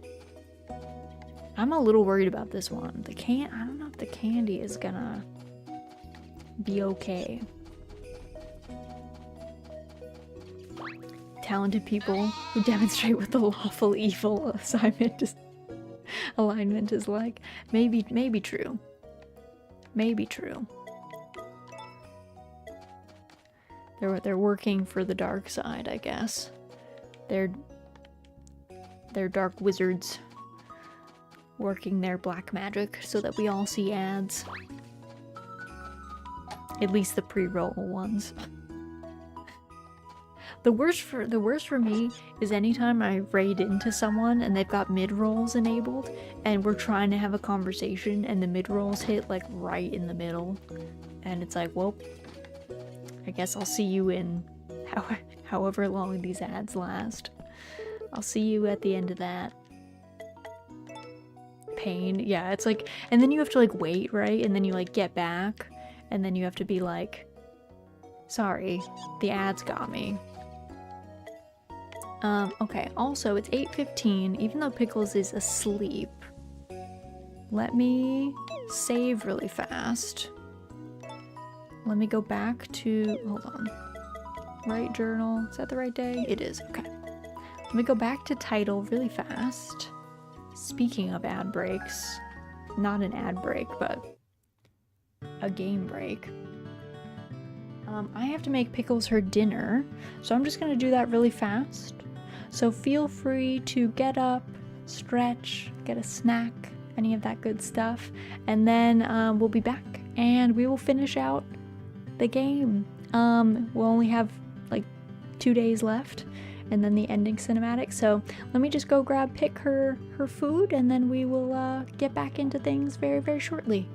I'm a little worried about this one. I don't know if the candy is gonna be okay. Talented people who demonstrate what the lawful evil alignment is like. Maybe true. Maybe true. They're working for the dark side, I guess. They're dark wizards working their black magic so that we all see ads. At least the pre-roll ones. The worst for me is anytime I raid into someone and they've got mid-rolls enabled and we're trying to have a conversation and the mid-rolls hit like right in the middle. And it's like, well, I guess I'll see you in however long these ads last. I'll see you at the end of that. Pain. Yeah, it's like, and then you have to like wait, right? And then you like get back and then you have to be like, sorry, the ads got me. Okay, also it's 8:15, even though Pickles is asleep. Let me save really fast. Let me go back to, hold on. Right journal, is that the right day? It is, okay. Let me go back to title really fast. Speaking of ad breaks, not an ad break, but a game break. I have to make Pickles her dinner, so I'm just gonna do that really fast. So feel free to get up, stretch, get a snack, any of that good stuff, and then we'll be back and we will finish out the game. We'll only have like 2 days left and then the ending cinematic, so let me just go pick her food and then we will get back into things very, very shortly.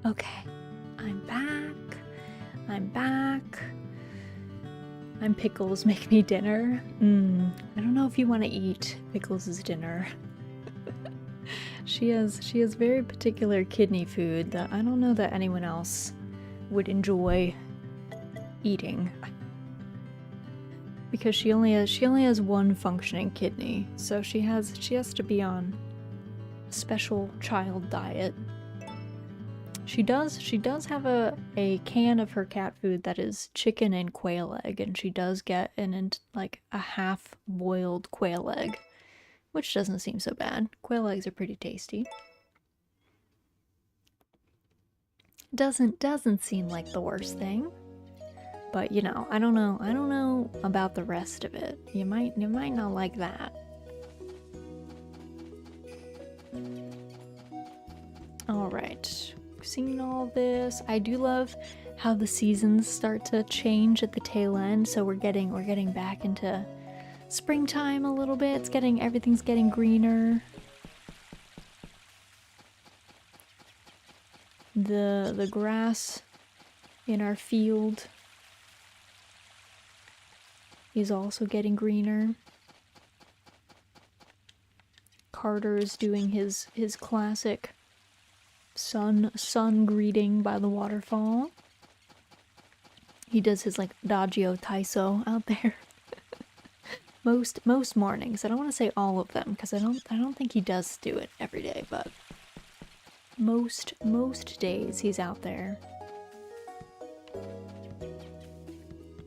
Okay, I'm back. I'm back. I'm Pickles, make me dinner. I don't know if you want to eat Pickles' dinner. She has very particular kidney food that I don't know that anyone else would enjoy eating. Because she only has one functioning kidney, so she has to be on a special child diet. She does have a can of her cat food that is chicken and quail egg, and she does get like a half boiled quail egg, which doesn't seem so bad. Quail eggs are pretty tasty. Doesn't seem like the worst thing. But you know, I don't know about the rest of it. You might not like that. All right. Seen all this. I do love how the seasons start to change at the tail end, so we're getting back into springtime a little bit. Everything's getting greener. The grass in our field is also getting greener. Carter is doing his classic sun greeting by the waterfall. He does his like Dagio Taiso out there. most mornings. I don't want to say all of them because I don't think he does do it every day, but most days he's out there.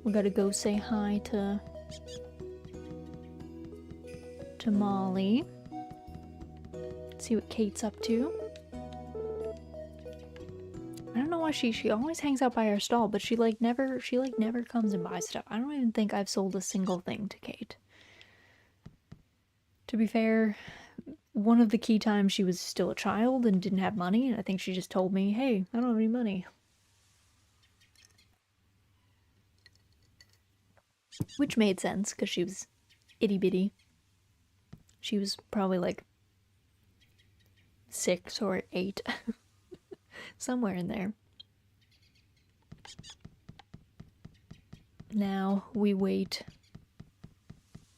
We gotta go say hi to Molly. See what Kate's up to. I don't know why she always hangs out by our stall, but she never comes and buys stuff. I don't even think I've sold a single thing to Kate. To be fair, one of the key times she was still a child and didn't have money, and I think she just told me, "Hey, I don't have any money." Which made sense because she was itty bitty. She was probably like 6 or 8. Somewhere in there. Now we wait,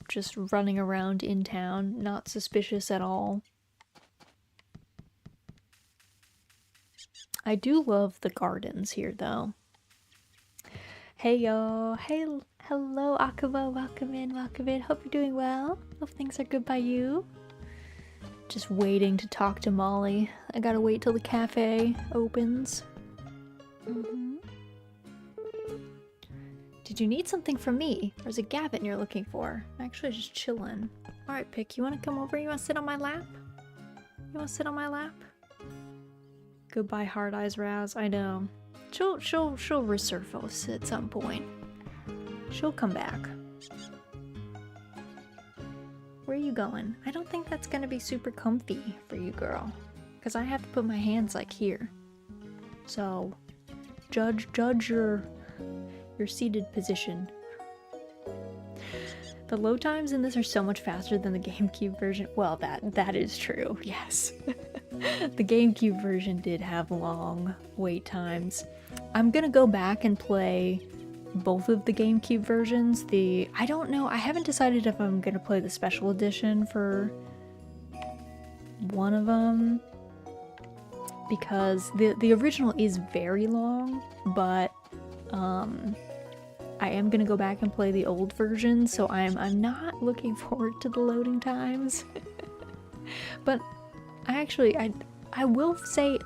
just running around in town, not suspicious at all. I do love the gardens here though. Hey y'all, hello Akaba, welcome in. Hope you're doing well. Hope things are good by you. Just waiting to talk to Molly. I gotta wait till the cafe opens. Did you need something from me? Or is it Gavin you're looking for? I'm actually just chilling. Alright, Pick, you wanna come over? You wanna sit on my lap? Goodbye, Hard Eyes Raz. I know. She'll resurface at some point. She'll come back. Where are you going? I don't think that's gonna be super comfy for you, girl. Because I have to put my hands like here. So, judge your seated position. The load times in this are so much faster than the GameCube version. Well, that is true, yes. The GameCube version did have long wait times. I'm gonna go back and play both of the GameCube versions. I don't know, I haven't decided if I'm gonna play the special edition for one of them, because the original is very long, but I am gonna go back and play the old version, so I'm not looking forward to the loading times. But I will say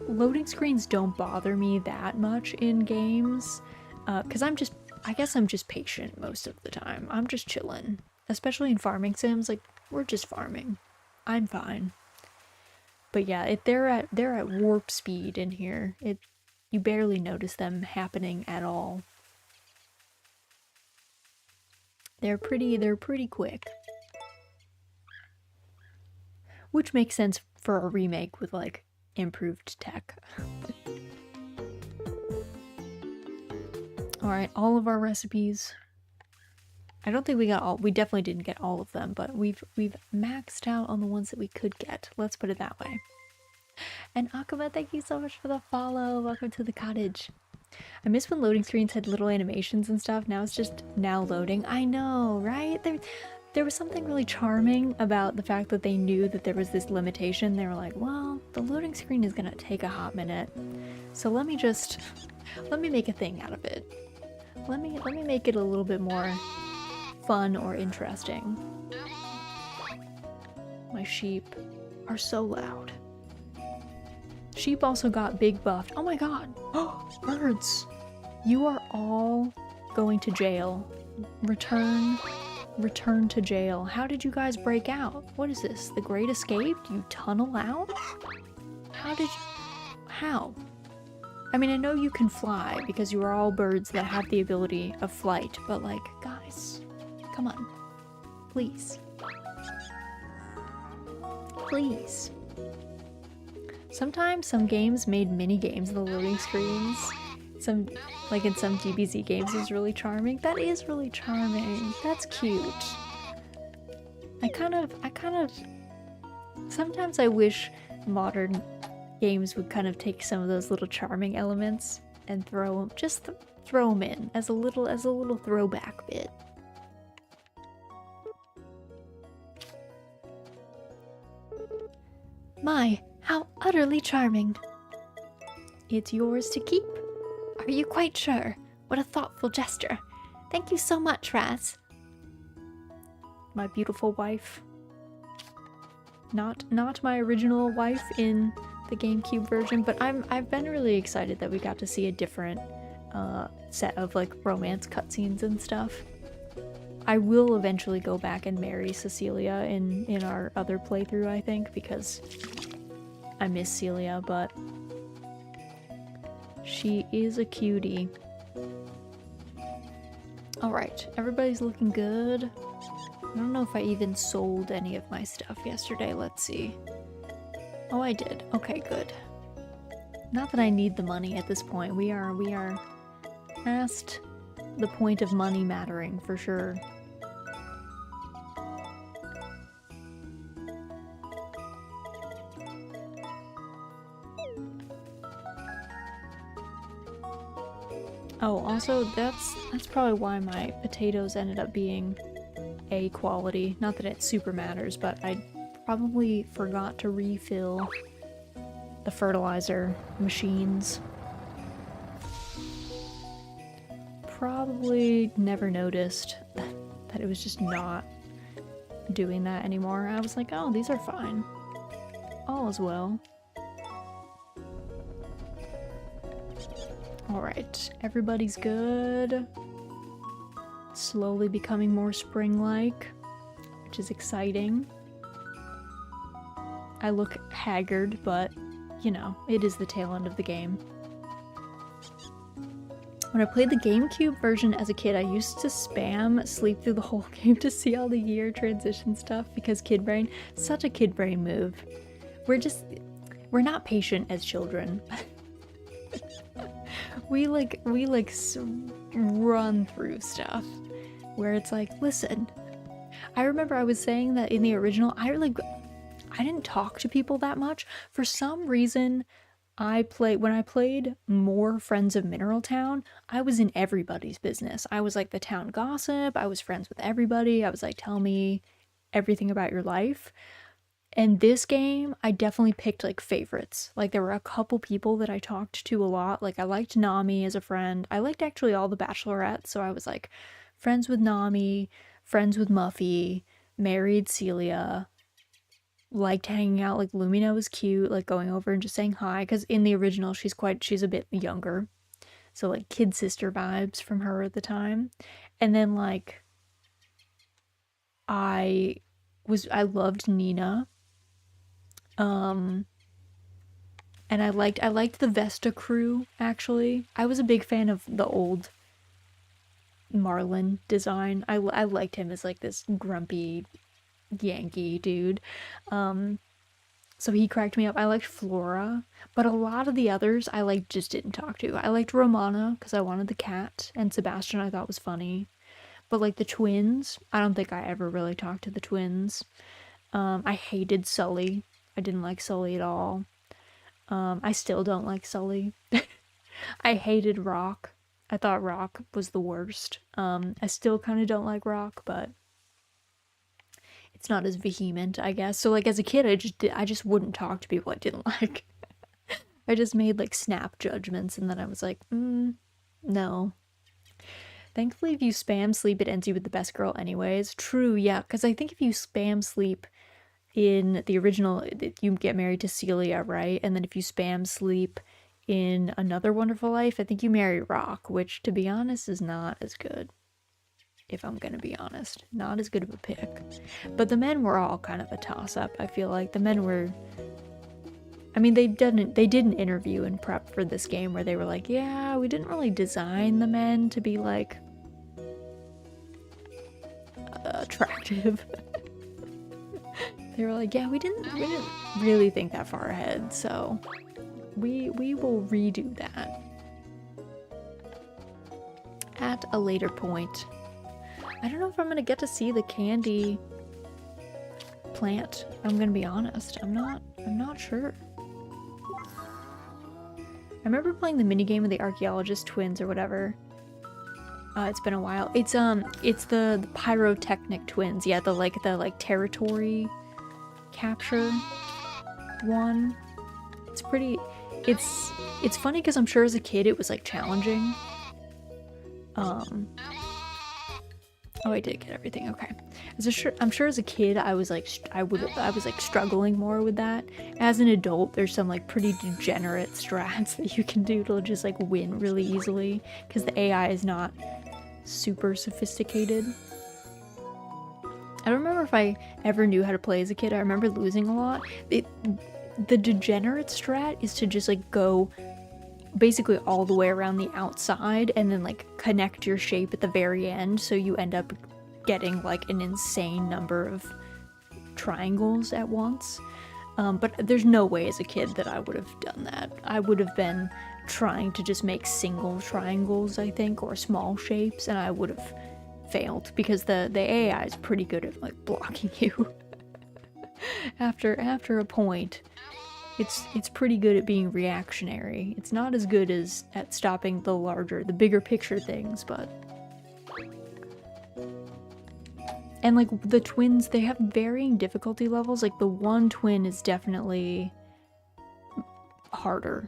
loading screens don't bother me that much in games, because I guess I'm just patient most of the time. I'm just chilling, especially in farming sims. Like, we're just farming. I'm fine. But yeah, if they're at warp speed in here, you barely notice them happening at all. They're pretty quick. Which makes sense for a remake with like improved tech. Alright, all of our recipes. I don't think we got all, we definitely didn't get all of them, but we've maxed out on the ones that we could get. Let's put it that way. And Akuma, thank you so much for the follow. Welcome to the cottage. I miss when loading screens had little animations and stuff. Now it's just now loading. I know, right? There was something really charming about the fact that they knew that there was this limitation. They were like, well, the loading screen is gonna take a hot minute. So let me make a thing out of it. Let me make it a little bit more fun or interesting. My sheep are so loud. Sheep also got big buffed. Oh my god. Birds. You are all going to jail. Return to jail. How did you guys break out? What is this? The Great Escape? You tunnel out? How? I mean, I know you can fly because you are all birds that have the ability of flight, but like, guys, come on. Please. Please. Sometimes some games made mini games in the loading screens. Like in some DBZ games is really charming. That is really charming. That's cute. I kind of sometimes I wish modern games would kind of take some of those little charming elements and throw them in as a little throwback bit. My, how utterly charming. It's yours to keep. Are you quite sure? What a thoughtful gesture. Thank you so much, Raz. My beautiful wife. Not my original wife in the GameCube version, but I've been really excited that we got to see a different set of like romance cutscenes and stuff. I will eventually go back and marry Cecilia in our other playthrough, I think, because I miss Celia, but she is a cutie. Alright, everybody's looking good. I don't know if I even sold any of my stuff yesterday. Let's see. Oh, I did. Okay, good. Not that I need the money at this point. We are past the point of money mattering for sure. Oh, also that's probably why my potatoes ended up being A quality. Not that it super matters, but I probably forgot to refill the fertilizer machines. Probably never noticed that it was just not doing that anymore. I was like, oh, these are fine. All is well. Alright, everybody's good. Slowly becoming more spring-like, which is exciting. I look haggard, but, you know, it is the tail end of the game. When I played the GameCube version as a kid, I used to spam sleep through the whole game to see all the year transition stuff because kid brain. Such a kid brain move. We're not patient as children. we run through stuff where it's like, listen, I remember I was saying that in the original, I didn't talk to people that much. For some reason, when I played more Friends of Mineral Town, I was in everybody's business. I was like the town gossip. I was friends with everybody. I was like, tell me everything about your life. And this game, I definitely picked like favorites. Like there were a couple people that I talked to a lot. Like I liked Nami as a friend. I liked actually all the Bachelorettes. So I was like friends with Nami, friends with Muffy, married Celia, liked hanging out. Like Lumina was cute, like going over and just saying hi. Because in the original, she's a bit younger. So like kid sister vibes from her at the time. And then like I loved Nina. And I liked the Vesta crew, actually. I was a big fan of the old Marlin design. I liked him as like this grumpy Yankee dude. So he cracked me up. I liked Flora, but a lot of the others I just didn't talk to. I liked Romana because I wanted the cat, and Sebastian I thought was funny. But like the twins, I don't think I ever really talked to the twins. I hated Sully. I didn't like Sully at all. I still don't like Sully. I hated Rock. I thought Rock was the worst. I still kind of don't like Rock, but it's not as vehement, I guess. So like as a kid, I just wouldn't talk to people I didn't like. I just made like snap judgments, and then I was like, no. Thankfully, if you spam sleep, it ends you with the best girl anyways. True, yeah, because I think if you spam sleep in the original, you get married to Celia, right? And then if you spam sleep in Another Wonderful Life, I think you marry Rock, which, to be honest, is not as good. If I'm gonna be honest, not as good of a pick. But the men were all kind of a toss-up. I feel like the men were. I mean, they did an interview and prep for this game where they were like, yeah, we didn't really design the men to be like attractive. They were like, yeah, we didn't really think that far ahead, so we will redo that at a later point. I don't know if I'm gonna get to see the candy plant. I'm gonna be honest. I'm not sure. I remember playing the minigame of the archaeologist twins or whatever. It's been a while. It's the pyrotechnic twins. Yeah, the territory capture one. It's pretty. It's funny because I'm sure as a kid it was like challenging. Oh, I did get everything. Okay. I'm sure as a kid I was like struggling more with that. As an adult, there's some like pretty degenerate strats that you can do to just like win really easily because the AI is not super sophisticated. I don't remember if I ever knew how to play as a kid. I remember losing a lot. The degenerate strat is to just like go basically all the way around the outside and then like connect your shape at the very end, so you end up getting like an insane number of triangles at once. But there's no way as a kid that I would have done that. I would have been trying to just make single triangles, I think, or small shapes, and I would have failed because the AI is pretty good at like blocking you. after a point. It's pretty good at being reactionary. It's not as good as at stopping the bigger picture things, but... And like the twins, they have varying difficulty levels. Like the one twin is definitely harder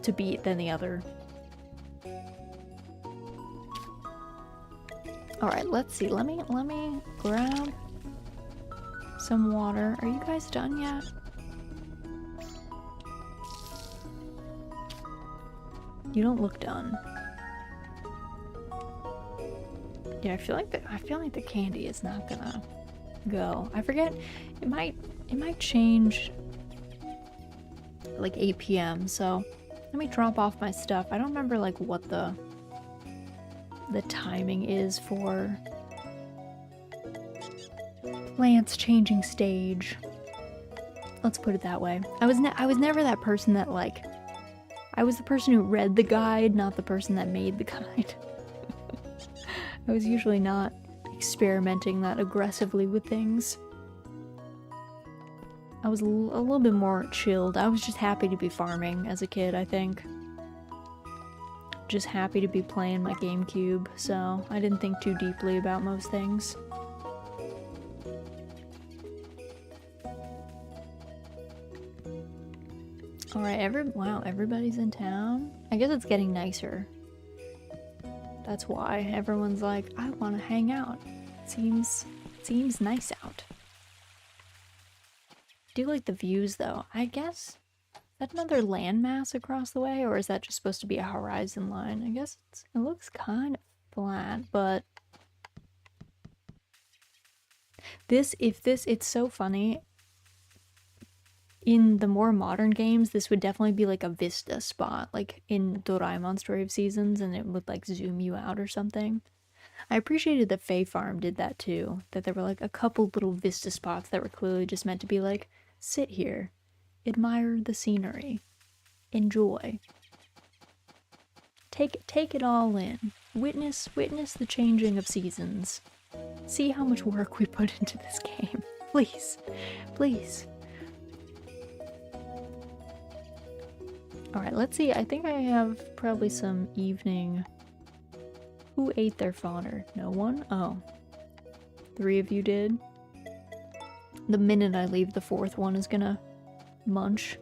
to beat than the other. Alright, let's see. Let me grab some water. Are you guys done yet? You don't look done. Yeah, I feel like the candy is not gonna go. I forget. It might change like 8 p.m. So let me drop off my stuff. I don't remember like what the timing is for plants changing stage. Let's put it that way. I was never that person that like. I was the person who read the guide, not the person that made the guide. I was usually not experimenting that aggressively with things. I was a little bit more chilled. I was just happy to be farming as a kid, I think. Just happy to be playing my GameCube, so I didn't think too deeply about most things. Alright, wow, everybody's in town? I guess it's getting nicer. That's why everyone's like, I want to hang out. Seems nice out. Do like the views though. I guess, is that another landmass across the way, or is that just supposed to be a horizon line? I guess it looks kind of flat, but it's so funny. In the more modern games, this would definitely be like a vista spot, like in Doraemon Story of Seasons, and it would like zoom you out or something. I appreciated that Fae Farm did that too, that there were like a couple little vista spots that were clearly just meant to be like, sit here, admire the scenery, enjoy. Take it all in. Witness the changing of seasons. See how much work we put into this game. Please. Please. Alright, let's see. I think I have probably some evening... Who ate their fodder? No one? Oh. 3 of you did? The minute I leave, the 4th one is gonna munch.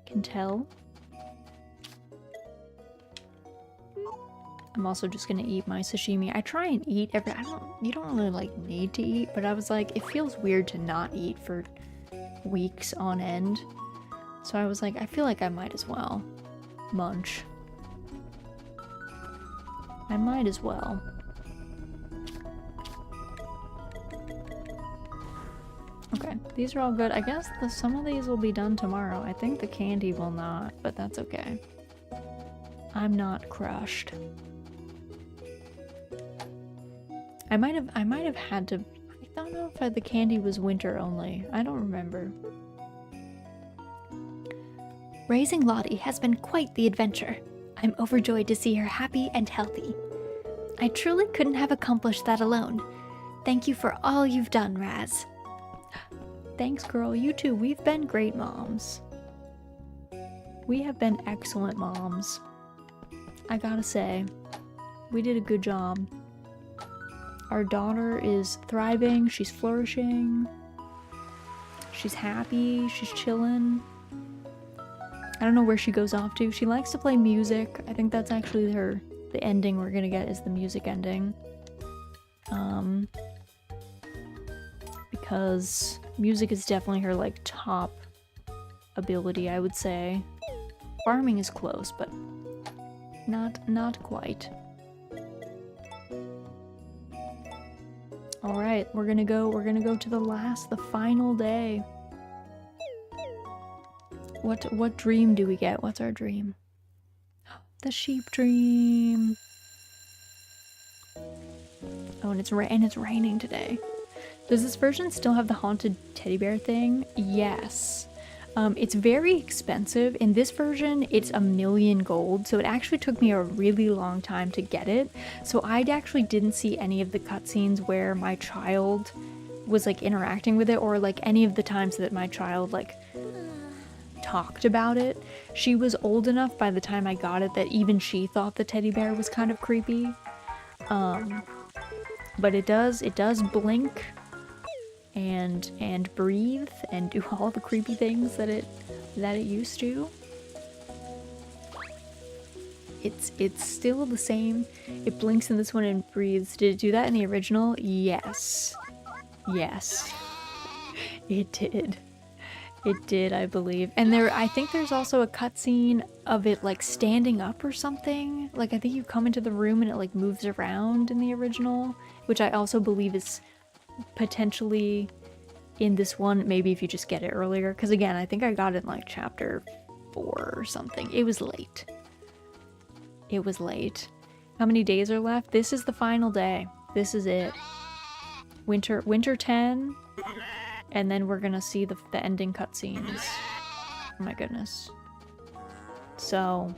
Can tell. I'm also just gonna eat my sashimi. I try and eat every... You don't really, like, need to eat, but I was like, it feels weird to not eat for weeks on end. So I was like, I feel like I might as well munch. I might as well. Okay, these are all good. I guess some of these will be done tomorrow. I think the candy will not, but that's okay. I'm not crushed. I might have had to... I don't know if the candy was winter only. I don't remember. Raising Lottie has been quite the adventure. I'm overjoyed to see her happy and healthy. I truly couldn't have accomplished that alone. Thank you for all you've done, Raz. Thanks, girl. You too. We've been great moms. We have been excellent moms. I gotta say, we did a good job. Our daughter is thriving. She's flourishing. She's happy. She's chilling. I don't know where she goes off to. She likes to play music. I think that's actually the ending we're gonna get is the music ending. Because music is definitely her, like, top ability, I would say. Farming is close, but not quite. Alright, we're gonna go to the final day. What dream do we get? What's our dream? The sheep dream. Oh, and it's raining today. Does this version still have the haunted teddy bear thing? Yes. It's very expensive. In this version, it's 1,000,000 gold, so it actually took me a really long time to get it. So I actually didn't see any of the cutscenes where my child was, like, interacting with it, or, like, any of the times that my child, like, talked about it. She was old enough by the time I got it that even she thought the teddy bear was kind of creepy. But it does blink and breathe and do all the creepy things that it used to. It's still the same. It blinks in this one and breathes. Did it do that in the original? Yes. Yes. It did. It did, I believe. And I think there's also a cutscene of it, like, standing up or something. Like, I think you come into the room and it, like, moves around in the original, which I also believe is potentially in this one, maybe if you just get it earlier. Because, again, I think I got it in, like, chapter 4 or something. It was late. It was late. How many days are left? This is the final day. This is it. Winter 10. And then we're gonna see the ending cutscenes. Oh my goodness. So,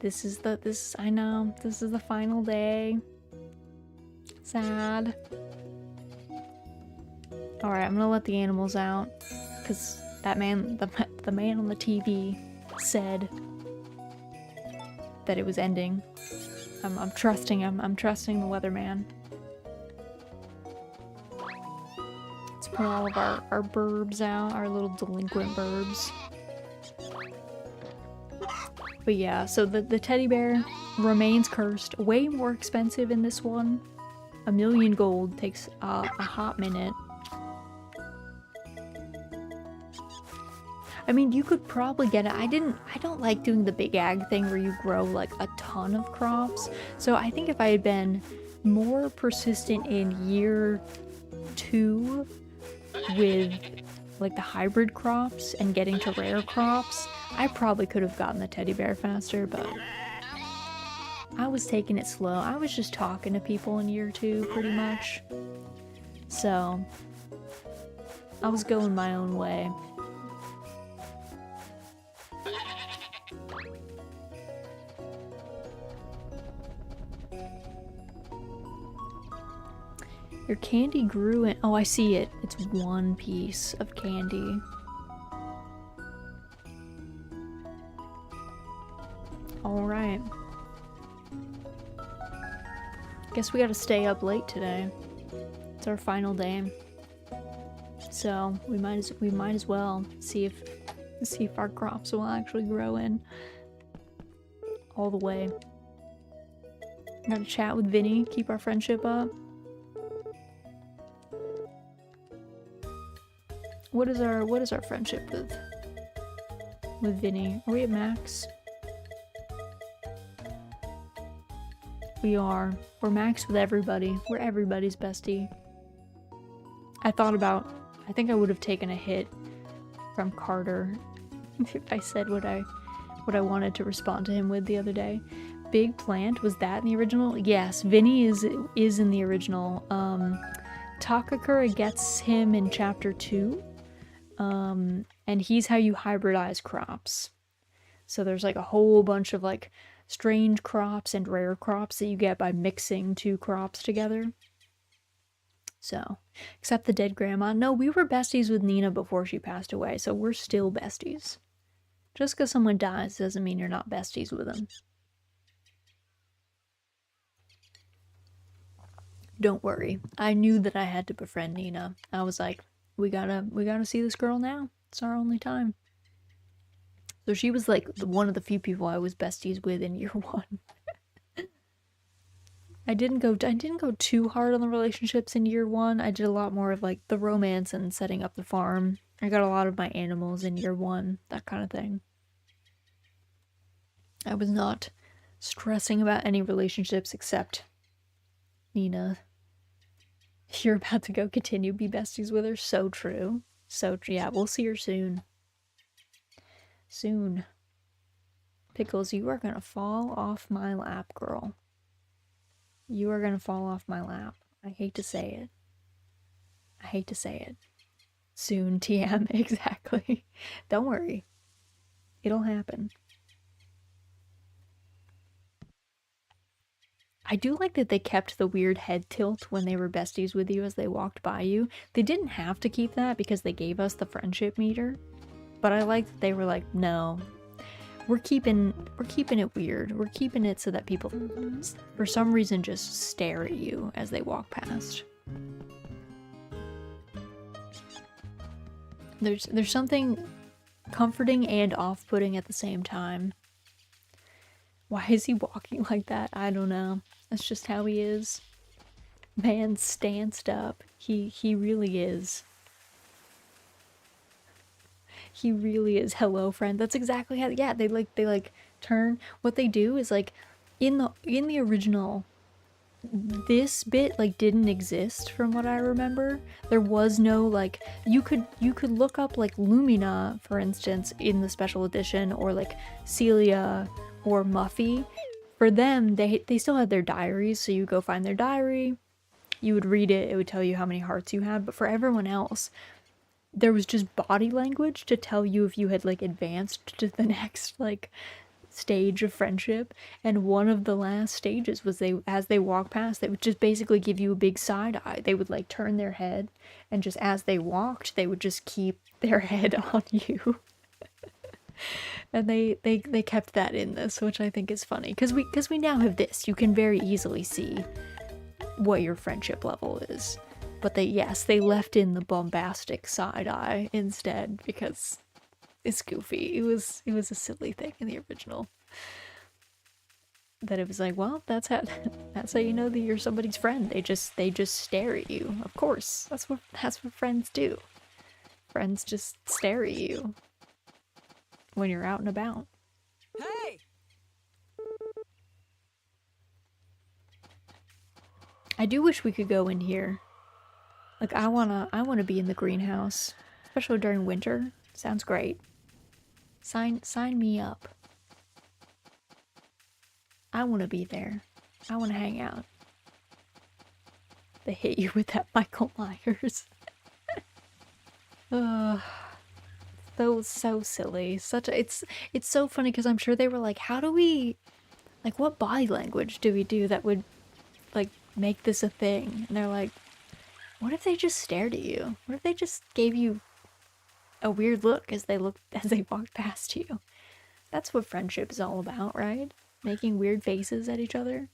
I know, this is the final day. Sad. Alright, I'm gonna let the animals out. Because that man, the man on the TV said that it was ending. I'm trusting him. I'm trusting the weatherman. Let's put all of our burbs out, our little delinquent burbs. But yeah, so the teddy bear remains cursed. Way more expensive in this one. 1,000,000 gold takes a hot minute. I mean, you could probably get it. I don't like doing the big ag thing where you grow like a ton of crops. So I think if I had been more persistent in year 2 with like the hybrid crops and getting to rare crops, I probably could have gotten the teddy bear faster, but I was taking it slow. I was just talking to people in year 2 pretty much. So I was going my own way. Your candy grew and oh, I see it. It's one piece of candy. Alright. Guess we gotta stay up late today. It's our final day. So we might as well see if our crops will actually grow in all the way. Gotta chat with Vinny, keep our friendship up. What is our friendship with Vinny? Are we at max? We are. We're max with everybody. We're everybody's bestie. I think I would have taken a hit from Carter if I said what I wanted to respond to him with the other day. Big Plant, was that in the original? Yes, Vinny is in the original. Takakura gets him in chapter 2. And he's how you hybridize crops. So there's like a whole bunch of like strange crops and rare crops that you get by mixing two crops together. So, except the dead grandma. No, we were besties with Nina before she passed away, so we're still besties. Just because someone dies doesn't mean you're not besties with them. Don't worry. I knew that I had to befriend Nina. I was like, we gotta see this girl now. It's our only time. So she was like one of the few people I was besties with in year 1. I didn't go too hard on the relationships in year 1. I did a lot more of like the romance and setting up the farm. I got a lot of my animals in year 1, that kind of thing. I was not stressing about any relationships except Nina. You're about to go continue be besties with her. So true. So true. Yeah, we'll see her soon. Soon. Pickles, you are gonna fall off my lap, girl. You are gonna fall off my lap. I hate to say it. I hate to say it. Soon, TM, exactly. Don't worry. It'll happen. I do like that they kept the weird head tilt when they were besties with you as they walked by you. They didn't have to keep that because they gave us the friendship meter. But I like that they were like, no, we're keeping it weird. We're keeping it so that people, for some reason, just stare at you as they walk past. There's something comforting and off-putting at the same time. Why is he walking like that? I don't know. That's just how he is. Man stanced up. He really is. He really is. Hello, friend. That's exactly how. Yeah, they like turn. What they do is like in the original, this bit like didn't exist from what I remember. There was no like you could look up like Lumina, for instance, in the special edition, or like Celia or Muffy. For them, they still had their diaries, so you go find their diary, you would read it, it would tell you how many hearts you had. But for everyone else, there was just body language to tell you if you had like advanced to the next like stage of friendship. And one of the last stages was as they walk past, they would just basically give you a big side eye. They would like turn their head, and just as they walked, they would just keep their head on you. And they kept that in this, which I think is funny, because we now have this. You can very easily see what your friendship level is. But they left in the bombastic side eye instead because it's goofy. It was a silly thing in the original. That it was like, well, that's how you know that you're somebody's friend. They just stare at you. Of course, that's what friends do. Friends just stare at you when you're out and about. Hey! I do wish we could go in here. Like I wanna be in the greenhouse, especially during winter. Sounds great. Sign me up. I wanna be there. I wanna hang out. They hit you with that Michael Myers. Ugh. So silly. It's so funny because I'm sure they were like, how do we, like, what body language do we do that would like make this a thing? And they're like, what if they just stared at you? What if they just gave you a weird look as they walked past you? That's what friendship is all about, right? Making weird faces at each other.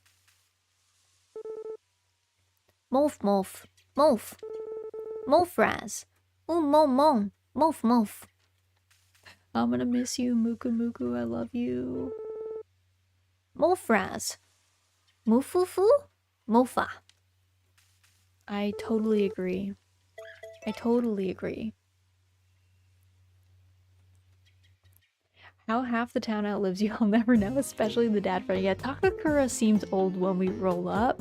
Mof, mof, mof, mof, raz. Mon, mof, mof. I'm gonna miss you, Muku Muku. I love you. Mof, raz. Mufufu, mofa. I totally agree. I totally agree. How half the town outlives you, I'll never know, especially the dad friend. Yeah, Takakura seems old when we roll up.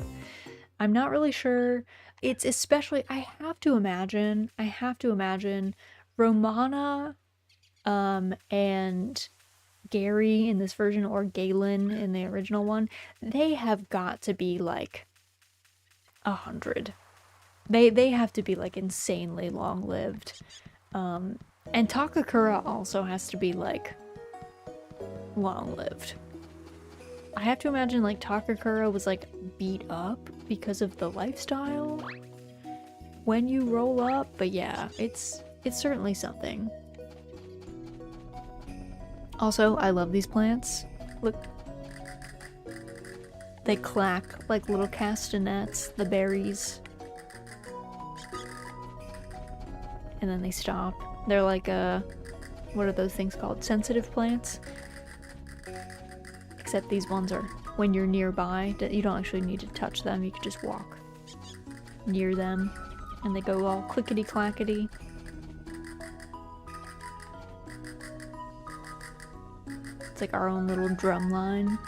I'm not really sure. It's especially, I have to imagine, Romana, and Gary in this version, or Galen in the original one, they have got to be like 100. They have to be like insanely long-lived. And Takakura also has to be like long-lived. I have to imagine like Takakura was like beat up because of the lifestyle when you roll up, but yeah, it's certainly something. Also, I love these plants. Look. They clack like little castanets, the berries. And then they stop. They're like what are those things called? Sensitive plants? Except these ones are, when you're nearby, you don't actually need to touch them, you can just walk near them. And they go all clickety-clackety. It's like our own little drum line.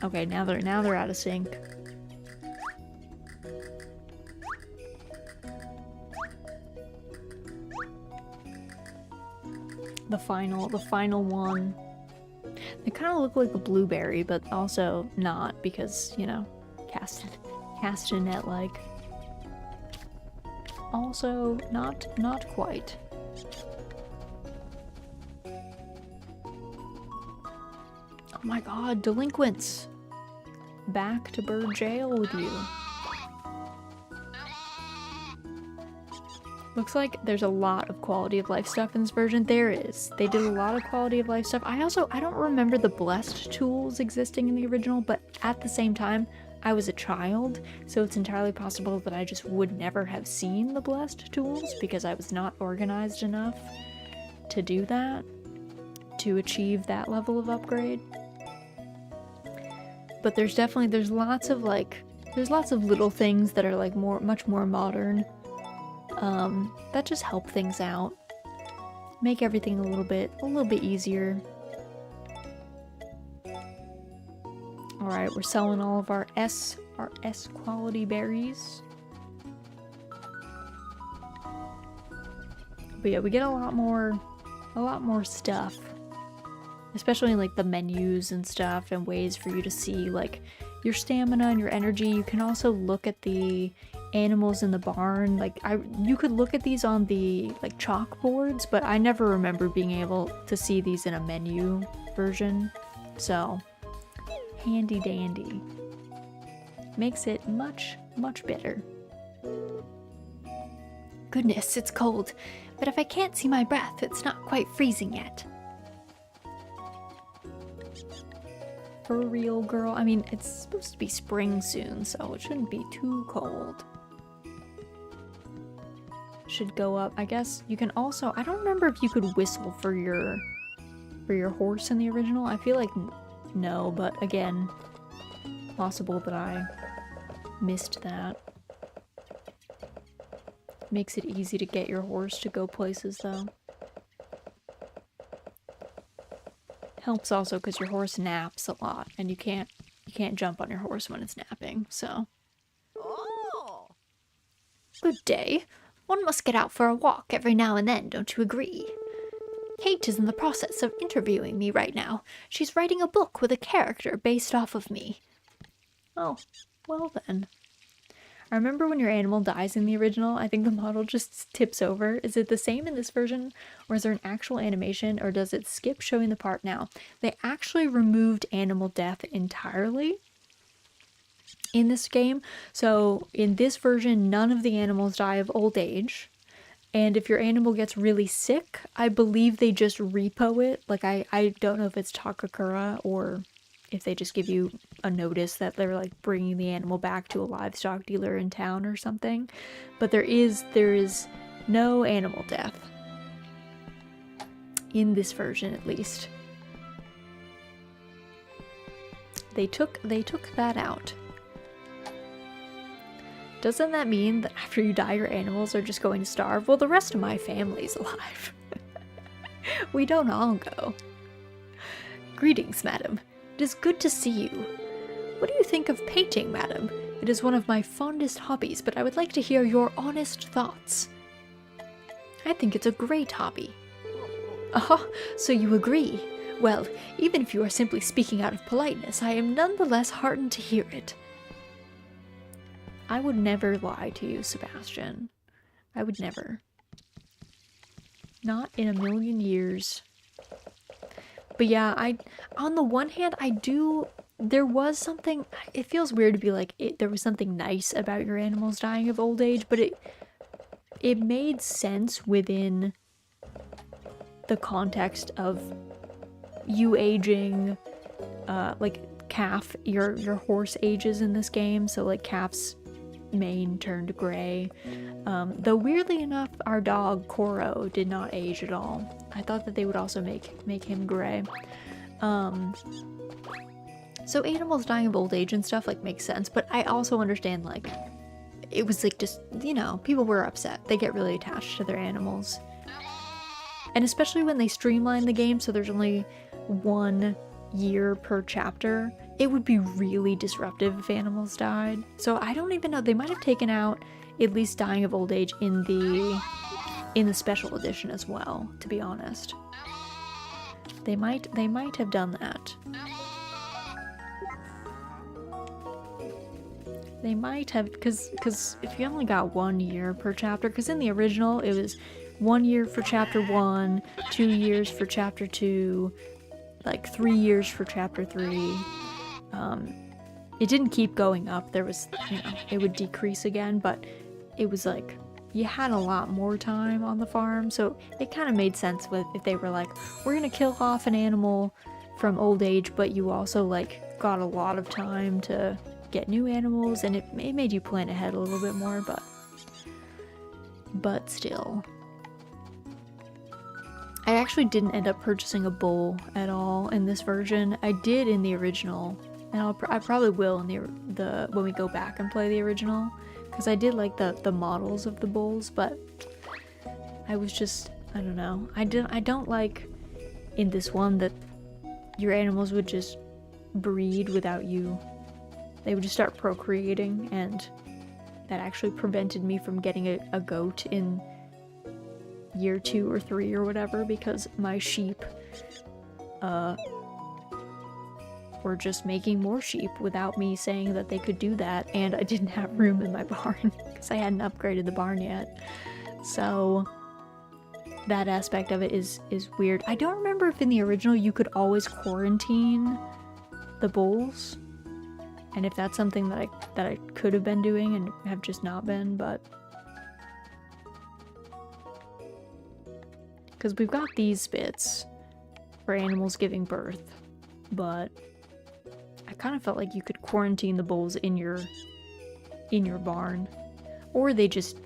Okay, now they're out of sync. The final one. They kind of look like a blueberry, but also not because, you know, castanet like. Also not quite. Oh my god, delinquents! Back to bird jail with you. Looks like there's a lot of quality of life stuff in this version. There is. They did a lot of quality of life stuff. I don't remember the blessed tools existing in the original, but at the same time, I was a child, so it's entirely possible that I just would never have seen the blessed tools because I was not organized enough to do that, to achieve that level of upgrade. But there's lots of little things that are like much more modern. That just help things out. Make everything a little bit easier. Alright, we're selling all of our S quality berries. But yeah, we get a lot more stuff. Especially in like the menus and stuff, and ways for you to see like your stamina and your energy. You can also look at the animals in the barn. Like you could look at these on the like chalkboards, but I never remember being able to see these in a menu version. So handy dandy. Makes it much better. Goodness, it's cold. But if I can't see my breath, it's not quite freezing yet. For real, girl. I mean, it's supposed to be spring soon, so it shouldn't be too cold. Should go up. I guess you can also, I don't remember if you could whistle for your horse in the original. I feel like no, but again, possible that I missed that. Makes it easy to get your horse to go places though. Helps also because your horse naps a lot, and you can't jump on your horse when it's napping, so. Oh. Good day. One must get out for a walk every now and then, don't you agree? Kate is in the process of interviewing me right now. She's writing a book with a character based off of me. Oh, well then. I remember when your animal dies in the original, I think the model just tips over. Is it the same in this version, or is there an actual animation, or does it skip showing the part now? They actually removed animal death entirely in this game. So in this version, none of the animals die of old age. And if your animal gets really sick, I believe they just repo it. Like, I don't know if it's Takakura or if they just give you a notice that they're like bringing the animal back to a livestock dealer in town or something. But there is no animal death. In this version, at least. They took that out. Doesn't that mean that after you die, your animals are just going to starve? Well, the rest of my family's alive. We don't all go. Greetings, madam. It is good to see you. What do you think of painting, madam? It is one of my fondest hobbies, but I would like to hear your honest thoughts. I think it's a great hobby. Aha, so you agree. Well, even if you are simply speaking out of politeness, I am nonetheless heartened to hear it. I would never lie to you, Sebastian. I would never. Not in a million years. But yeah, on the one hand, there was something, it feels weird to be like, there was something nice about your animals dying of old age, but it made sense within the context of you aging, like Calf, your horse ages in this game, so like Calf's mane turned gray. Though weirdly enough, our dog Koro did not age at all. I thought that they would also make him gray. So animals dying of old age and stuff like makes sense, but I also understand like it was like just, you know, people were upset. They get really attached to their animals. And especially when they streamline the game so there's only 1 year per chapter, it would be really disruptive if animals died. So I don't even know, they might have taken out at least dying of old age in the special edition as well, to be honest. They might have done that. They might have, because if you only got 1 year per chapter, because in the original it was 1 year for chapter 1, 2 years for chapter 2, like 3 years for chapter 3. It didn't keep going up. There was, you know, it would decrease again, but it was like you had a lot more time on the farm, so it kind of made sense with if they were like, we're gonna kill off an animal from old age, but you also like got a lot of time to get new animals, and it made you plan ahead a little bit more, but still. I actually didn't end up purchasing a bull at all in this version. I did in the original, and I probably will in the when we go back and play the original, because I did like the models of the bulls, but I was just, I don't know. I don't like in this one that your animals would just breed without you. They would just start procreating, and that actually prevented me from getting a goat in year 2 or 3 or whatever, because my sheep were just making more sheep without me saying that they could do that, and I didn't have room in my barn because I hadn't upgraded the barn yet. So that aspect of it is weird. I don't remember if in the original you could always quarantine the bulls, and if that's something that I could have been doing and have just not been, but because we've got these bits for animals giving birth, but I kind of felt like you could quarantine the bulls in your barn, or they just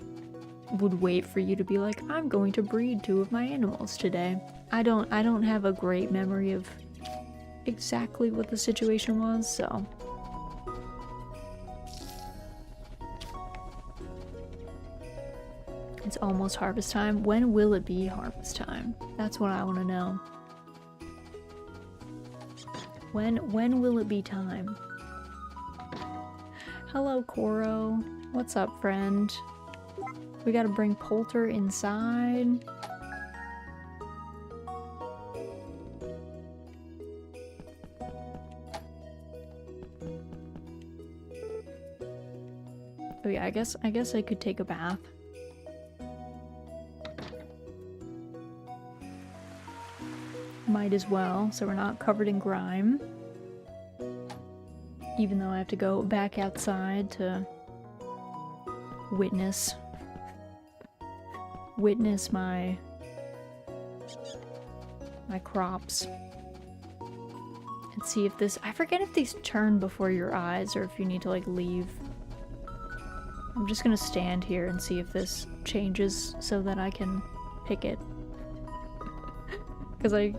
would wait for you to be like, I'm going to breed 2 of my animals today. I don't have a great memory of exactly what the situation was, so it's almost harvest time. When will it be harvest time? That's what I want to know. When will it be time? Hello, Koro. What's up, friend? We gotta bring Poulter inside. Oh yeah, I guess I could take a bath. Might as well, so we're not covered in grime. Even though I have to go back outside to witness witness my crops and see if this, I forget if these turn before your eyes or if you need to like leave. I'm just gonna stand here and see if this changes so that I can pick it. Because I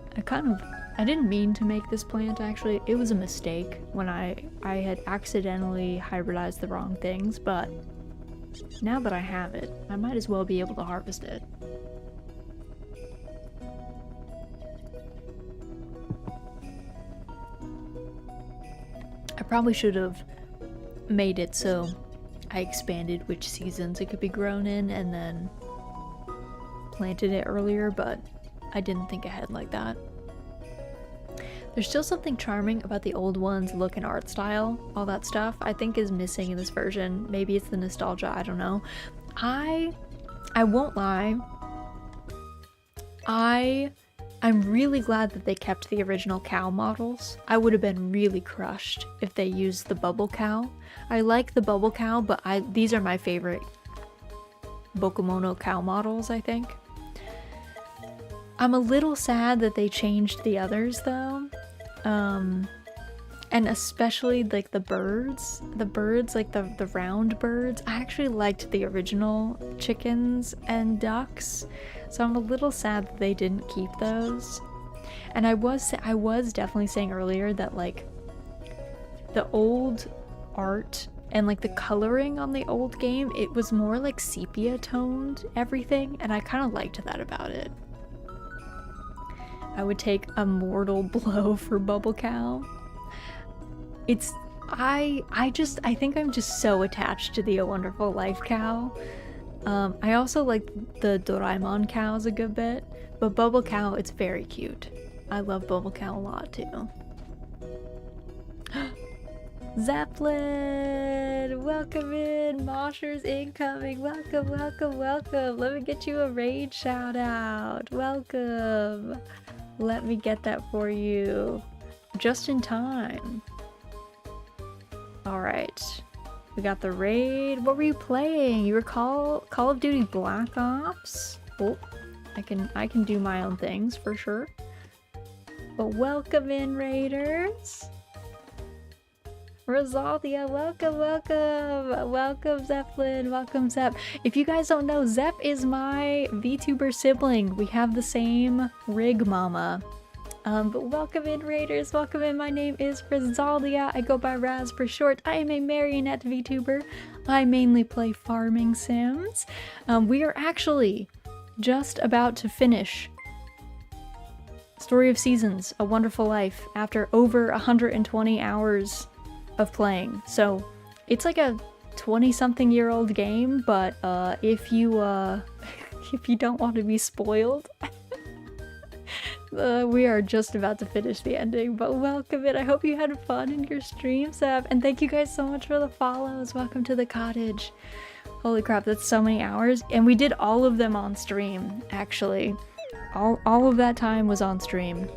didn't mean to make this plant actually. It was a mistake when I had accidentally hybridized the wrong things, but now that I have it, I might as well be able to harvest it. I probably should have made it so I expanded which seasons it could be grown in and then planted it earlier, but I didn't think ahead like that. There's still something charming about the old one's look and art style. All that stuff I think is missing in this version. Maybe it's the nostalgia, I don't know. I won't lie. I'm really glad that they kept the original cow models. I would have been really crushed if they used the bubble cow. I like the bubble cow, but these are my favorite Bokumono cow models, I think. I'm a little sad that they changed the others though. And especially like the birds, like the round birds. I actually liked the original chickens and ducks, so I'm a little sad that they didn't keep those. And I was definitely saying earlier that like the old art and like the coloring on the old game, it was more like sepia toned everything, and I kind of liked that about it. I would take a mortal blow for Bubble Cow. I think I'm just so attached to the A Wonderful Life cow. I also like the Doraemon cows a good bit, but Bubble Cow, it's very cute. I love Bubble Cow a lot too. Zeppelin! Welcome in! Moshers incoming! Welcome, welcome, welcome! Let me get you a raid shout out! Welcome! Let me get that for you. Just in time. Alright. We got the raid. What were you playing? You were Call of Duty Black Ops? Oh, I can do my own things for sure. But welcome in, raiders! Rosaldia, welcome, welcome! Welcome, Zeppelin, welcome, Zepp. If you guys don't know, Zepp is my VTuber sibling. We have the same rig mama. But welcome in, raiders, welcome in. My name is Rosaldia. I go by Raz for short. I am a marionette VTuber. I mainly play farming sims. We are actually just about to finish Story of Seasons, A Wonderful Life, after over 120 hours of playing. So it's like a 20-something-year-old game, but if you don't want to be spoiled, we are just about to finish the ending. But welcome in. I hope you had fun in your stream, Zeb, and thank you guys so much for the follows. Welcome to the cottage. Holy crap, that's so many hours, and we did all of them on stream. Actually, all of that time was on stream.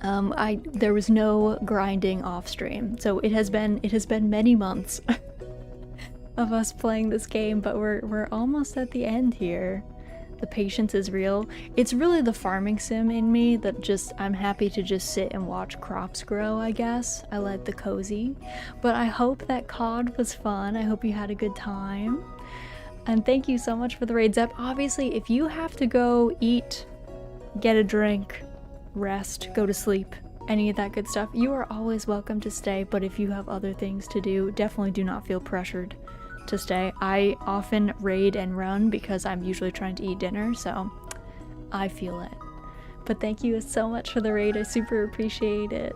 There was no grinding off stream, so it has been many months of us playing this game, but we're almost at the end here. The patience is real. It's really the farming sim in me that I'm happy to just sit and watch crops grow, I guess. I like the cozy. But I hope that COD was fun. I hope you had a good time. And thank you so much for the raid, Zep. Obviously, if you have to go eat, get a drink, rest, go to sleep, any of that good stuff, you are always welcome to stay. But if you have other things to do, definitely do not feel pressured to stay. I often raid and run because I'm usually trying to eat dinner, so I feel it. But thank you so much for the raid. I super appreciate it.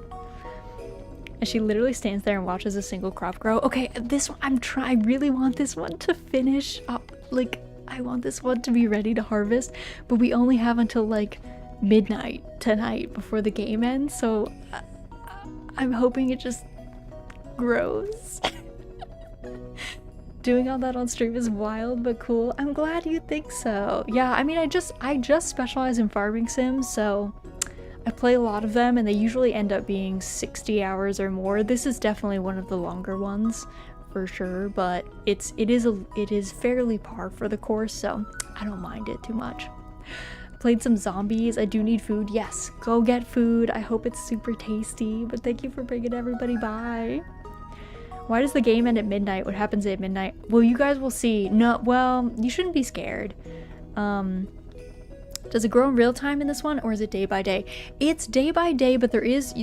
And she literally stands there and watches a single crop grow. Okay, this one, I really want this one to finish up. Like, I want this one to be ready to harvest, but we only have until like midnight tonight before the game ends, so I'm hoping it just grows. Doing all that on stream is wild but cool. I'm glad you think so. Yeah, I mean, I just specialize in farming sims, so I play a lot of them and they usually end up being 60 hours or more. This is definitely one of the longer ones for sure, but it is fairly par for the course, so I don't mind it too much. Played some zombies. I do need food. Yes, go get food. I hope it's super tasty, but thank you for bringing everybody by. Why does the game end at midnight? What happens at midnight? Well, you guys will see. No, well, you shouldn't be scared. Does it grow in real time in this one, or is it day by day? It's day by day, but there is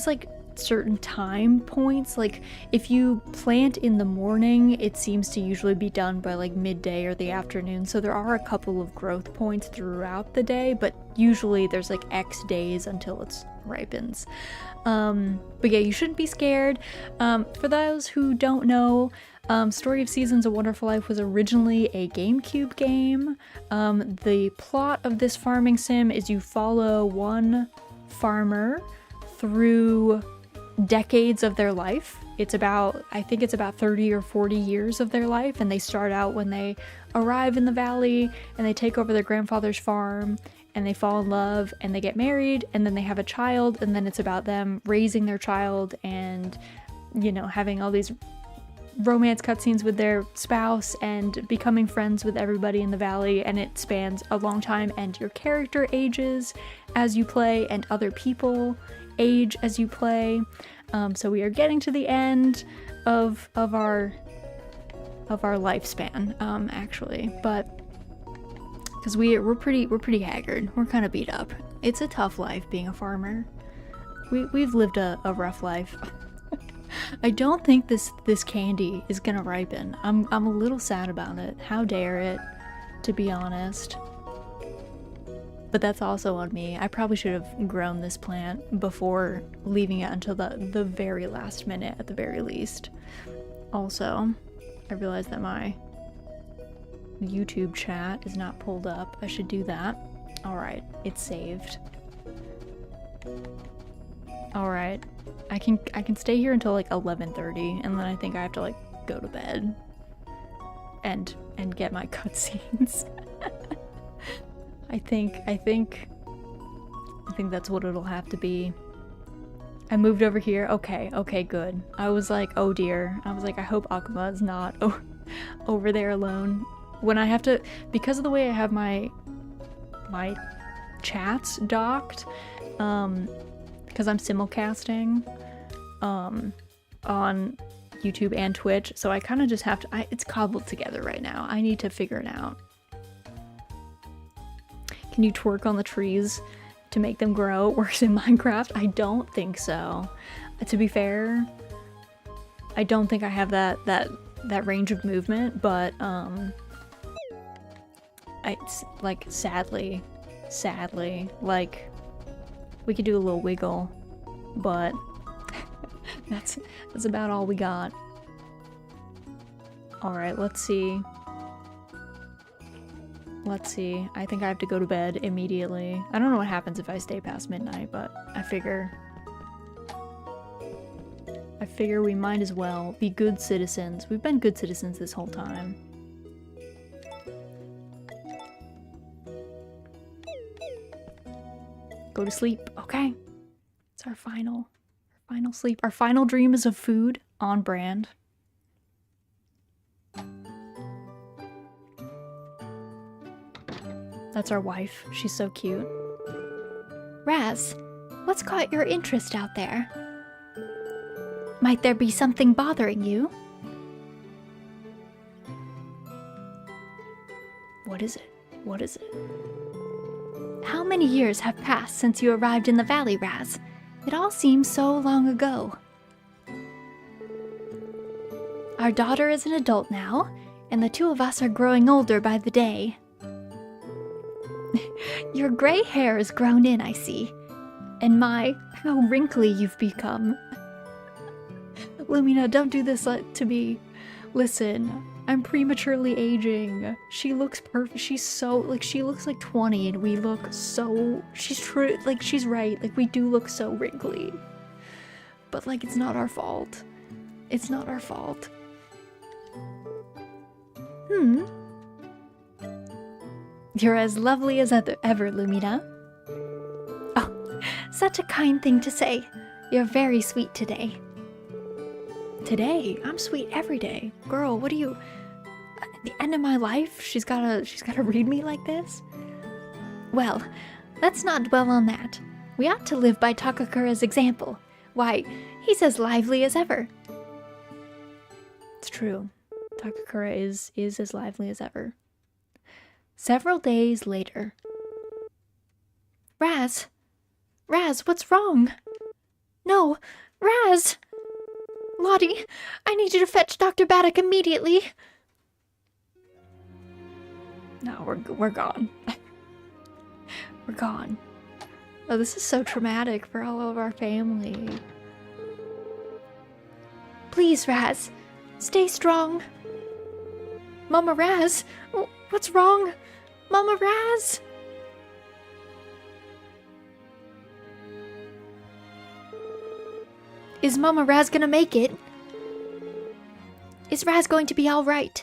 like certain time points. Like if you plant in the morning, it seems to usually be done by like midday or the afternoon. So there are a couple of growth points throughout the day, but usually there's like X days until it ripens. But yeah, you shouldn't be scared. For those who don't know, Story of Seasons: A Wonderful Life was originally a GameCube game. The plot of this farming sim is you follow one farmer through decades of their life. I think it's about 30 or 40 years of their life, and they start out when they arrive in the valley and they take over their grandfather's farm and they fall in love and they get married and then they have a child, and then it's about them raising their child and, you know, having all these romance cutscenes with their spouse and becoming friends with everybody in the valley, and it spans a long time, and your character ages as you play and other people age as you play. So we are getting to the end of our lifespan, actually, but because we're pretty haggard, we're kind of beat up. It's a tough life being a farmer. We've lived a rough life. I don't think this candy is gonna ripen. I'm a little sad about it. How dare it, to be honest. But that's also on me. I probably should have grown this plant before leaving it until the very last minute at the very least. Also, I realized that my YouTube chat is not pulled up. I should do that. Alright, it's saved. Alright. I can stay here until like 11:30, and then I think I have to like go to bed and get my cutscenes. I think that's what it'll have to be. I moved over here. Okay, good. I was like, oh dear. I was like, I hope Akuma is not over there alone. When I have to, because of the way I have my chats docked, because I'm simulcasting on YouTube and Twitch, so I kind of just have to, it's cobbled together right now. I need to figure it out. Can you twerk on the trees to make them grow? It works in Minecraft? I don't think so. To be fair, I don't think I have that range of movement, but it's like sadly, like we could do a little wiggle, but that's about all we got. All right, let's see. I think I have to go to bed immediately. I don't know what happens if I stay past midnight, but I figure we might as well be good citizens. We've been good citizens this whole time. Go to sleep. Okay. It's our final sleep. Our final dream is of food. On brand. That's our wife. She's so cute. Raz, what's caught your interest out there? Might there be something bothering you? What is it? What is it? How many years have passed since you arrived in the valley, Raz? It all seems so long ago. Our daughter is an adult now, and the two of us are growing older by the day. Your gray hair is grown in, I see. And my, how wrinkly you've become. Lumina, don't do this to me. Listen, I'm prematurely aging. She looks perfect. She's so, like, she looks like 20 and we look so, she's true, like, she's right. Like, we do look so wrinkly. But, like, it's not our fault. It's not our fault. You're as lovely as ever, Lumina. Oh, such a kind thing to say. You're very sweet today. Today, I'm sweet every day. Girl, what do you... At the end of my life, she's gotta read me like this? Well, let's not dwell on that. We ought to live by Takakura's example. Why, he's as lively as ever. It's true. Takakura is as lively as ever. Several days later. Raz, what's wrong? No, Raz! Lottie, I need you to fetch Dr. Baddock immediately. No, we're gone. We're gone. Oh, this is so traumatic for all of our family. Please, Raz, stay strong. Mama Raz, what's wrong? Mama Raz! Is Mama Raz gonna make it? Is Raz going to be all right?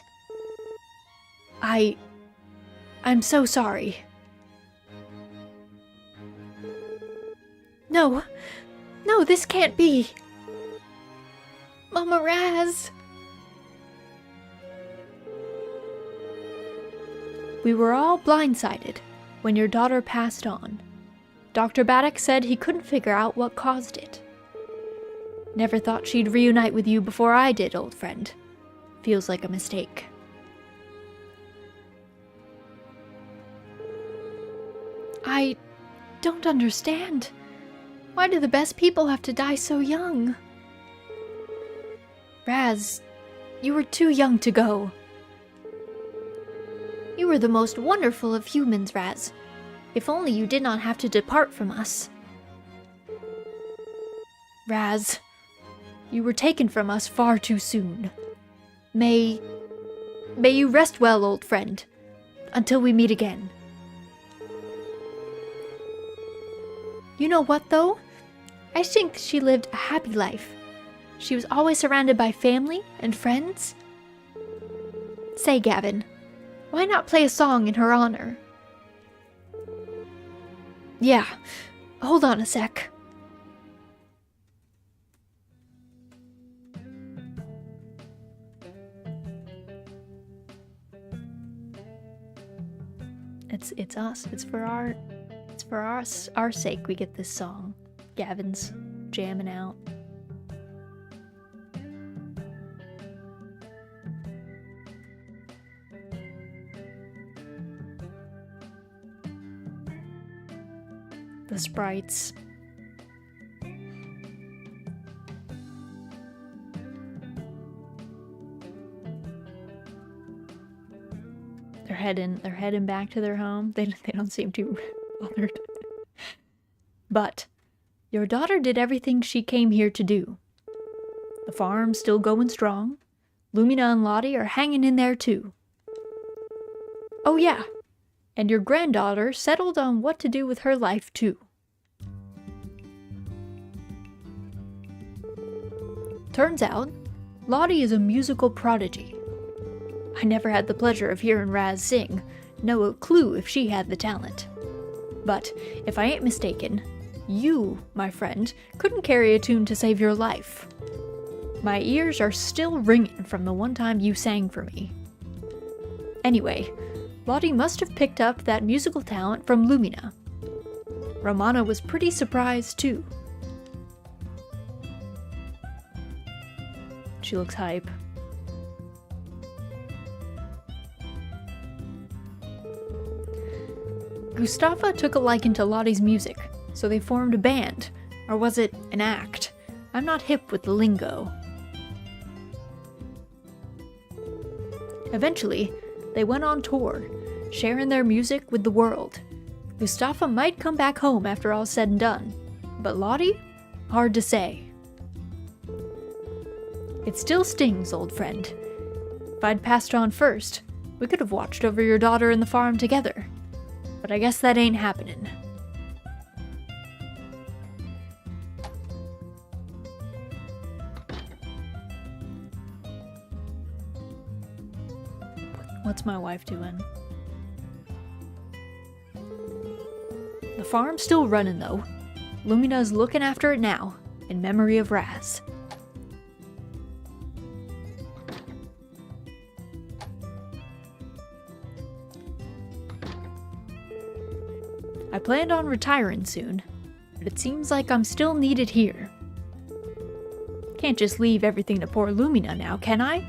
I'm so sorry. No, this can't be. Mama Raz. We were all blindsided when your daughter passed on. Dr. Baddock said he couldn't figure out what caused it. Never thought she'd reunite with you before I did, old friend. Feels like a mistake. I don't understand. Why do the best people have to die so young? Raz, you were too young to go. You were the most wonderful of humans, Raz. If only you did not have to depart from us. Raz, you were taken from us far too soon. May you rest well, old friend, until we meet again. You know what, though? I think she lived a happy life. She was always surrounded by family and friends. Say, Gavin, why not play a song in her honor? Yeah, hold on a sec. It's us. It's for our sake we get this song. Gavin's jamming out. The sprites. They're heading back to their home. They don't seem too bothered. But your daughter did everything she came here to do. The farm's still going strong. Lumina and Lottie are hanging in there too. Oh yeah, and your granddaughter settled on what to do with her life too. Turns out, Lottie is a musical prodigy. I never had the pleasure of hearing Raz sing, no clue if she had the talent. But if I ain't mistaken, you, my friend, couldn't carry a tune to save your life. My ears are still ringing from the one time you sang for me. Anyway, Lottie must have picked up that musical talent from Lumina. Romana was pretty surprised too. She looks hype. Gustafa took a liking to Lottie's music, so they formed a band. Or was it an act? I'm not hip with the lingo. Eventually, they went on tour, sharing their music with the world. Gustafa might come back home after all's said and done, but Lottie? Hard to say. It still stings, old friend. If I'd passed on first, we could have watched over your daughter and the farm together. But I guess that ain't happening. What's my wife doing? The farm's still running though. Lumina's looking after it now, in memory of Raz. I planned on retiring soon, but it seems like I'm still needed here. Can't just leave everything to poor Lumina now, can I?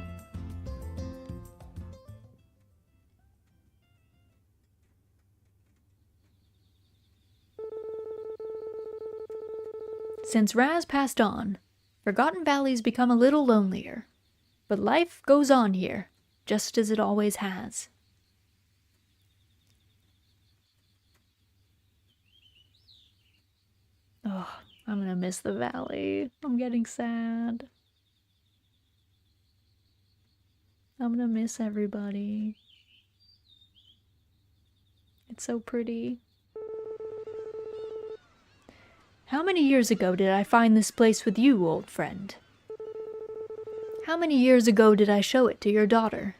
Since Raz passed on, Forgotten Valley's become a little lonelier. But life goes on here, just as it always has. Oh, I'm gonna miss the valley. I'm getting sad. I'm gonna miss everybody. It's so pretty. How many years ago did I find this place with you, old friend? How many years ago did I show it to your daughter?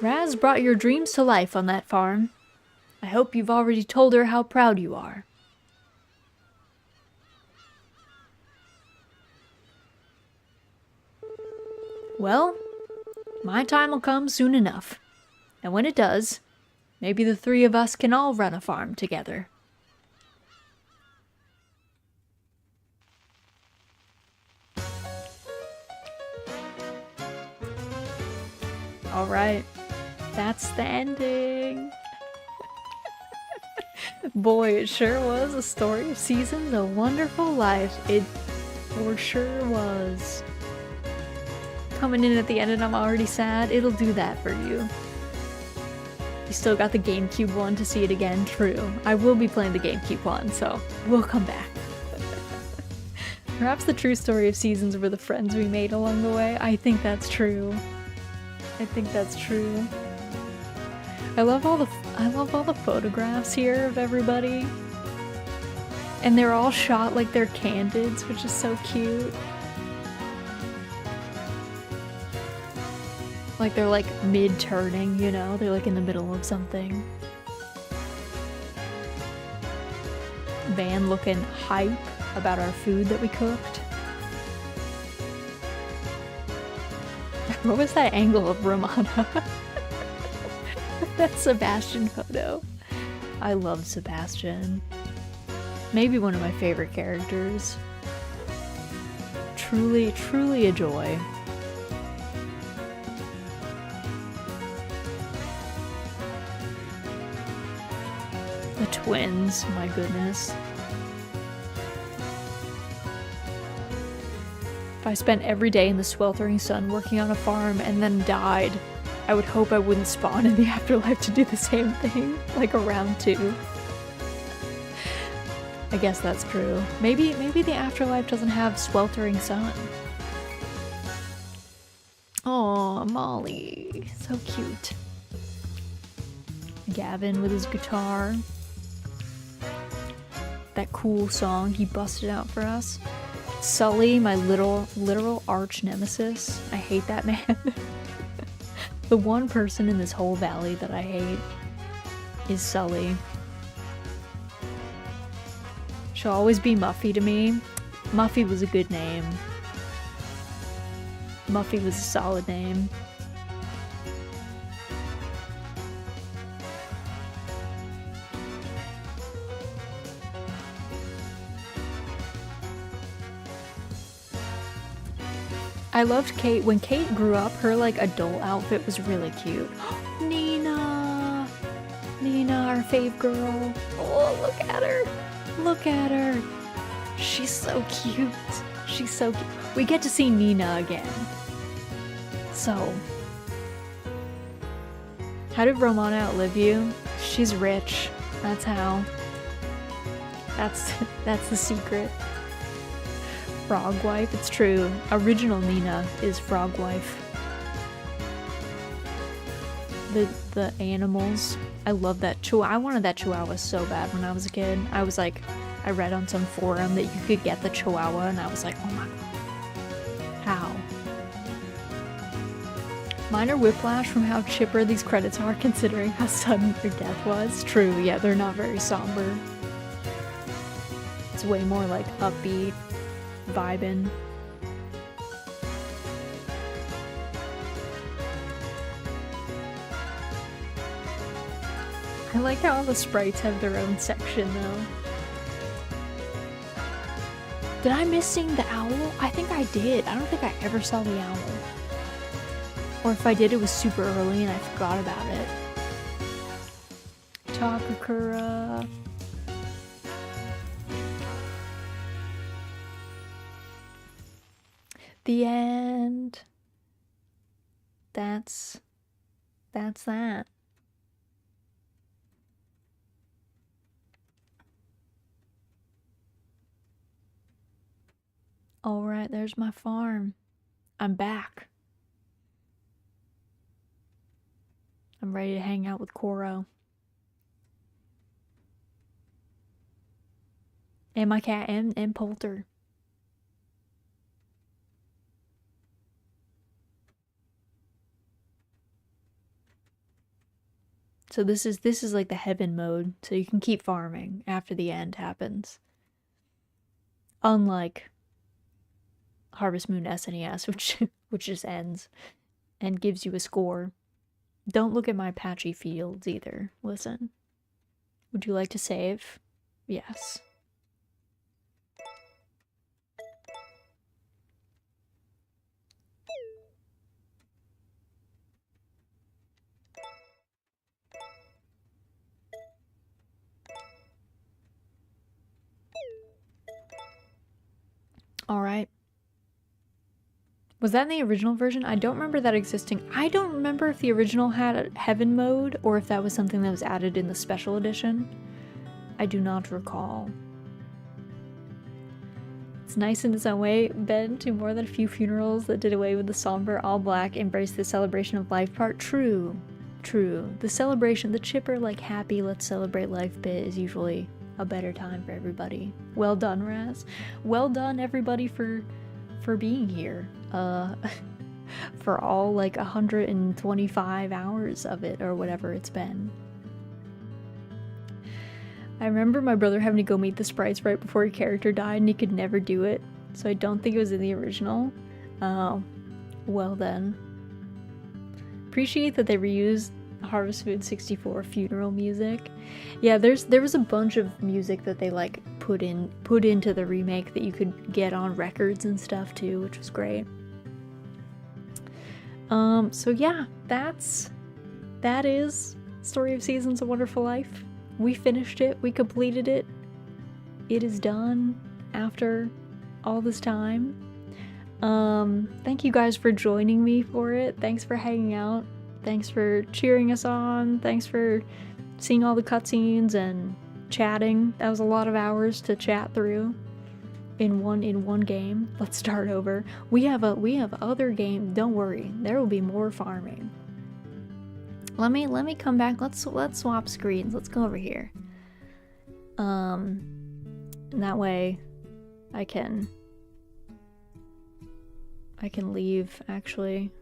Raz brought your dreams to life on that farm. I hope you've already told her how proud you are. Well, my time will come soon enough. And when it does, maybe the three of us can all run a farm together. Alright, that's the ending. Boy, it sure was a story of seasons, a wonderful life. It for sure was. Coming in at the end and I'm already sad, it'll do that for you. You still got the GameCube one to see it again, true. I will be playing the GameCube one, so we'll come back. Perhaps the true story of seasons were the friends we made along the way. I think that's true. I think that's true. I love all the photographs here of everybody. And they're all shot like they're candids, which is so cute. Like they're like mid-turning, you know? They're like in the middle of something. Van looking hype about our food that we cooked. What was that angle of Romana? That Sebastian photo. I love Sebastian. Maybe one of my favorite characters. Truly, truly a joy. The twins, my goodness. If I spent every day in the sweltering sun working on a farm and then died, I would hope I wouldn't spawn in the afterlife to do the same thing, like a round 2. I guess that's true. Maybe the afterlife doesn't have sweltering sun. Oh, Molly, so cute. Gavin with his guitar. That cool song he busted out for us. Sully, my literal arch nemesis. I hate that man. The one person in this whole valley that I hate is Sully. She'll always be Muffy to me. Muffy was a good name. Muffy was a solid name. I loved Kate. When Kate grew up, her like adult outfit was really cute. Nina! Nina, our fave girl. Oh, look at her! Look at her! She's so cute. She's so cute. We get to see Nina again. So. How did Romana outlive you? She's rich. That's how. That's the secret. Frog wife, it's true. Original Nina is frog wife. The animals. I love that I wanted that chihuahua so bad when I was a kid. I was like, I read on some forum that you could get the chihuahua and I was like, oh my god. How? Minor whiplash from how chipper these credits are considering how sudden her death was. True, yeah, they're not very somber. It's way more like upbeat. Vibin'. I like how all the sprites have their own section though. Did I miss seeing the owl? I think I did. I don't think I ever saw the owl. Or if I did, it was super early and I forgot about it. Takakura. The end. That's that. Alright, there's my farm. I'm back. I'm ready to hang out with Koro. And my cat and Poulter. So this is like the heaven mode, so you can keep farming after the end happens. Unlike Harvest Moon SNES, which just ends and gives you a score. Don't look at my patchy fields either. Listen. Would you like to save? Yes. Alright. Was that in the original version? I don't remember that existing. I don't remember if the original had a heaven mode or if that was something that was added in the special edition. I do not recall. It's nice in its own way, been to more than a few funerals that did away with the somber, all black, embrace the celebration of life part. True. True. The celebration, the chipper, like happy, let's celebrate life bit is usually a better time for everybody. Well done, Raz. Well done, everybody, for being here. For all like 125 hours of it or whatever it's been. I remember my brother having to go meet the sprites right before your character died and he could never do it. So I don't think it was in the original. Well then. Appreciate that they reused Harvest Moon 64 funeral music. Yeah, there was a bunch of music that they like put into the remake that you could get on records and stuff too, which was great. So yeah, that is Story of Seasons: A Wonderful Life. We finished it, we completed it. It is done after all this time. Thank you guys for joining me for it. Thanks for hanging out. Thanks for cheering us on. Thanks for seeing all the cutscenes and chatting. That was a lot of hours to chat through in one game. Let's start over. We have other games. Don't worry, there will be more farming. Let me come back. Let's swap screens. Let's go over here. And that way I can leave actually.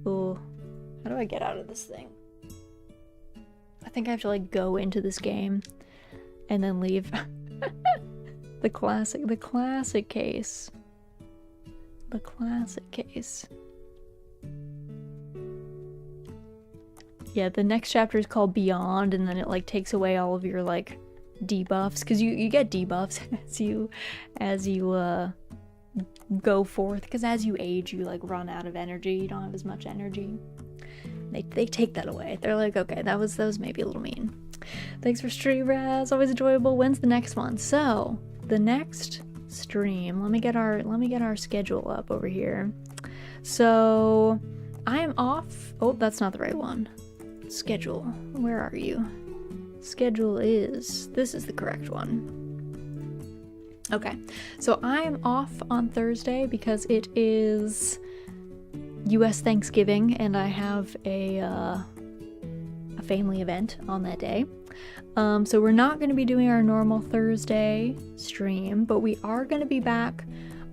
Ooh. How do I get out of this thing? I think I have to like go into this game and then leave. The classic case. The classic case. Yeah, the next chapter is called Beyond, and then it like takes away all of your like debuffs, because you get debuffs as you go forth, because as you age you like run out of energy, you don't have as much energy. They take that away. They're like, okay, that was maybe a little mean. Thanks for stream, Raz. Always enjoyable. When's the next one? So the next stream, let me get our schedule up over here. So I am off. Oh, that's not the right one. Schedule. Where are you? Schedule is. This is the correct one. Okay. So I am off on Thursday because it is US Thanksgiving and I have a family event on that day. So we're not going to be doing our normal Thursday stream, but we are going to be back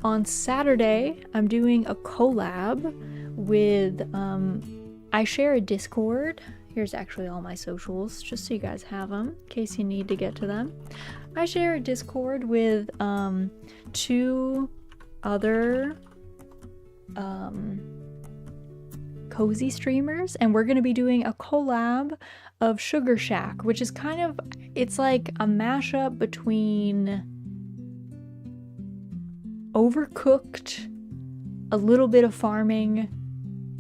on Saturday. I'm doing a collab with, I share a Discord. Here's actually all my socials, just so you guys have them, in case you need to get to them. I share a Discord with two other cozy streamers, and we're going to be doing a collab of Sugar Shack, which is kind of, it's like a mashup between Overcooked, a little bit of farming,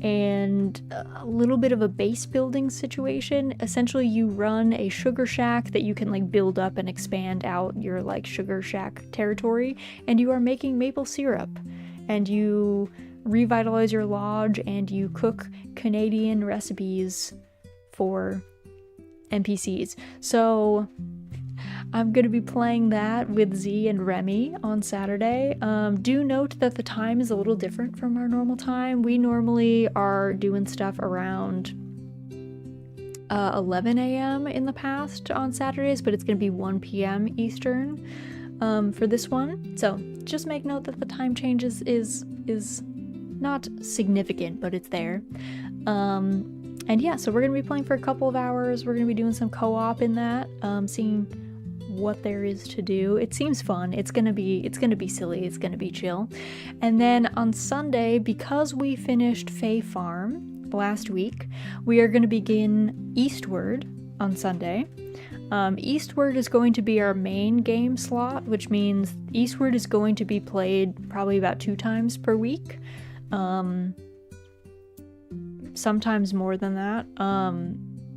and a little bit of a base building situation. Essentially, you run a sugar shack that you can like build up and expand out your like sugar shack territory, and you are making maple syrup, and you revitalize your lodge, and you cook Canadian recipes for NPCs. So I'm going to be playing that with Z and Remy on Saturday. Do note that the time is a little different from our normal time. We normally are doing stuff around 11 a.m. in the past on Saturdays, but it's going to be 1 p.m. Eastern for this one. So just make note that the time change is not significant, but it's there. And yeah, so we're going to be playing for a couple of hours. We're going to be doing some co-op in that, seeing what there is to do. It seems fun. It's gonna be silly. It's gonna be chill. And then on Sunday, because we finished Fae Farm last week, we are gonna begin Eastward on Sunday. Eastward is going to be our main game slot, which means Eastward is going to be played probably about 2 times per week. Sometimes more than that.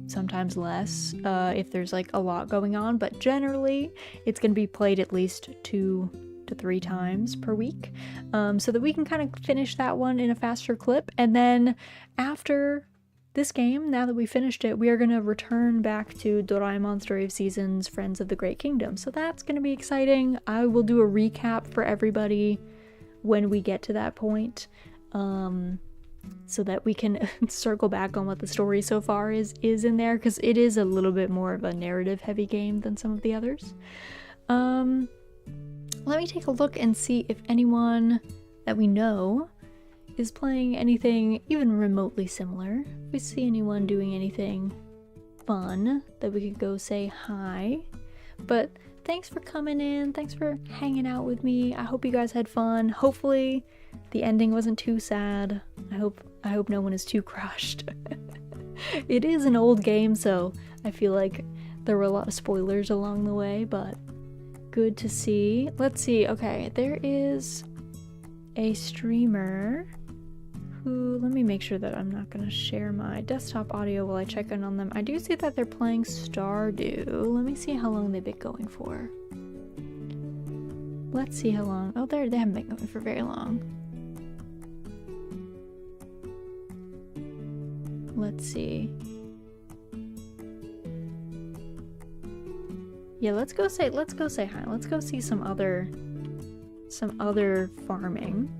Sometimes less if there's like a lot going on, but generally it's going to be played at least 2 to 3 times per week, so that we can kind of finish that one in a faster clip. And then after this game, now that we finished it, we are going to return back to Doraemon Story of Seasons Friends of the Great Kingdom, so that's going to be exciting. I will do a recap for everybody when we get to that point, so that we can circle back on what the story so far is in there, because it is a little bit more of a narrative heavy game than some of the others. Let me take a look and see if anyone that we know is playing anything even remotely similar. If we see anyone doing anything fun that we could go say hi. But thanks for coming in, thanks for hanging out with me. I hope you guys had fun. Hopefully the ending wasn't too sad. I hope no one is too crushed. It is an old game, so I feel like there were a lot of spoilers along the way, but good to see. Let's see. Okay, there is a streamer who, let me make sure that I'm not going to share my desktop audio while I check in on them. I do see that they're playing Stardew. Let me see how long they've been going for. Let's see how long. Oh, they haven't been going for very long. Let's see. Yeah, let's go say hi. Let's go see some other farming.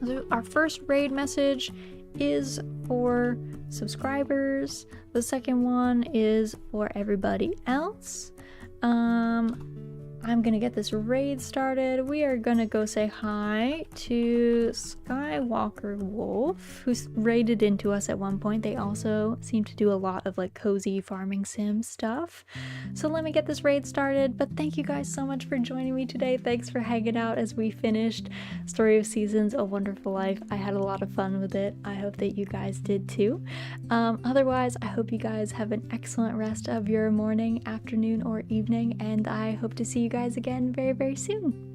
So our first raid message is for subscribers. The second one is for everybody else. I'm gonna get this raid started. We are gonna go say hi to Skywalker Wolf, who's raided into us at one point. They also seem to do a lot of like cozy farming sim stuff. So let me get this raid started. But thank you guys so much for joining me today. Thanks for hanging out as we finished Story of Seasons, A Wonderful Life. I had a lot of fun with it. I hope that you guys did too. Otherwise, I hope you guys have an excellent rest of your morning, afternoon, or evening, and I hope to see you guys again very, very soon.